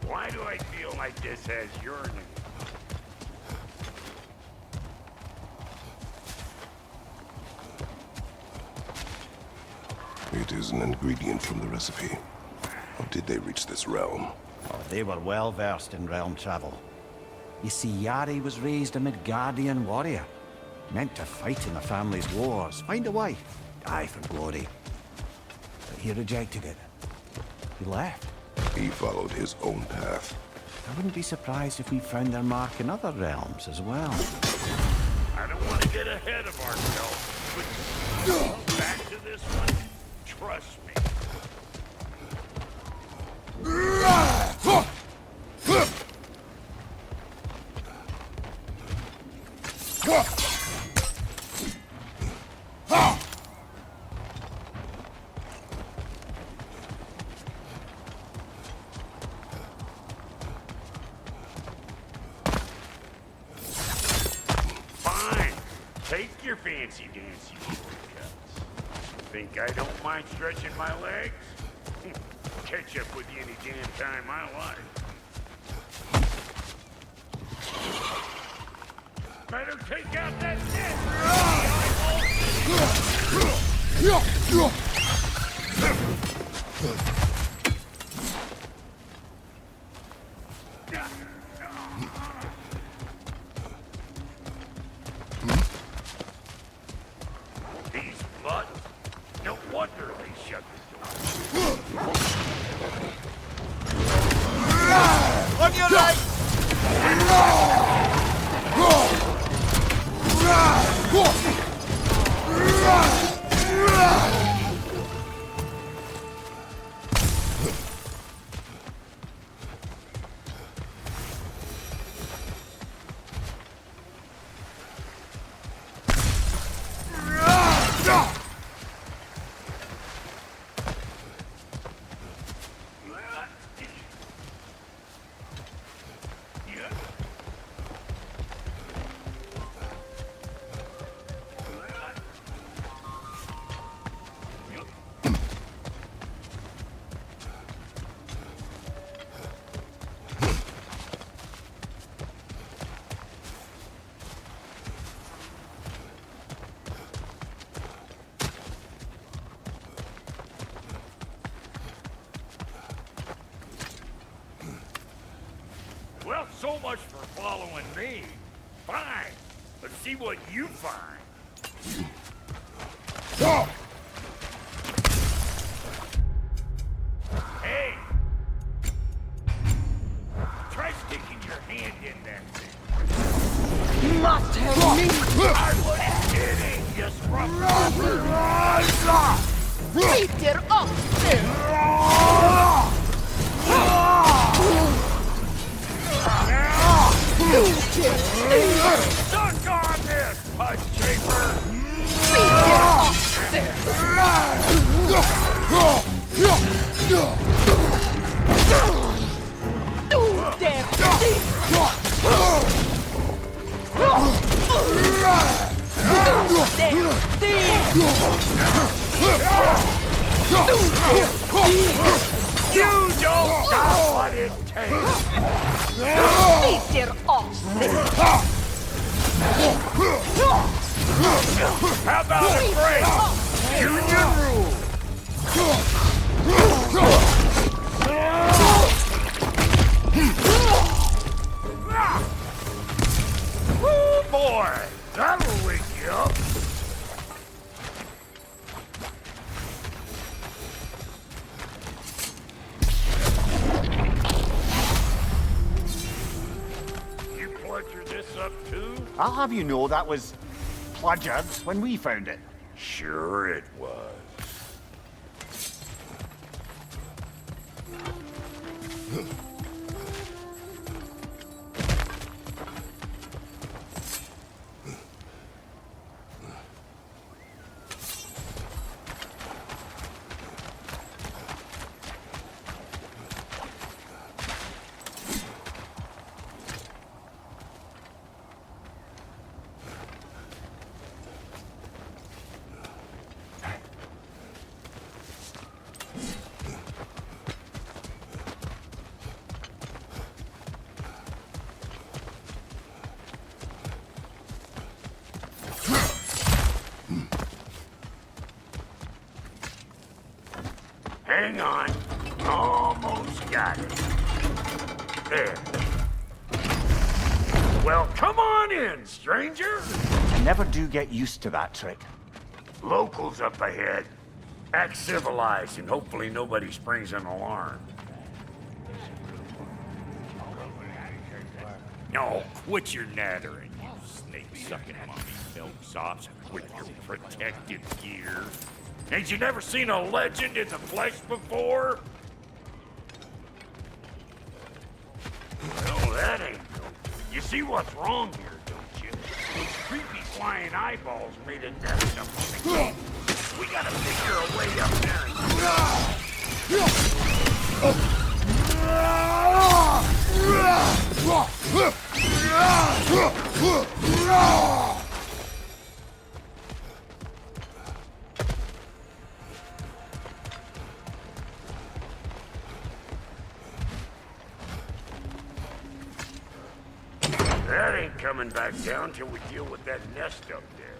Why do I feel like this has yearning? It is an ingredient from the recipe. How did they reach this realm? Oh, they were well versed in realm travel. You see, Yari was raised a Midgardian warrior. Meant to fight in the family's wars, find a wife, die for glory. But he rejected it. He left. He followed his own path. I wouldn't be surprised if we found their mark in other realms as well. I don't want to get ahead of ourselves, but back to this one. Trust me. Fine. Take your fancy-dancy shortcuts. Think I don't mind stretching my legs? Catch up with you any damn time I like. Better take out that net! These butts. No wonder they shut the door. On your right! so much for following me. Fine. Let's see what you find. Hey! Try sticking your hand in that thing. Not tell me! I was kidding, you scrub! Peter up! Suck on this, Punch Chafer! You don't know what it takes! Peter off! How about a break? Union rule! Oh boy, that'll wake you up. You plunger this up too? I'll have you know that was plungered when we found it. Sure it was. Hang on. Almost got it. There. Well, come on in, stranger. I never do get used to that trick. Locals up ahead. Act civilized and hopefully nobody springs an alarm. No, quit your nattering, you snake-sucking mummy milksops with your protective gear. Ain't you never seen a legend in the flesh before? No, that ain't no. You see what's wrong here, don't you? These creepy flying eyeballs made a nest up on the gate. We gotta figure a way up there and... That ain't coming back down till we deal with that nest up there.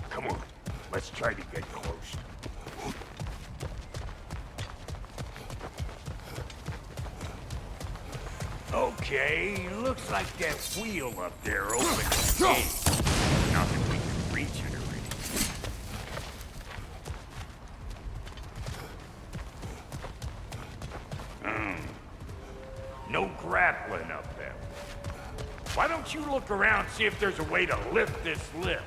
Come on, let's try to get closer. Okay, looks like that wheel up there opens the gate. Not that we can reach it already. No grappling up there. Why don't you look around, see if there's a way to lift this lift?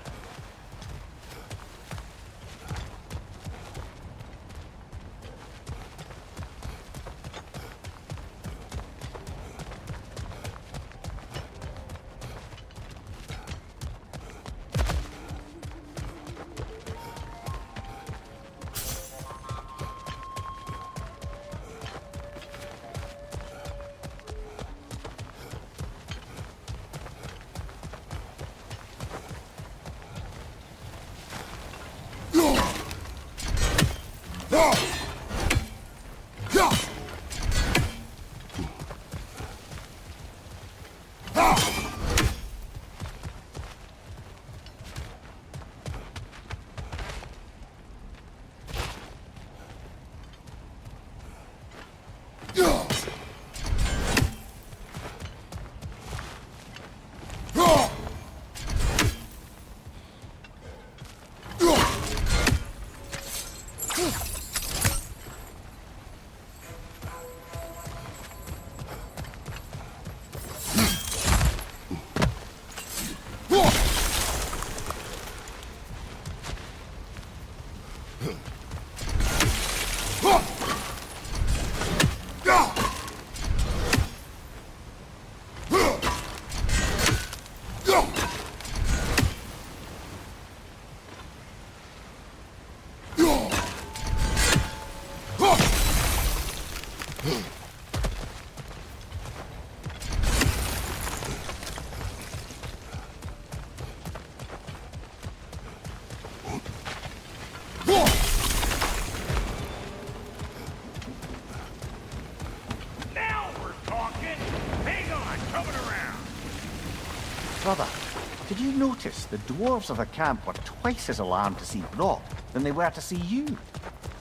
you notice the dwarves of the camp were twice as alarmed to see Brock than they were to see you?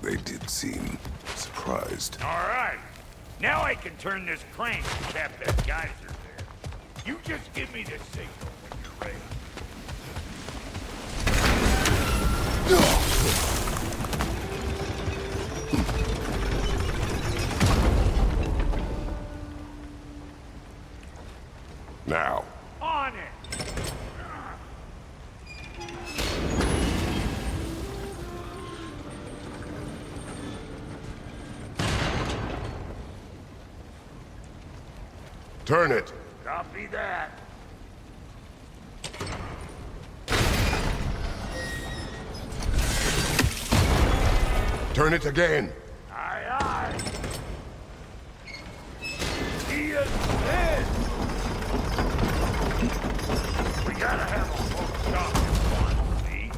They did seem surprised. All right. Now I can turn this crank and tap that geyser there. You just give me the signal when you're ready. Now. On it! Turn it. Copy that. Turn it again. Aye, aye. He is dead. We gotta have a full stop this one, see?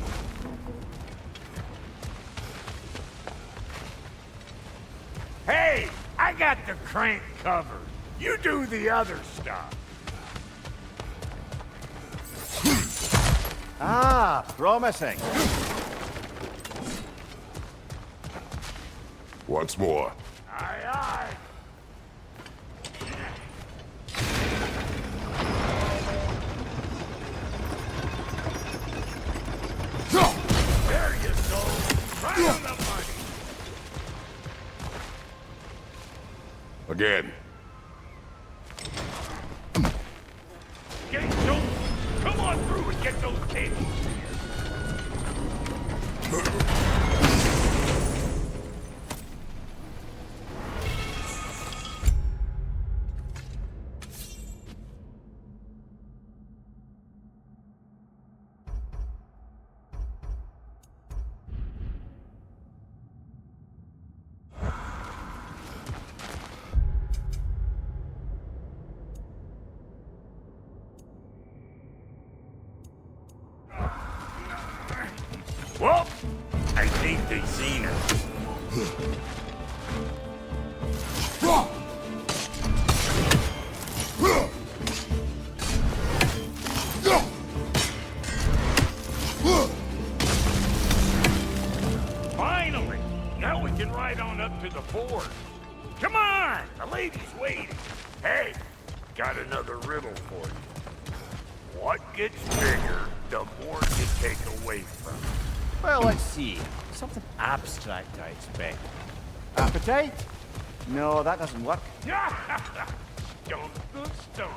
Hey, I got the crank covered. You do the other stuff. Ah, promising. Once more. Aye, aye. There you go. Right on the money. Again. Get those. Come on through and get those tables. Well, I think they've seen us. Finally! Now we can ride on up to the fort. Come on! The lady's waiting. Hey, got another riddle for you. What gets bigger, the more you take away from it. Well, let's see. Something abstract, I expect. Appetite? No, that doesn't work. Stump the stump.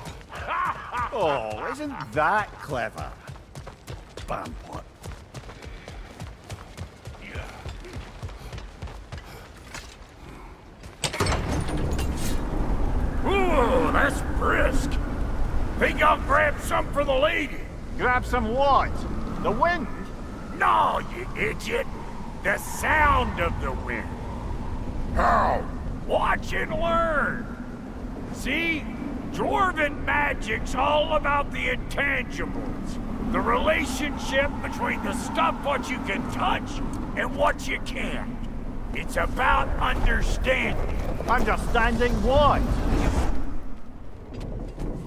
Oh, isn't that clever? Bam pot. Ooh, that's brisk. Think I'll grab some for the lady? Grab some what? The wind? No, you idiot. The sound of the wind. How? Watch and learn. See? Dwarven magic's all about the intangibles. The relationship between the stuff what you can touch and what you can't. It's about understanding. Understanding what?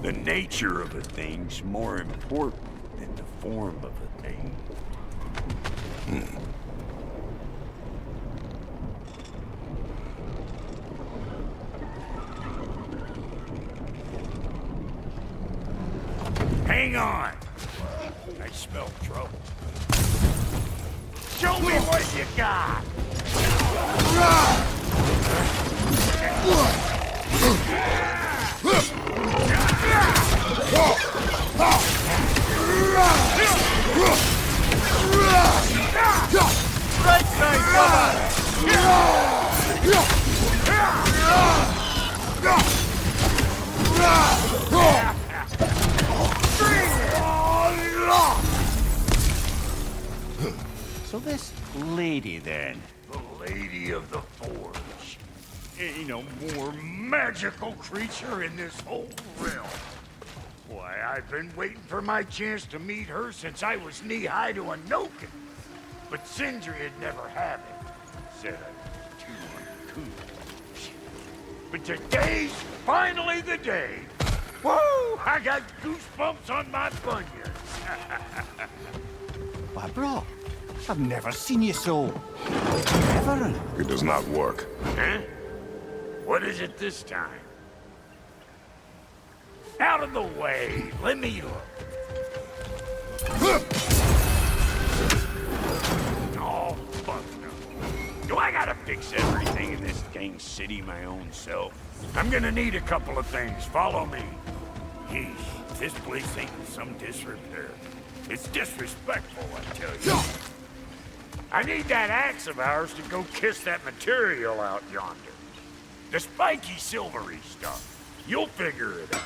The nature of a thing's more important than the form of a thing. Hang on. I smell trouble. Show me what you got. Right side So this lady then? The Lady of the Forge. Ain't no more magical creature in this whole realm. Why, I've been waiting for my chance to meet her since I was knee-high to a Noken. But Sindri'd never have it. Said I was too uncouth. But today's finally the day. Woo! I got goosebumps on my bunions. Why, bro, I've never seen you so... Ever. It does not work. Huh? What is it this time? Out of the way. Let me look. Oh, fuck no. Do I gotta fix everything in this dang city my own self? I'm gonna need a couple of things. Follow me. Yeesh, this place ain't in some disrepair. It's disrespectful, I tell you. I need that axe of ours to go kiss that material out yonder. The spiky, silvery stuff. You'll figure it out.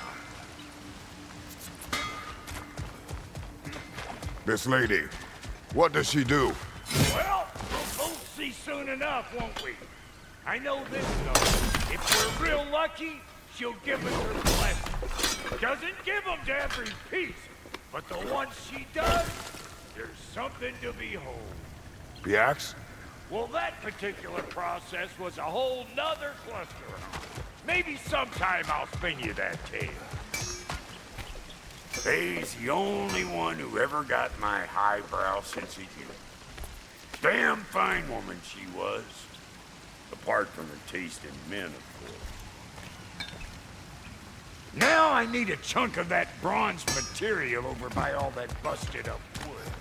This lady, what does she do? Well, we'll both see soon enough, won't we? I know this, though. If we're real lucky, she'll give us her blessing. Doesn't give them to every piece, but the ones she does, there's something to behold. The axe? Well, that particular process was a whole nother cluster. Maybe sometime I'll spin you that tale. Faye's the only one who ever got my highbrow sense of humor. Damn fine woman she was. Apart from her taste in men, of course. Now I need a chunk of that bronze material over by all that busted up wood.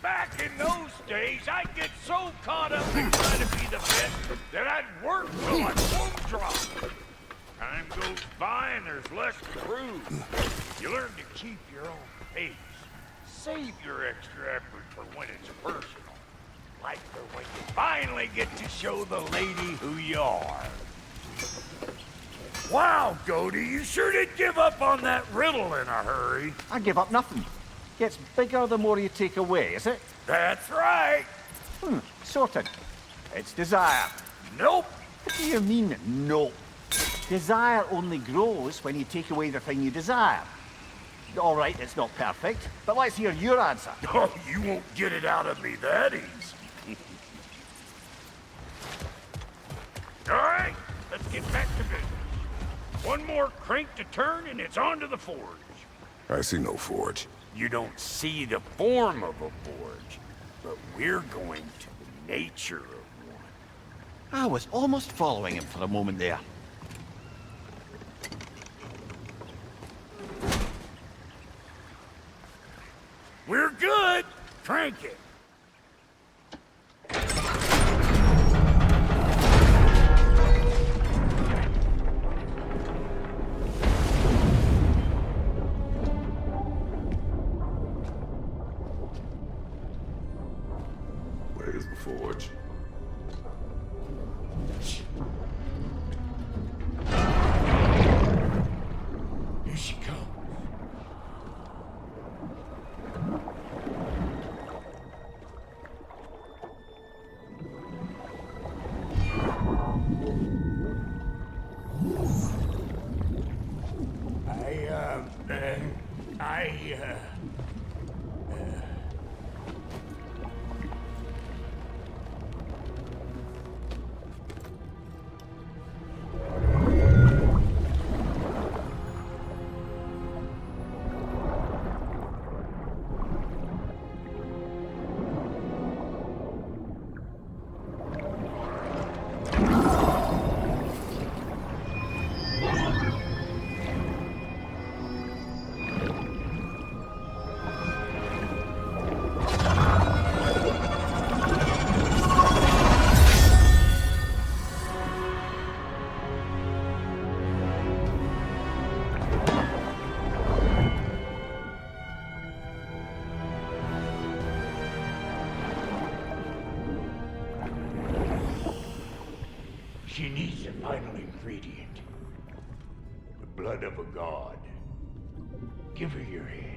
Back in those days, I'd get so caught up in trying to be the best that I'd work till my womb dropped. Time goes by and there's less to prove. You learn to keep your own pace. Save your extra effort for when it's personal. Like for when you finally get to show the lady who you are. Wow, Goody, you sure did give up on that riddle in a hurry. I give up nothing. Gets bigger the more you take away, is it? That's right. Sorted. It's desire. Nope. What do you mean, no? Desire only grows when you take away the thing you desire. All right, it's not perfect, but let's hear your answer. Oh, you won't get it out of me that easy. All right, let's get back to business. One more crank to turn and it's on to the forge. I see no forge. You don't see the form of a forge, but we're going to the nature of one. I was almost following him for a moment there. We're good. Crank it. Where's the forge? Here she comes. She needs the final ingredient. The blood of a god. Give her your hand.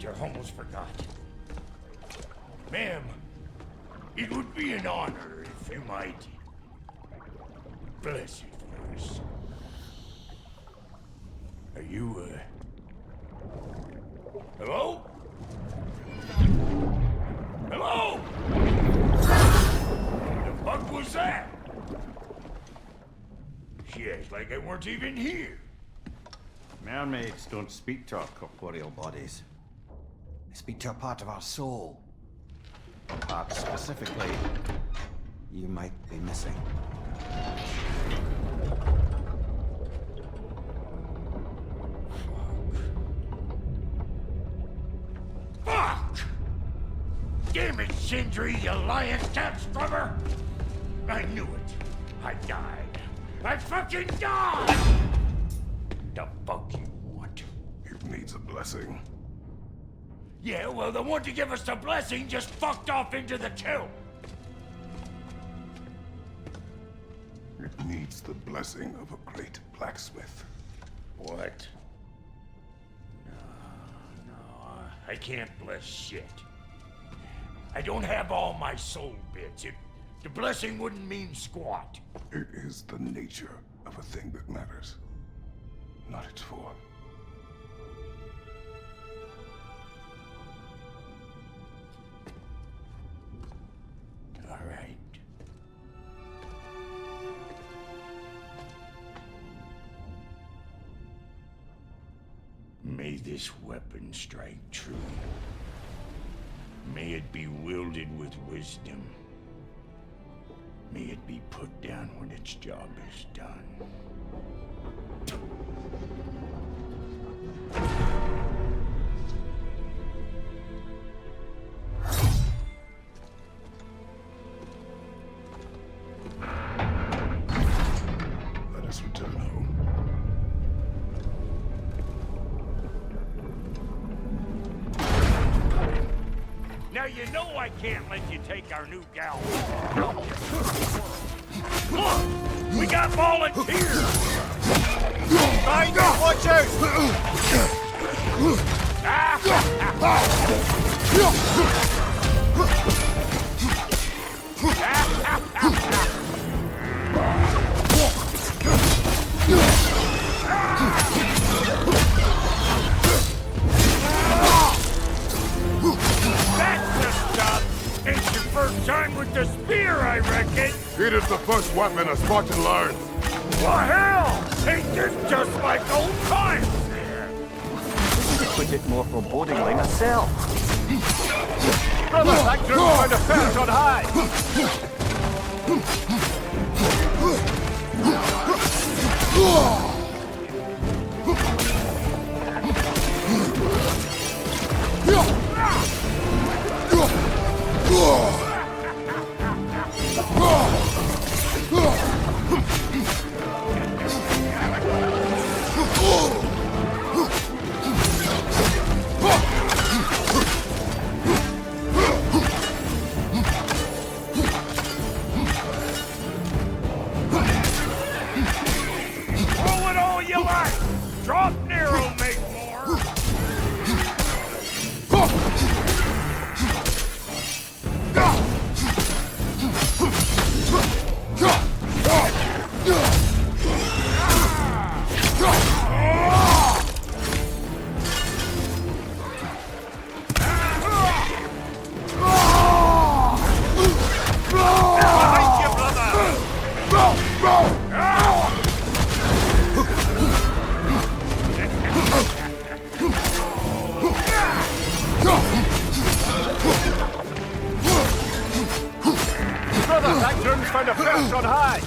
I almost forgot. Ma'am, it would be an honor if you might bless it first. Are you, hello? Hello? The fuck was that? She acts like I weren't even here. Mermaids don't speak to our corporeal bodies. They speak to a part of our soul. A part specifically you might be missing. Fuck! Damn it, Sindri, you lying cat scrubber! I knew it. I died. I fucking died! The fuck you want? It needs a blessing. Yeah, well, the one to give us the blessing just fucked off into the tomb. It needs the blessing of a great blacksmith. What? No, I can't bless shit. I don't have all my soul bits. The blessing wouldn't mean squat. It is the nature of a thing that matters, not its form. All right. May this weapon strike true. May it be wielded with wisdom. May it be put down when its job is done. Let us return home. Now you know I can't let you take our new gal. Look! We got volunteers! Behind us! Watch out! That's the stuff! It's your first time with the spear, I reckon! It is the first weapon a Spartan learns. Well, hell! Ain't this just like old times? Put it more forebodingly myself. Brother, that group's found a perch on high! Throw it all you like! Drop Nero, make more! Behind you, brother! Brother, that group's found a perch on high!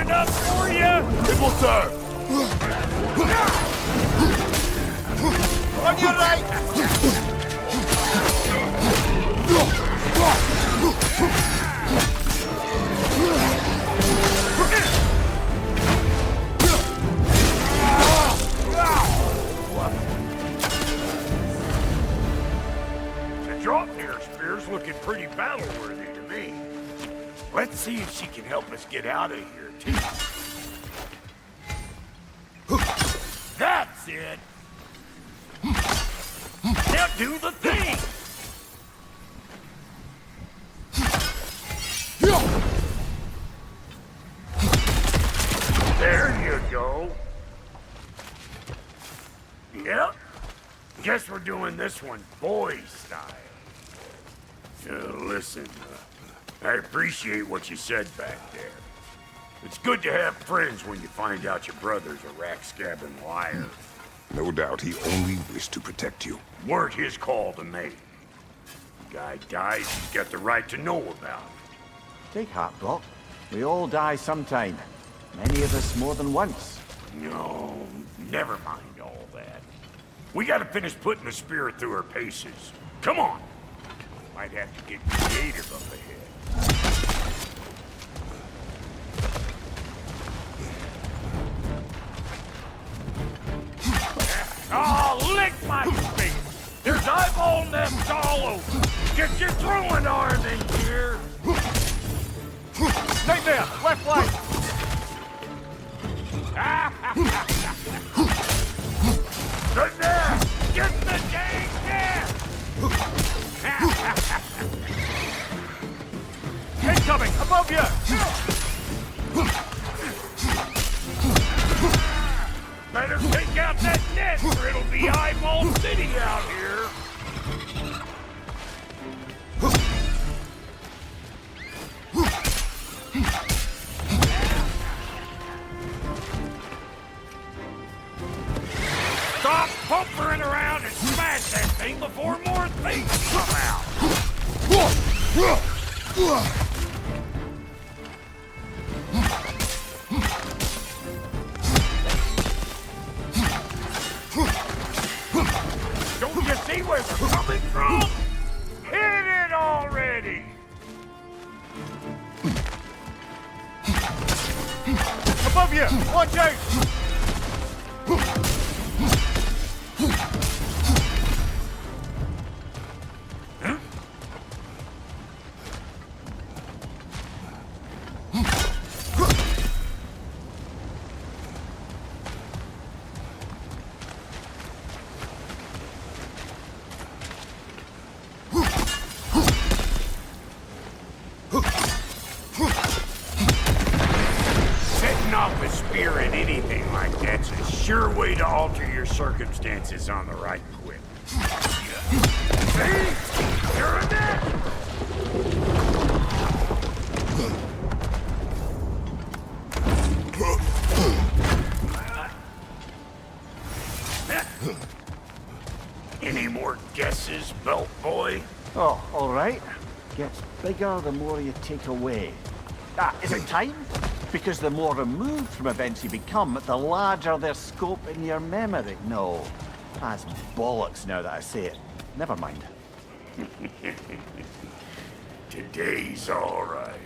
enough for you? It will serve! On your right! The Draupnir spear's looking pretty battle-worthy to me. Let's see if she can help us get out of here, too. That's it! Now do the thing! There you go. Yep. Guess we're doing this one boy style. Listen, I appreciate what you said back there. It's good to have friends when you find out your brother's a rack-scabbing liar. No doubt he only wished to protect you. Weren't his call to make. Guy dies, he's got the right to know about it. Take heart, Doc. We all die sometime. Many of us more than once. No, never mind all that. We gotta finish putting the spirit through her paces. Come on! Might have to get creative up ahead. Oh, lick my face! There's eyeball nests all over! Get your throwing arm in here! Right there! Left flank! Good there! Get the dang cat! Incoming! Above you! Better take out that net or it'll be Eyeball City out here! Stop pumpering around and smash that thing before more things come out! Don't you see where they're coming from? Hit it already! Above you! Watch out! Setting off a spear in anything like that's a sure way to alter your circumstances on the right quick. See? You're a net! Any more guesses, belt boy? Oh, all right. Gets bigger the more you take away. Is it time? Because the more removed from events you become, the larger their scope in your memory. No, that's bollocks now that I say it. Never mind. Today's all right.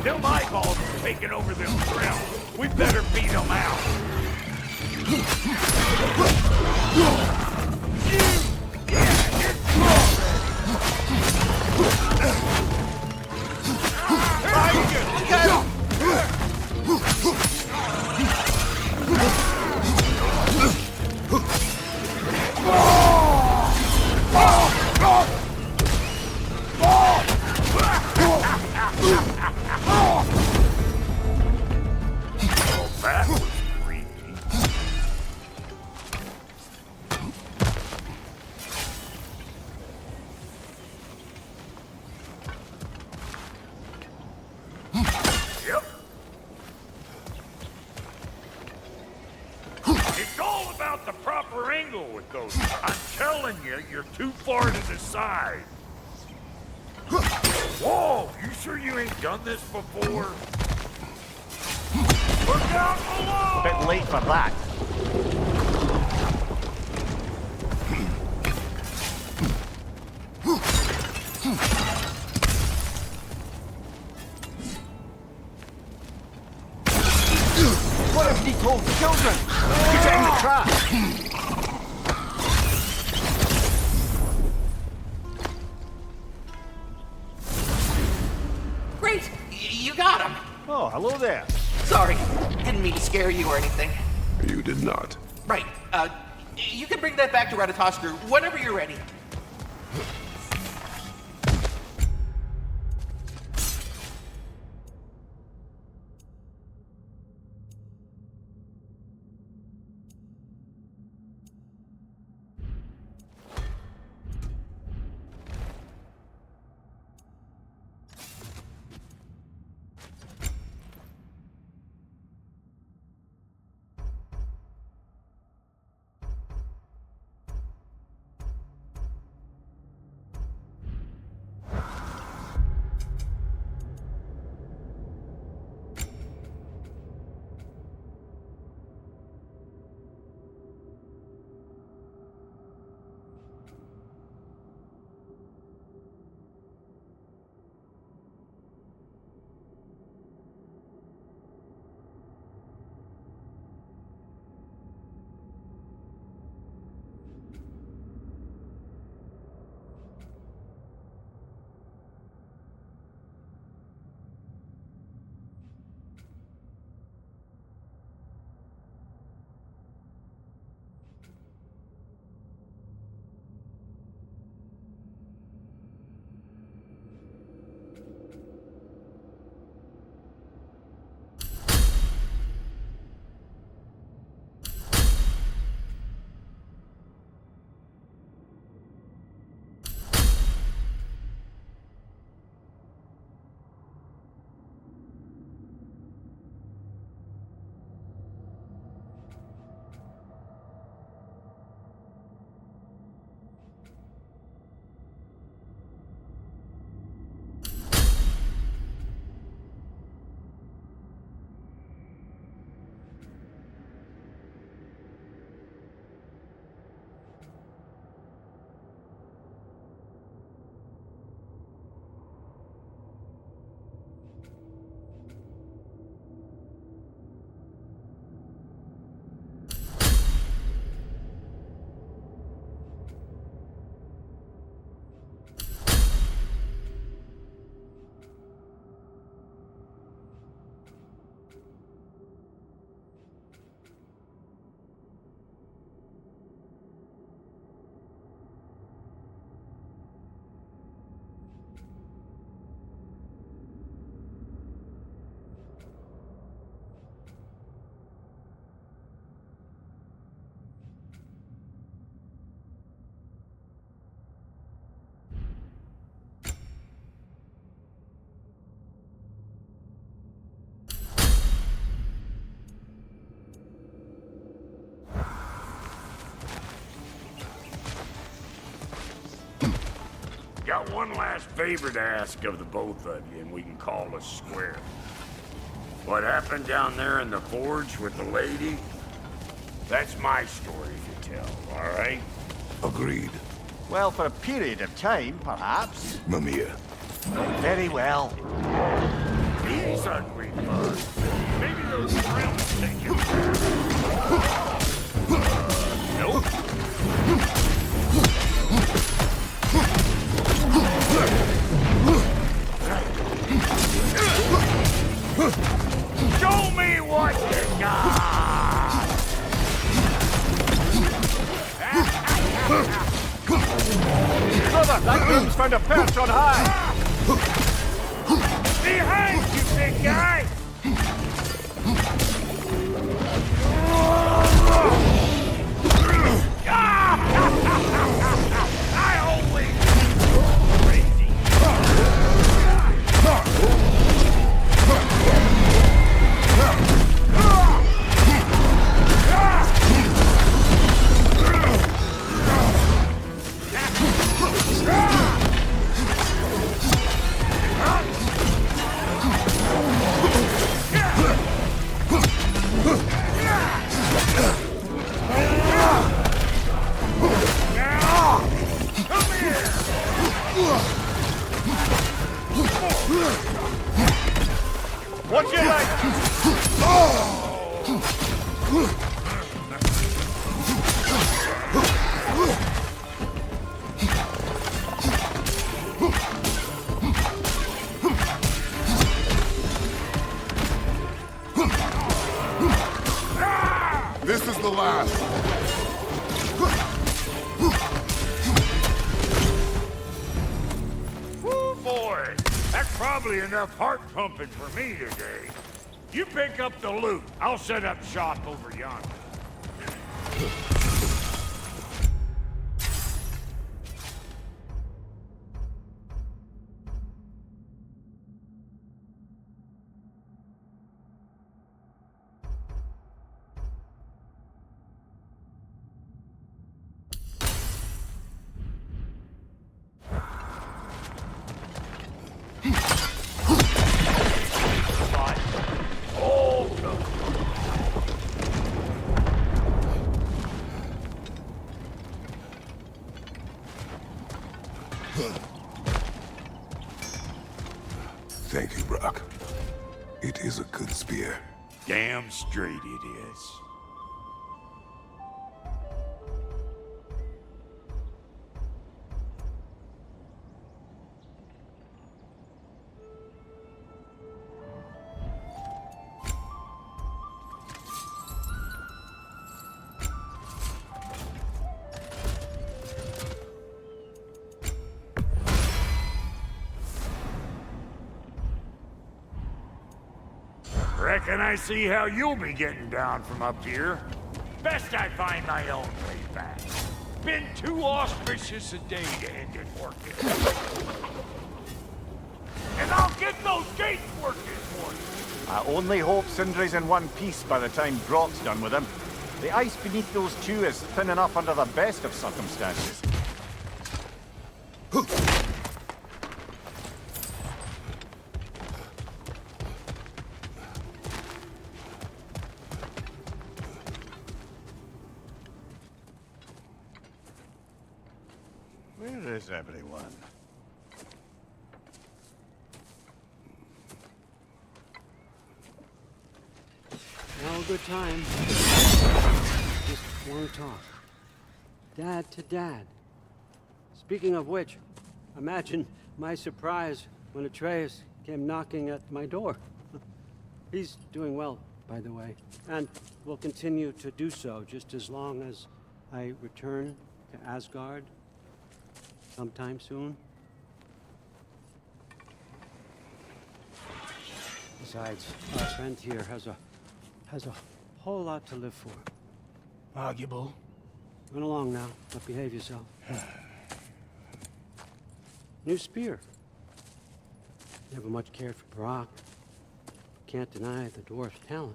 Them eyeballs are taking over them realms. We better beat them out. That was creepy. Yep. It's all about the proper angle with those. I'm telling you, you're too far to the side. Whoa! You sure you ain't done this before? Look out below! Bit late for that. What if he told children? Put it in the trap. Great! You got him! Oh, hello there. Sorry, didn't mean to scare you or anything. You did not. Right, you can bring that back to Ratatoskru whenever you're ready. Got one last favor to ask of the both of you, and we can call us square. What happened down there in the forge with the lady? That's my story to tell, all right? Agreed. Well, for a period of time, perhaps. Mamiya. Very well. These ugly bugs. Maybe those friends take you. Nope. Show me what you got! Brother, that room's found a perch on high! Behind you, big guy! I always crazy. Watch your leg! This is the last. Woo, boy! That's probably enough heart pumping for me today. You pick up the loot. I'll set up shop over yonder. Thank you, Brock. It is a good spear. Damn straight it is. Reckon I see how you'll be getting down from up here. Best I find my own way back. Been too auspicious a day to end it working. And I'll get those gates working for you. I only hope Sindri's in one piece by the time Brock's done with him. The ice beneath those two is thin enough under the best of circumstances. Where is everyone? Now a good time. Just want to talk. Dad to dad. Speaking of which, imagine my surprise when Atreus came knocking at my door. He's doing well, by the way, and will continue to do so just as long as I return to Asgard sometime soon. Besides, our friend here has a whole lot to live for. Arguable. Run along now, but behave yourself. New spear. Never much cared for Brock. Can't deny the dwarf's talent.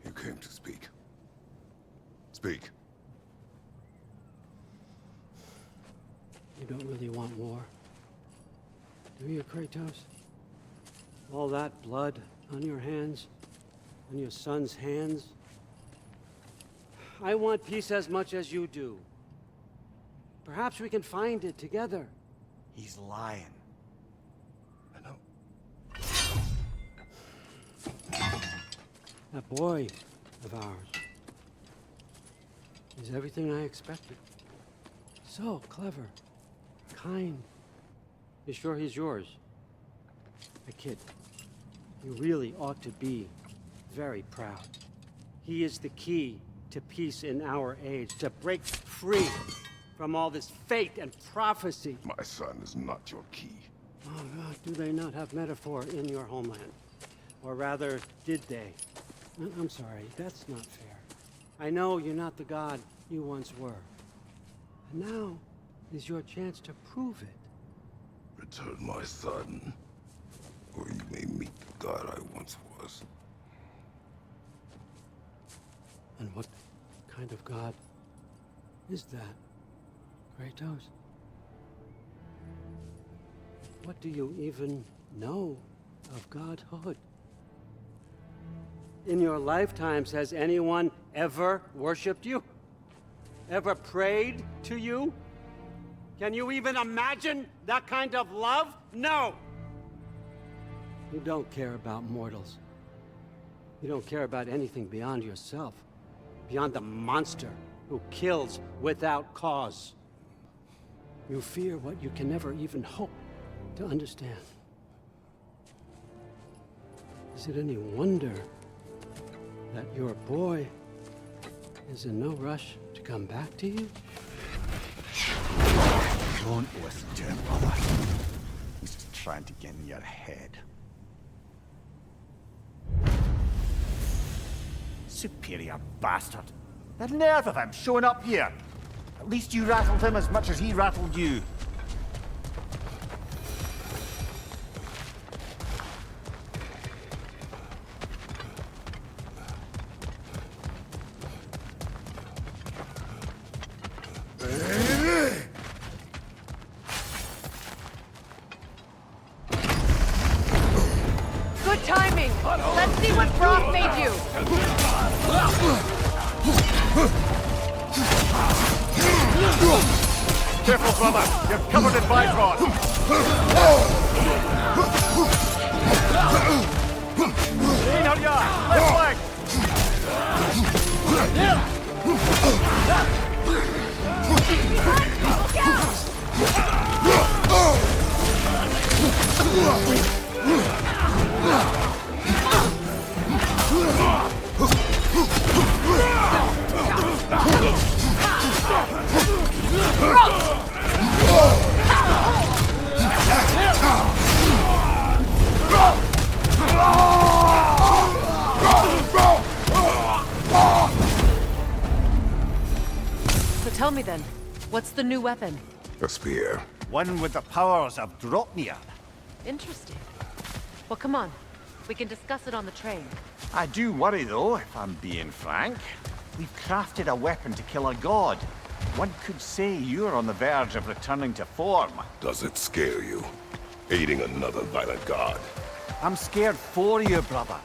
You came to speak. Speak. You don't really want war, do you, Kratos? All that blood on your hands, on your son's hands. I want peace as much as you do. Perhaps we can find it together. He's lying. I know. That boy of ours is everything I expected. So clever, kind. You sure he's yours? I kid. You really ought to be very proud. He is the key to peace in our age, to break free from all this fate and prophecy. My son is not your key. Oh, God, do they not have metaphor in your homeland? Or rather, did they? I'm sorry, that's not fair. I know you're not the god you once were. And now is your chance to prove it. Return my son, or you may meet the god I once was. And what kind of god is that, Kratos? What do you even know of godhood? In your lifetimes, has anyone ever worshipped you? Ever prayed to you? Can you even imagine that kind of love? No! You don't care about mortals. You don't care about anything beyond yourself. Beyond the monster who kills without cause. You fear what you can never even hope to understand. Is it any wonder that your boy is in no rush to come back to you? Don't listen to him, brother. He's just trying to get in your head. Superior bastard. The nerve of him showing up here. At least you rattled him as much as he rattled you. Good timing! Let's see what Brock made you! Careful, brother! You're covered in Bifrost! Lean on ya! Left leg! So tell me then, what's the new weapon? A spear. One with the powers of Dropnir. Interesting. Well, come on. We can discuss it on the train. I do worry, though, if I'm being frank. We've crafted a weapon to kill a god. One could say you're on the verge of returning to form. Does it scare you? Aiding another violent god? I'm scared for you, brother.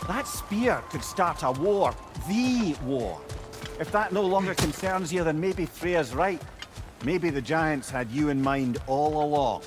That spear could start a war. The war. If that no longer concerns you, then maybe Freya's right. Maybe the Giants had you in mind all along.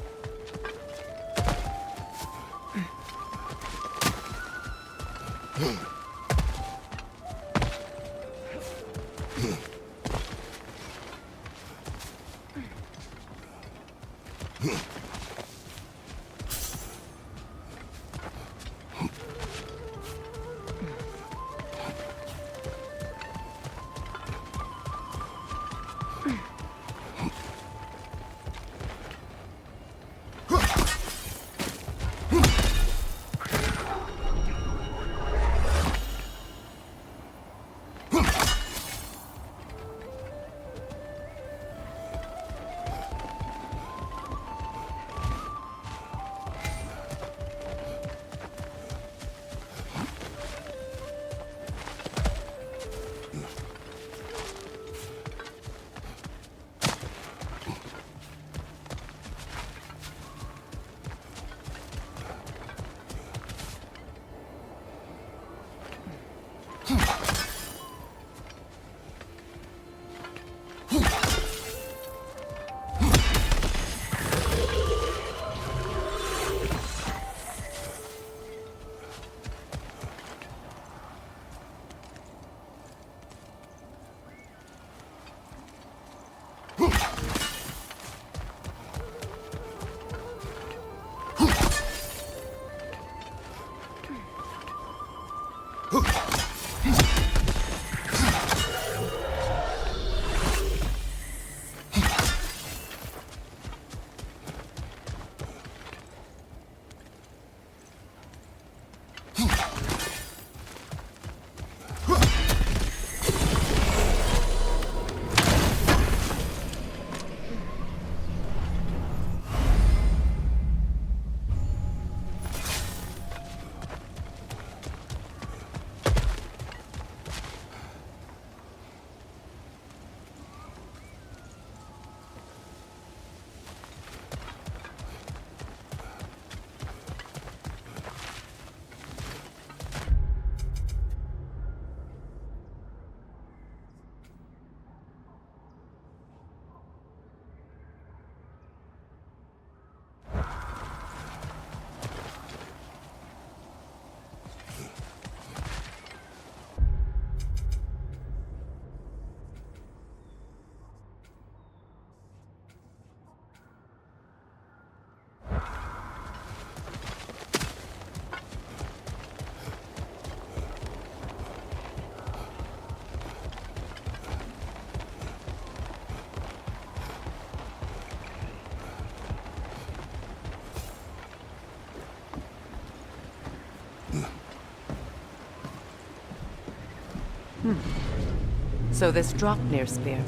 So this Draupnir spear.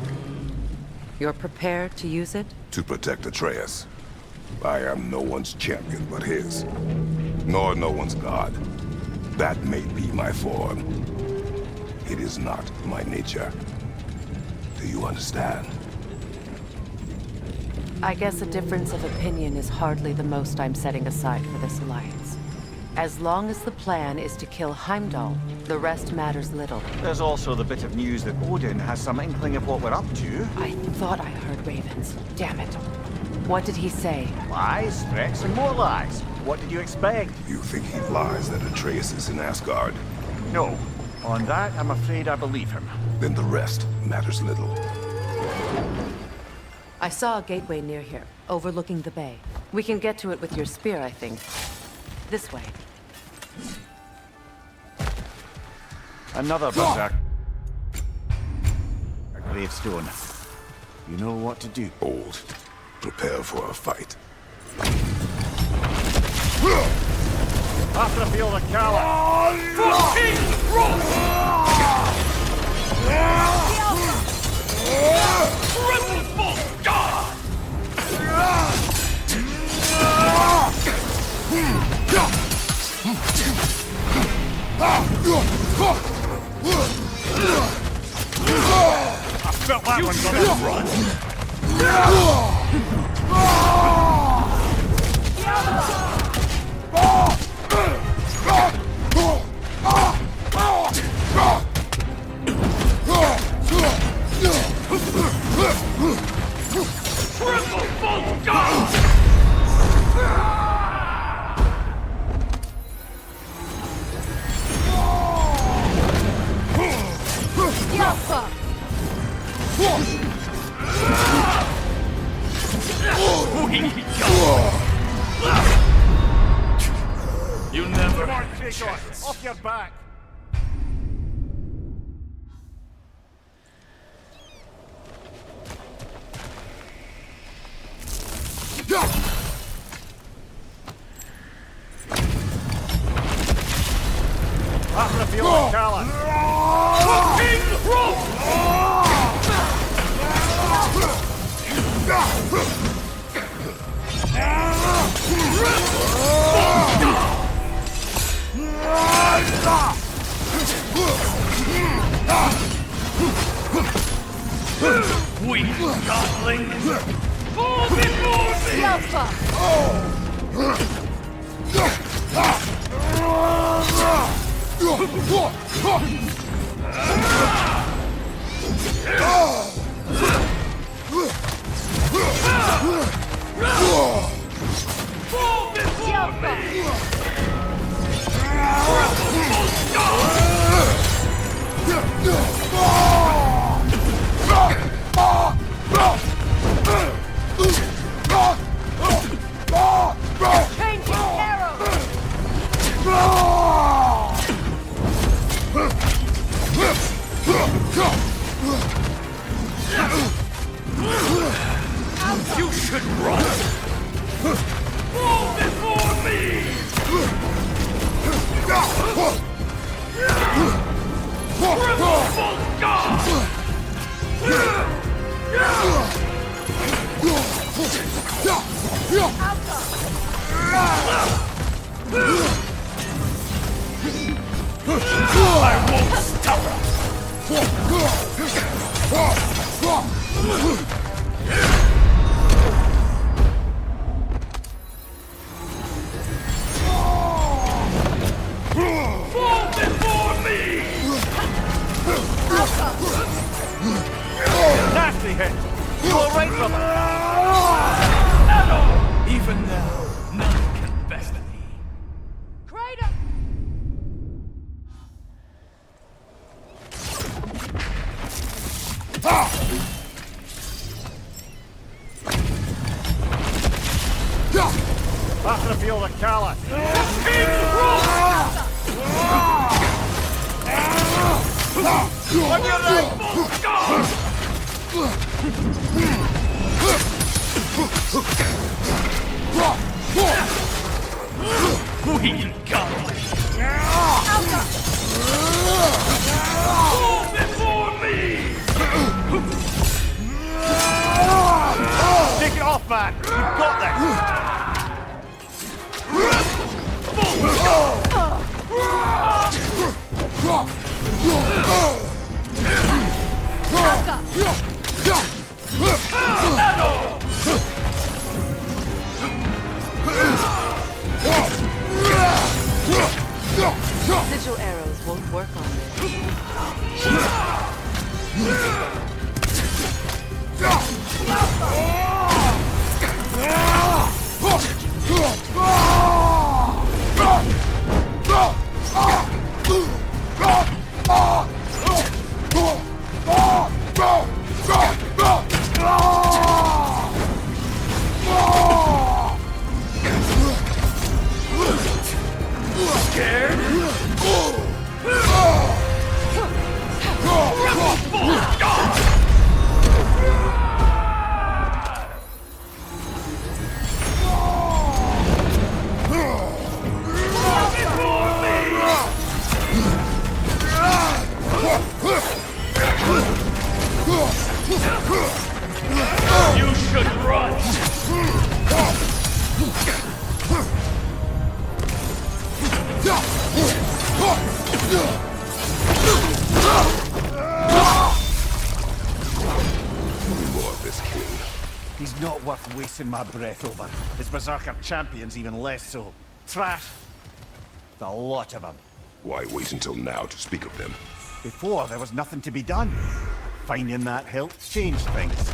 You're prepared to use it? To protect Atreus. I am no one's champion but his. Nor no one's god. That may be my form. It is not my nature. Do you understand? I guess a difference of opinion is hardly the most I'm setting aside for this alliance. As long as the plan is to kill Heimdall, the rest matters little. There's also the bit of news that Odin has some inkling of what we're up to. I thought I heard ravens. Damn it. What did he say? Lies, threats, and more lies. What did you expect? You think he lies that Atreus is in Asgard? No. On that, I'm afraid I believe him. Then the rest matters little. I saw a gateway near here, overlooking the bay. We can get to it with your spear, I think. This way. Another berserk. A gravestone. You know what to do. Old. Prepare for a fight. After the field of Kala. I felt that one gonna run. You never Come on, Kratos, off your back. After the field of Kala. weak godling! Fall before me! Fall before me! Changing arrows! You should run! Fall before me! Triple God! I won't stop! Fall before me! Nasty hit! You alright, brother? Even now, none can best me. Kratos! After the field of Kala. On your right! We godly! Fall before me! lad. You've got Sigil arrows won't work on this. You should run! More of this king. He's not worth wasting my breath over. His Berserker champions even less so. Trash. The lot of them. Why wait until now to speak of them? Before, there was nothing to be done. Finding that hilt changed things.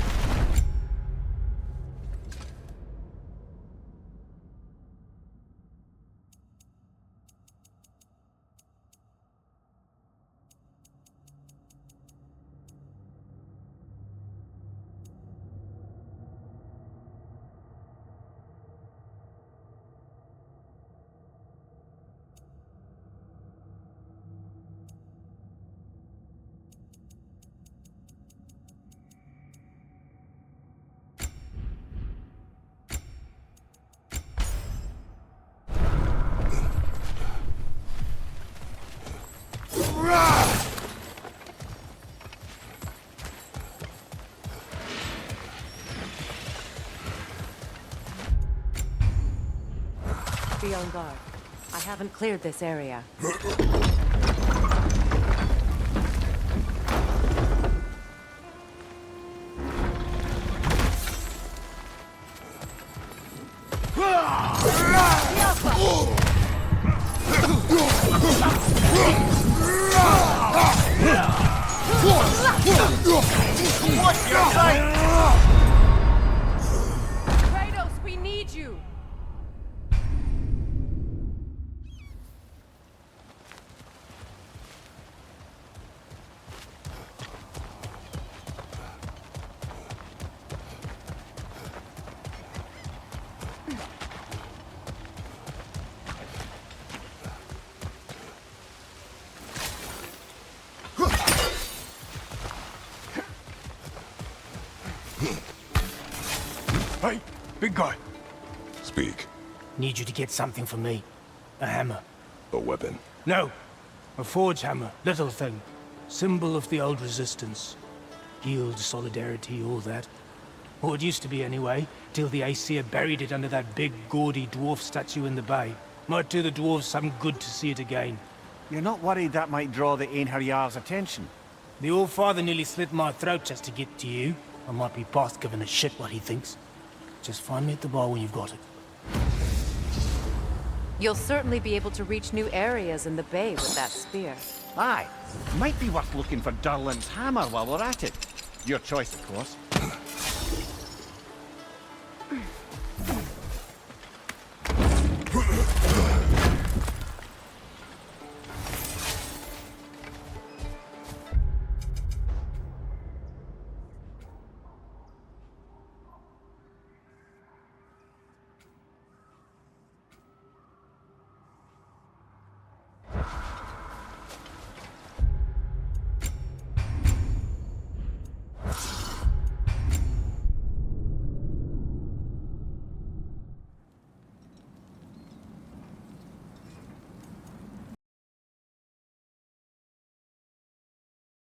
Be on guard. I haven't cleared this area. What's your sight? Kratos, we need you! Hey, big guy. Speak. Need you to get something for me. A hammer. A weapon. No. A forge hammer. Little thing. Symbol of the old resistance. Guild, solidarity, all that. Or it used to be anyway, till the Aesir buried it under that big, gaudy dwarf statue in the bay. Might do the dwarves some good to see it again. You're not worried that might draw the Einherjar's attention? The old father nearly slit my throat just to get to you. I might be past giving a shit what he thinks. Just find me at the bar when you've got it. You'll certainly be able to reach new areas in the bay with that spear. Aye. Might be worth looking for Durlin's hammer while we're at it. Your choice, of course.